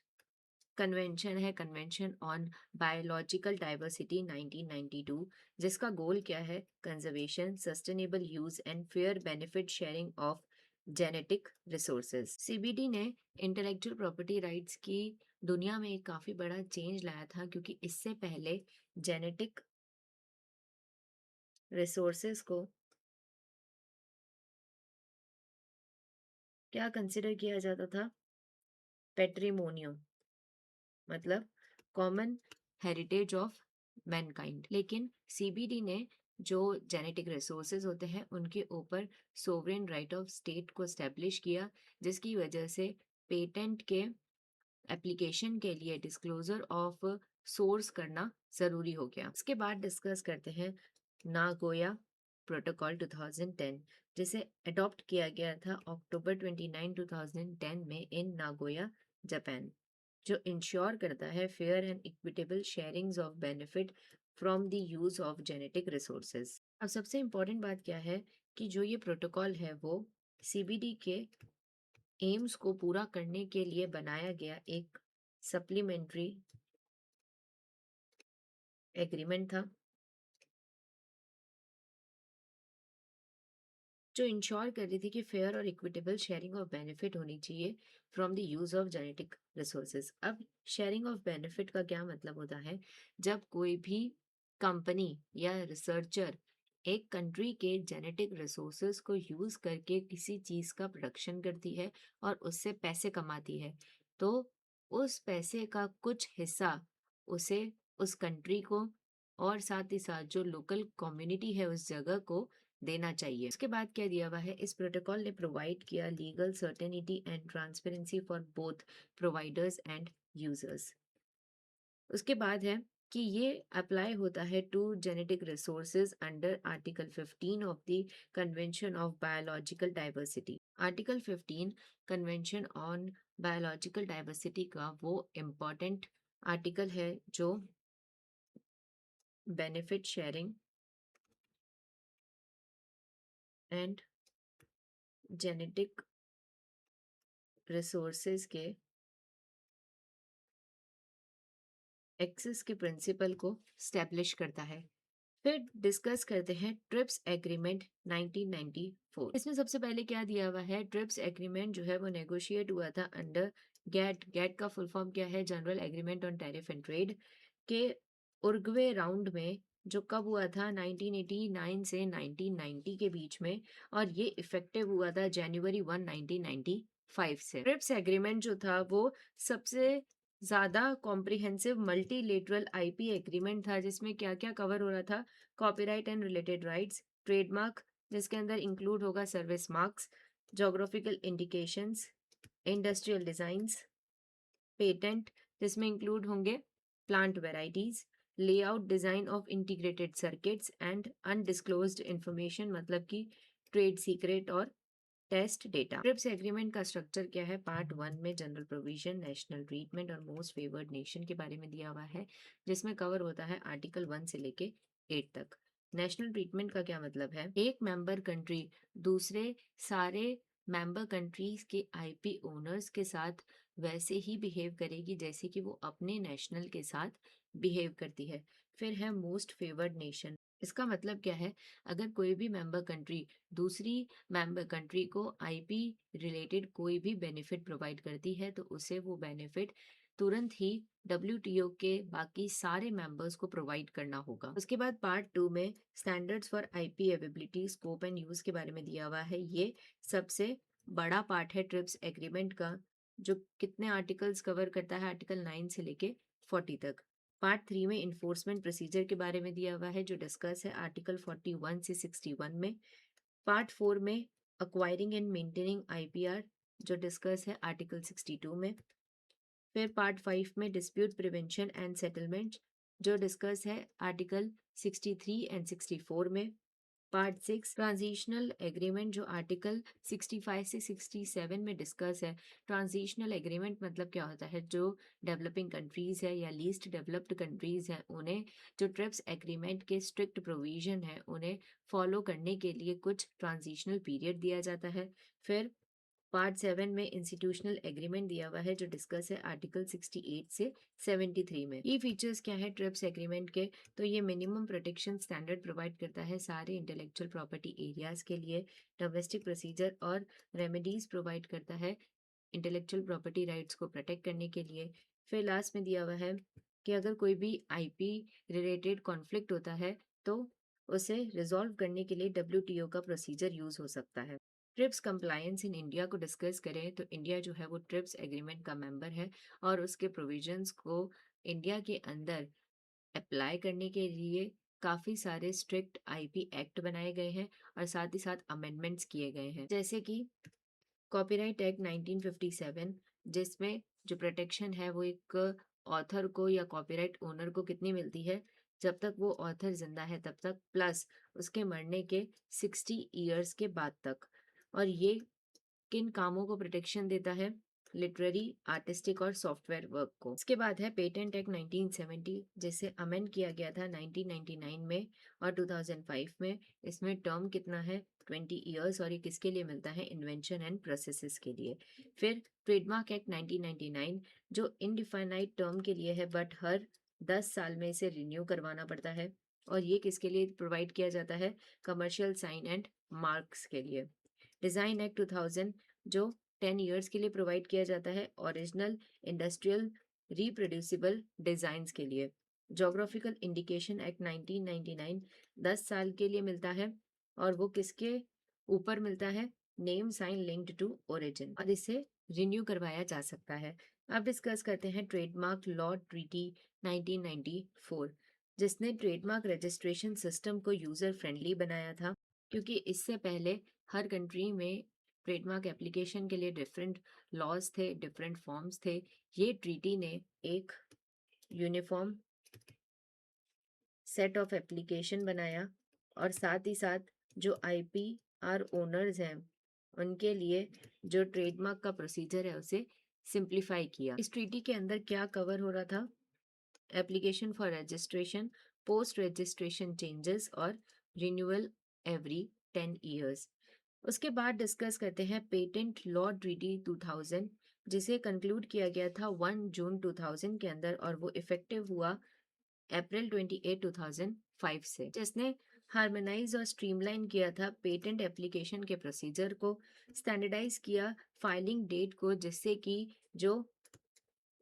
कन्वेंशन है कन्वेंशन ऑन बायोलॉजिकल डाइवर्सिटी 1992, जिसका गोल क्या है, conservation, sustainable use and fair benefit sharing of genetic resources. CBD ने इंटेलेक्चुअल प्रॉपर्टी राइट्स की दुनिया में एक काफी बड़ा चेंज लाया था, क्योंकि इससे पहले जेनेटिक रिसोर्सेज को क्या कंसिडर किया जाता था, पेट्रिमोनियो, मतलब कॉमन हेरिटेज ऑफ मैनकाइंड। लेकिन सीबीडी ने जो जेनेटिक रिसोर्सेज होते हैं उनके ऊपर सोवरेन राइट ऑफ स्टेट को स्टैब्लिश किया, जिसकी वजह से पेटेंट के एप्लीकेशन के लिए डिस्क्लोजर ऑफ सोर्स करना जरूरी हो गया। उसके बाद डिस्कस करते हैं नागोया प्रोटोकॉल 2010, जिसे अडॉप्ट किया गया था अक्टूबर 29 2010 में इन नागोया, जापान, जो इंश्योर करता है fair and equitable sharings of benefit from the use of genetic resources. अब सबसे इम्पोर्टेंट बात क्या है कि जो ये प्रोटोकॉल है वो सीबीडी के एम्स को पूरा करने के लिए बनाया गया एक सप्लीमेंट्री एग्रीमेंट था, जो इंश्योर कर रही थी कि फेयर और इक्विटेबल शेयरिंग ऑफ बेनिफिट होनी चाहिए from the use of genetic resources. अब शेयरिंग ऑफ बेनिफिट का क्या मतलब होता है, जब कोई भी कंपनी या रिसर्चर एक कंट्री के जेनेटिक रिसोर्सेज को यूज करके किसी चीज का प्रोडक्शन करती है और उससे पैसे कमाती है, तो उस पैसे का कुछ हिस्सा उसे, उस कंट्री को और साथ ही साथ जो लोकल कम्युनिटी है उस जगह को देना चाहिए। उसके बाद क्या दिया हुआ है, इस प्रोटोकॉल ने प्रोवाइड किया legal certainty and transparency for both providers and users. उसके बाद है कि ये अप्लाई होता है to genetic resources under article 15 of the convention of biological diversity. Article 15 convention on biological diversity का वो इम्पॉर्टेंट आर्टिकल है जो benefit sharing and genetic resources के एक्सेस के प्रिंसिपल को स्टैब्लिश करता है। फिर डिस्कस करते हैं ट्रिप्स एग्रीमेंट 1994। इसमें सबसे पहले क्या दिया हुआ है, ट्रिप्स एग्रीमेंट जो है वो नेगोशिएट हुआ था अंडर गेट। गेट का फुल फॉर्म क्या है, general agreement on tariff and trade के उर्ग्वे राउंड में, जो कब हुआ था 1989 से 1990 के बीच में, और ये इफेक्टिव हुआ था जनवरी 1 1995 से। ट्रिप्स एग्रीमेंट जो था वो सबसे ज़्यादा कॉम्प्रिहेंसिव मल्टीलेटरल आईपी एग्रीमेंट था, जिसमें क्या क्या कवर हो रहा था, copyright and related rights, trademark जिसके अंदर इंक्लूड होगा service marks, geographical indications, industrial designs, patent जिसमें इंक्लूड होंगे plant varieties, layout design of integrated circuits and undisclosed information, मतलब कि ट्रेड सीक्रेट और टेस्ट डेटा। ट्रिप्स एग्रीमेंट का स्ट्रक्चर क्या है, पार्ट 1 में जनरल प्रोविजन, नेशनल ट्रीटमेंट और मोस्ट फेवर्ड नेशन के बारे में दिया हुआ है, जिसमें कवर होता है आर्टिकल 1 से लेके 8 तक। नेशनल ट्रीटमेंट का क्या मतलब है, एक मेंबर कंट्री दूसरे सारे मेंबर कंट्रीज के आईपी ओनर्स के साथ वैसे ही बिहेव करेगी जैसे कि वो अपने नेशनल के साथ बिहेव करती है। फिर है मोस्ट फेवर्ड नेशन। इसका मतलब क्या है, अगर कोई भी मेंबर कंट्री दूसरी मेंबर कंट्री को आईपी रिलेटेड कोई भी बेनिफिट प्रोवाइड करती है तो उसे वो बेनिफिट तुरंत ही डब्ल्यूटीओ के बाकी सारे मेंबर्स को प्रोवाइड करना होगा। उसके बाद पार्ट 2 में standards for IP availability, scope and use के बारे में दिया हुआ है। ये सबसे बड़ा पार्ट है ट्रिप्स एग्रीमेंट का, जो कितने आर्टिकल्स कवर करता है, आर्टिकल 9 से लेके 40 तक। पार्ट 3 में इन्फोर्समेंट प्रोसीजर के बारे में दिया हुआ है, जो डिस्कस है आर्टिकल 41 से 61 में। पार्ट 4 में अक्वायरिंग एंड मेंटेनिंग आईपीआर, जो डिस्कस है आर्टिकल 62 में। फिर पार्ट 5 में डिस्प्यूट प्रिवेंशन एंड सेटलमेंट, जो डिस्कस है आर्टिकल 63 एंड 64 में। पार्ट 6 ट्रांजिशनल एग्रीमेंट, जो आर्टिकल 65 से 67 में डिस्कस है। ट्रांजिशनल एग्रीमेंट मतलब क्या होता है, जो डेवलपिंग कंट्रीज है या लीस्ट डेवलप्ड कंट्रीज हैं, उन्हें जो ट्रिप्स एग्रीमेंट के स्ट्रिक्ट प्रोविजन है उन्हें फॉलो करने के लिए कुछ ट्रांजिशनल पीरियड दिया जाता है। फिर पार्ट 7 में इंस्टीट्यूशनल एग्रीमेंट दिया हुआ है, जो डिस्कस है आर्टिकल 68 से 73 में। ये फीचर्स क्या है ट्रिप्स एग्रीमेंट के, तो ये मिनिमम प्रोटेक्शन स्टैंडर्ड प्रोवाइड करता है सारे इंटेलेक्चुअल प्रॉपर्टी एरियाज के लिए, डोमेस्टिक प्रोसीजर और रेमेडीज प्रोवाइड करता है इंटेलेक्चुअल प्रॉपर्टी राइट्स को प्रोटेक्ट करने के लिए। फिर लास्ट में दिया हुआ है कि अगर कोई भी आईपी रिलेटेड कॉन्फ्लिक्ट होता है तो उसे रिजॉल्व करने के लिए डब्ल्यूटीओ का प्रोसीजर यूज हो सकता है। ट्रिप्स कंप्लायंस इन इंडिया को डिस्कस करें तो इंडिया जो है वो ट्रिप्स एग्रीमेंट का मेंबर है और उसके प्रोविजंस को इंडिया के अंदर अप्लाई करने के लिए काफ़ी सारे स्ट्रिक्ट आईपी एक्ट बनाए गए हैं और साथ ही साथ अमेंडमेंट्स किए गए हैं, जैसे कि कॉपीराइट एक्ट 1957, जिसमें जो प्रोटेक्शन है वो एक ऑथर को या कॉपीराइट ओनर को कितनी मिलती है, जब तक वो ऑथर जिंदा है तब तक, प्लस उसके मरने के 60 ईयर्स के बाद तक। और ये किन कामों को प्रोटेक्शन देता है, लिटरेरी, आर्टिस्टिक और सॉफ्टवेयर वर्क को। इसके बाद है पेटेंट एक्ट 1970, जिसे अमेंड किया गया था 1999 में और 2005 में। इसमें टर्म कितना है, 20 ईयर्स, और ये किसके लिए मिलता है, इन्वेंशन एंड प्रोसेसेस के लिए। फिर ट्रेडमार्क एक्ट 1999, जो इनडिफाइनाइट टर्म के लिए है बट हर 10 साल में इसे रिन्यू करवाना पड़ता है, और ये किसके लिए प्रोवाइड किया जाता है, कमर्शियल साइन एंड मार्क्स के लिए। डिज़ाइन एक्ट 2000, जो 10 ईयर्स के लिए प्रोवाइड किया जाता है ओरिजिनल इंडस्ट्रियल रिप्रोड्यूसिबल डिज़ाइंस के लिए। जोग्राफिकल इंडिकेशन एक्ट 1999 10 साल के लिए मिलता है, और वो किसके ऊपर मिलता है, name sign linked to origin, और इसे रिन्यू करवाया जा सकता है। अब डिस्कस करते हैं ट्रेडमार्क लॉ ट्रीटी 1994। जिसने ट्रेडमार्क रजिस्ट्रेशन सिस्टम को यूज़र फ्रेंडली बनाया था, क्योंकि इससे पहले हर कंट्री में ट्रेडमार्क एप्लीकेशन के लिए डिफरेंट लॉज थे, डिफरेंट फॉर्म्स थे। ये ट्रीटी ने एक यूनिफॉर्म सेट ऑफ एप्लीकेशन बनाया और साथ ही साथ जो आईपीआर ओनर्स हैं उनके लिए जो ट्रेडमार्क का प्रोसीजर है उसे सिंप्लीफाई किया। इस ट्रीटी के अंदर क्या कवर हो रहा था? Application for registration, post registration changes और रिन्यूअल एवरी 10 ईयर्स। उसके बाद डिस्कस करते हैं पेटेंट लॉ ट्रीटी 2000, जिसे कंक्लूड किया गया था 1 जून 2000 के अंदर और वो इफेक्टिव हुआ अप्रैल 28 2005 से, जिसने हार्मोनाइज और स्ट्रीमलाइन किया था पेटेंट एप्लीकेशन के प्रोसीजर को, स्टैंडर्डाइज किया फाइलिंग डेट को जिससे कि जो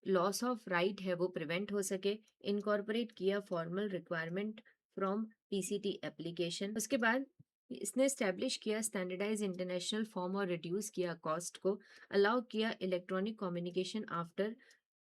लॉस ऑफ राइट है वो प्रिवेंट हो सके, इनकॉर्पोरेट किया formal requirement from PCT application. उसके बाद इसने स्टैब्लिश किया स्टैंडर्डाइज इंटरनेशनल फॉर्म और रिड्यूस किया कॉस्ट को, अलाउ किया इलेक्ट्रॉनिक कम्युनिकेशन आफ्टर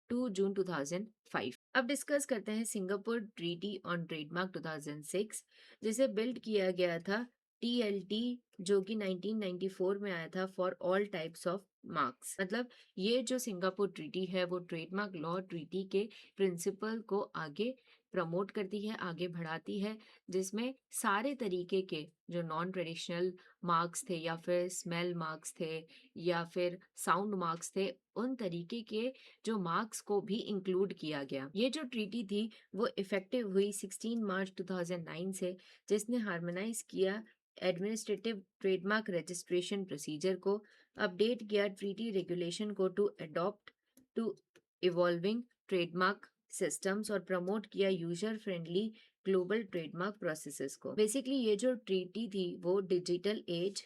2 जून 2005। अब डिस्कस करते हैं सिंगापुर ट्रीटी ऑन ट्रेडमार्क 2006, जिसे बिल्ड किया गया था टीएलटी, जो कि 1994 में आया था for all types of marks. मतलब ये जो सिंगापुर ट्रीटी है वो ट्रेडमार्क लॉ ट्रीटी के प्रिंसिपल को आगे प्रमोट करती है, आगे बढ़ाती है, जिसमें सारे तरीके के जो नॉन ट्रेडिशनल मार्क्स थे या फिर स्मेल मार्क्स थे या फिर साउंड मार्क्स थे, उन तरीके के जो मार्क्स को भी इंक्लूड किया गया। ये जो ट्रीटी थी वो इफेक्टिव हुई 16 मार्च 2009 से, जिसने हार्मोनाइज किया एडमिनिस्ट्रेटिव ट्रेडमार्क रजिस्ट्रेशन प्रोसीजर को, अपडेट किया ट्रीटी रेगुलेशन को to adopt to evolving trademark systems और प्रमोट किया user friendly global trademark processes को। बेसिकली ये जो ट्रीटी थी वो digital age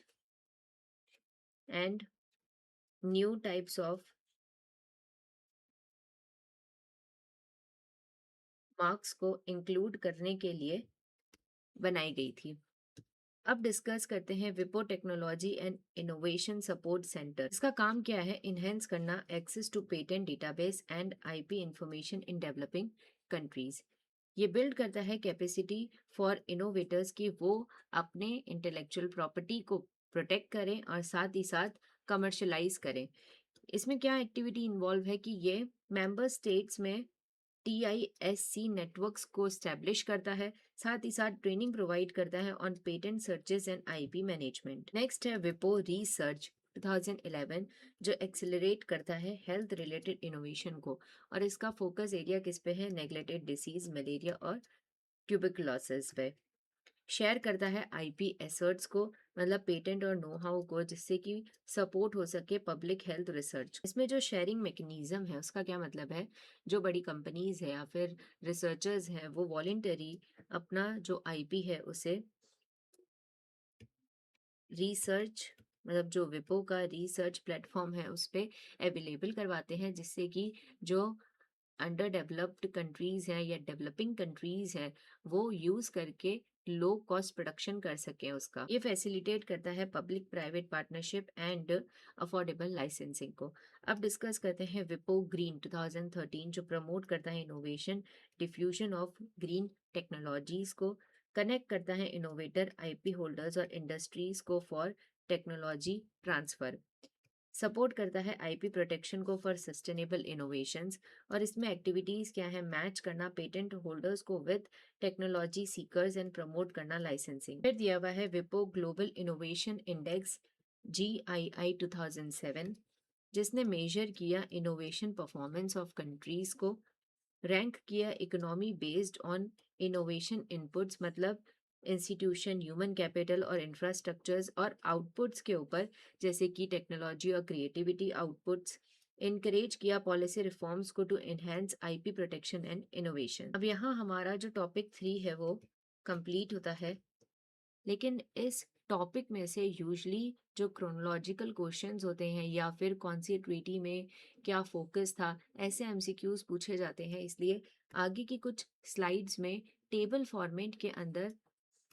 and new types of marks को इंक्लूड करने के लिए बनाई गई थी। अब डिस्कस करते हैं विपो technology and innovation support centre. इसका काम क्या है? इनहेंस करना access to patent database and IP information in developing countries. ये बिल्ड करता है कैपेसिटी फॉर इनोवेटर्स कि वो अपने इंटेलेक्चुअल प्रॉपर्टी को प्रोटेक्ट करें और साथ ही साथ कमर्शलाइज करें। इसमें क्या एक्टिविटी इन्वॉल्व है कि ये मेंबर स्टेट्स में टीआईएससी नेटवर्क्स को स्टैब्लिश करता है, साथ ही साथ ट्रेनिंग प्रोवाइड करता है on patent searches and IP management. Next है विपो रिसर्च 2011, जो एक्सेलरेट करता है हेल्थ रिलेटेड इनोवेशन को, और इसका फोकस एरिया किस पे है? नेग्लेक्टेड डिसीज, मलेरिया और ट्यूबरकुलोसिस पे। शेयर करता है आईपी एसर्ट्स को, मतलब पेटेंट और नो हाउ को, जिससे कि सपोर्ट हो सके पब्लिक हेल्थ रिसर्च। इसमें जो शेयरिंग मैकेनिज्म है उसका क्या मतलब है? जो बड़ी कंपनीज है या फिर रिसर्चर्स हैं वो वॉलेंटरी अपना जो आईपी है उसे रिसर्च, मतलब जो विपो का रिसर्च प्लेटफॉर्म है उस पे अवेलेबल करवाते हैं, जिससे कि जो अंडर डेवलप्ड कंट्रीज हैं या डेवलपिंग कंट्रीज हैं वो यूज करके लो कॉस्ट प्रोडक्शन कर सकें उसका। ये फैसिलिटेट करता है public private partnership and affordable licensing को। अब डिस्कस करते हैं विपो ग्रीन 2013, जो प्रमोट करता है innovation, diffusion of green technologies को, कनेक्ट करता है इनोवेटर, आईपी होल्डर्स और इंडस्ट्रीज को फॉर टेक्नोलॉजी ट्रांसफर, सपोर्ट करता है आईपी प्रोटेक्शन को फॉर सस्टेनेबल इनोवेशंस। और इसमें एक्टिविटीज क्या है? मैच करना पेटेंट होल्डर्स को with technology seekers and promote करना लाइसेंसिंग। फिर दिया हुआ है विपो ग्लोबल इनोवेशन इंडेक्स GII 2007, जिसने मेजर किया इनोवेशन परफॉर्मेंस ऑफ कंट्रीज को, रैंक किया economy based on innovation inputs, मतलब इंस्टीट्यूशन, ह्यूमन कैपिटल और इंफ्रास्ट्रक्चर्स, और आउटपुट्स के ऊपर, जैसे कि टेक्नोलॉजी और क्रिएटिविटी आउटपुट्स। इनकरेज किया पॉलिसी रिफॉर्म्स को to enhance IP protection and innovation. अब यहाँ हमारा जो टॉपिक 3 है वो कंप्लीट होता है, लेकिन इस टॉपिक में से यूजली जो क्रोनोलॉजिकल क्वेश्चंस होते हैं या फिर कौन सी ट्रीटी में क्या फोकस था, ऐसे एमसीक्यूज पूछे जाते हैं। इसलिए आगे की कुछ स्लाइड्स में टेबल फॉर्मेट के अंदर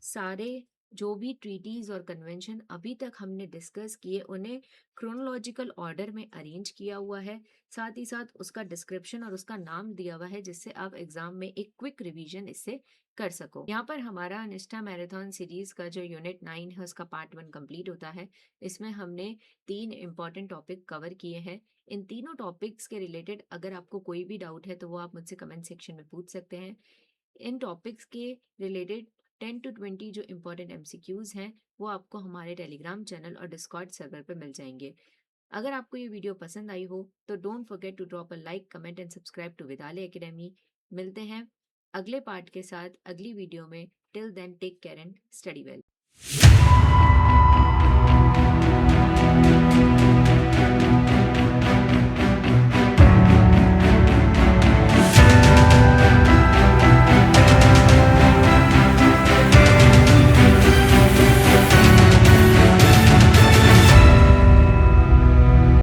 सारे जो भी ट्रीटीज और कन्वेंशन अभी तक हमने डिस्कस किए उन्हें क्रोनोलॉजिकल ऑर्डर में अरेंज किया हुआ है, साथ ही साथ उसका डिस्क्रिप्शन और उसका नाम दिया हुआ है, जिससे आप एग्जाम में एक क्विक रिवीजन इससे कर सको। यहाँ पर हमारा निष्ठा मैराथन सीरीज का जो यूनिट 9 है उसका पार्ट 1 कंप्लीट होता है। इसमें हमने 3 इंपॉर्टेंट टॉपिक कवर किए हैं। इन तीनों टॉपिक्स के रिलेटेड अगर आपको कोई भी डाउट है तो वो आप मुझसे कमेंट सेक्शन में पूछ सकते हैं। इन टॉपिक्स के रिलेटेड 10 to 20 जो इम्पोर्टेंट एमसीक्यूज हैं वो आपको हमारे टेलीग्राम चैनल और डिस्कॉर्ड सर्वर पर मिल जाएंगे। अगर आपको ये वीडियो पसंद आई हो तो don't forget to drop a like, comment and subscribe to Vidyalaya academy. मिलते हैं अगले पार्ट के साथ अगली वीडियो में। Till then take care and study well.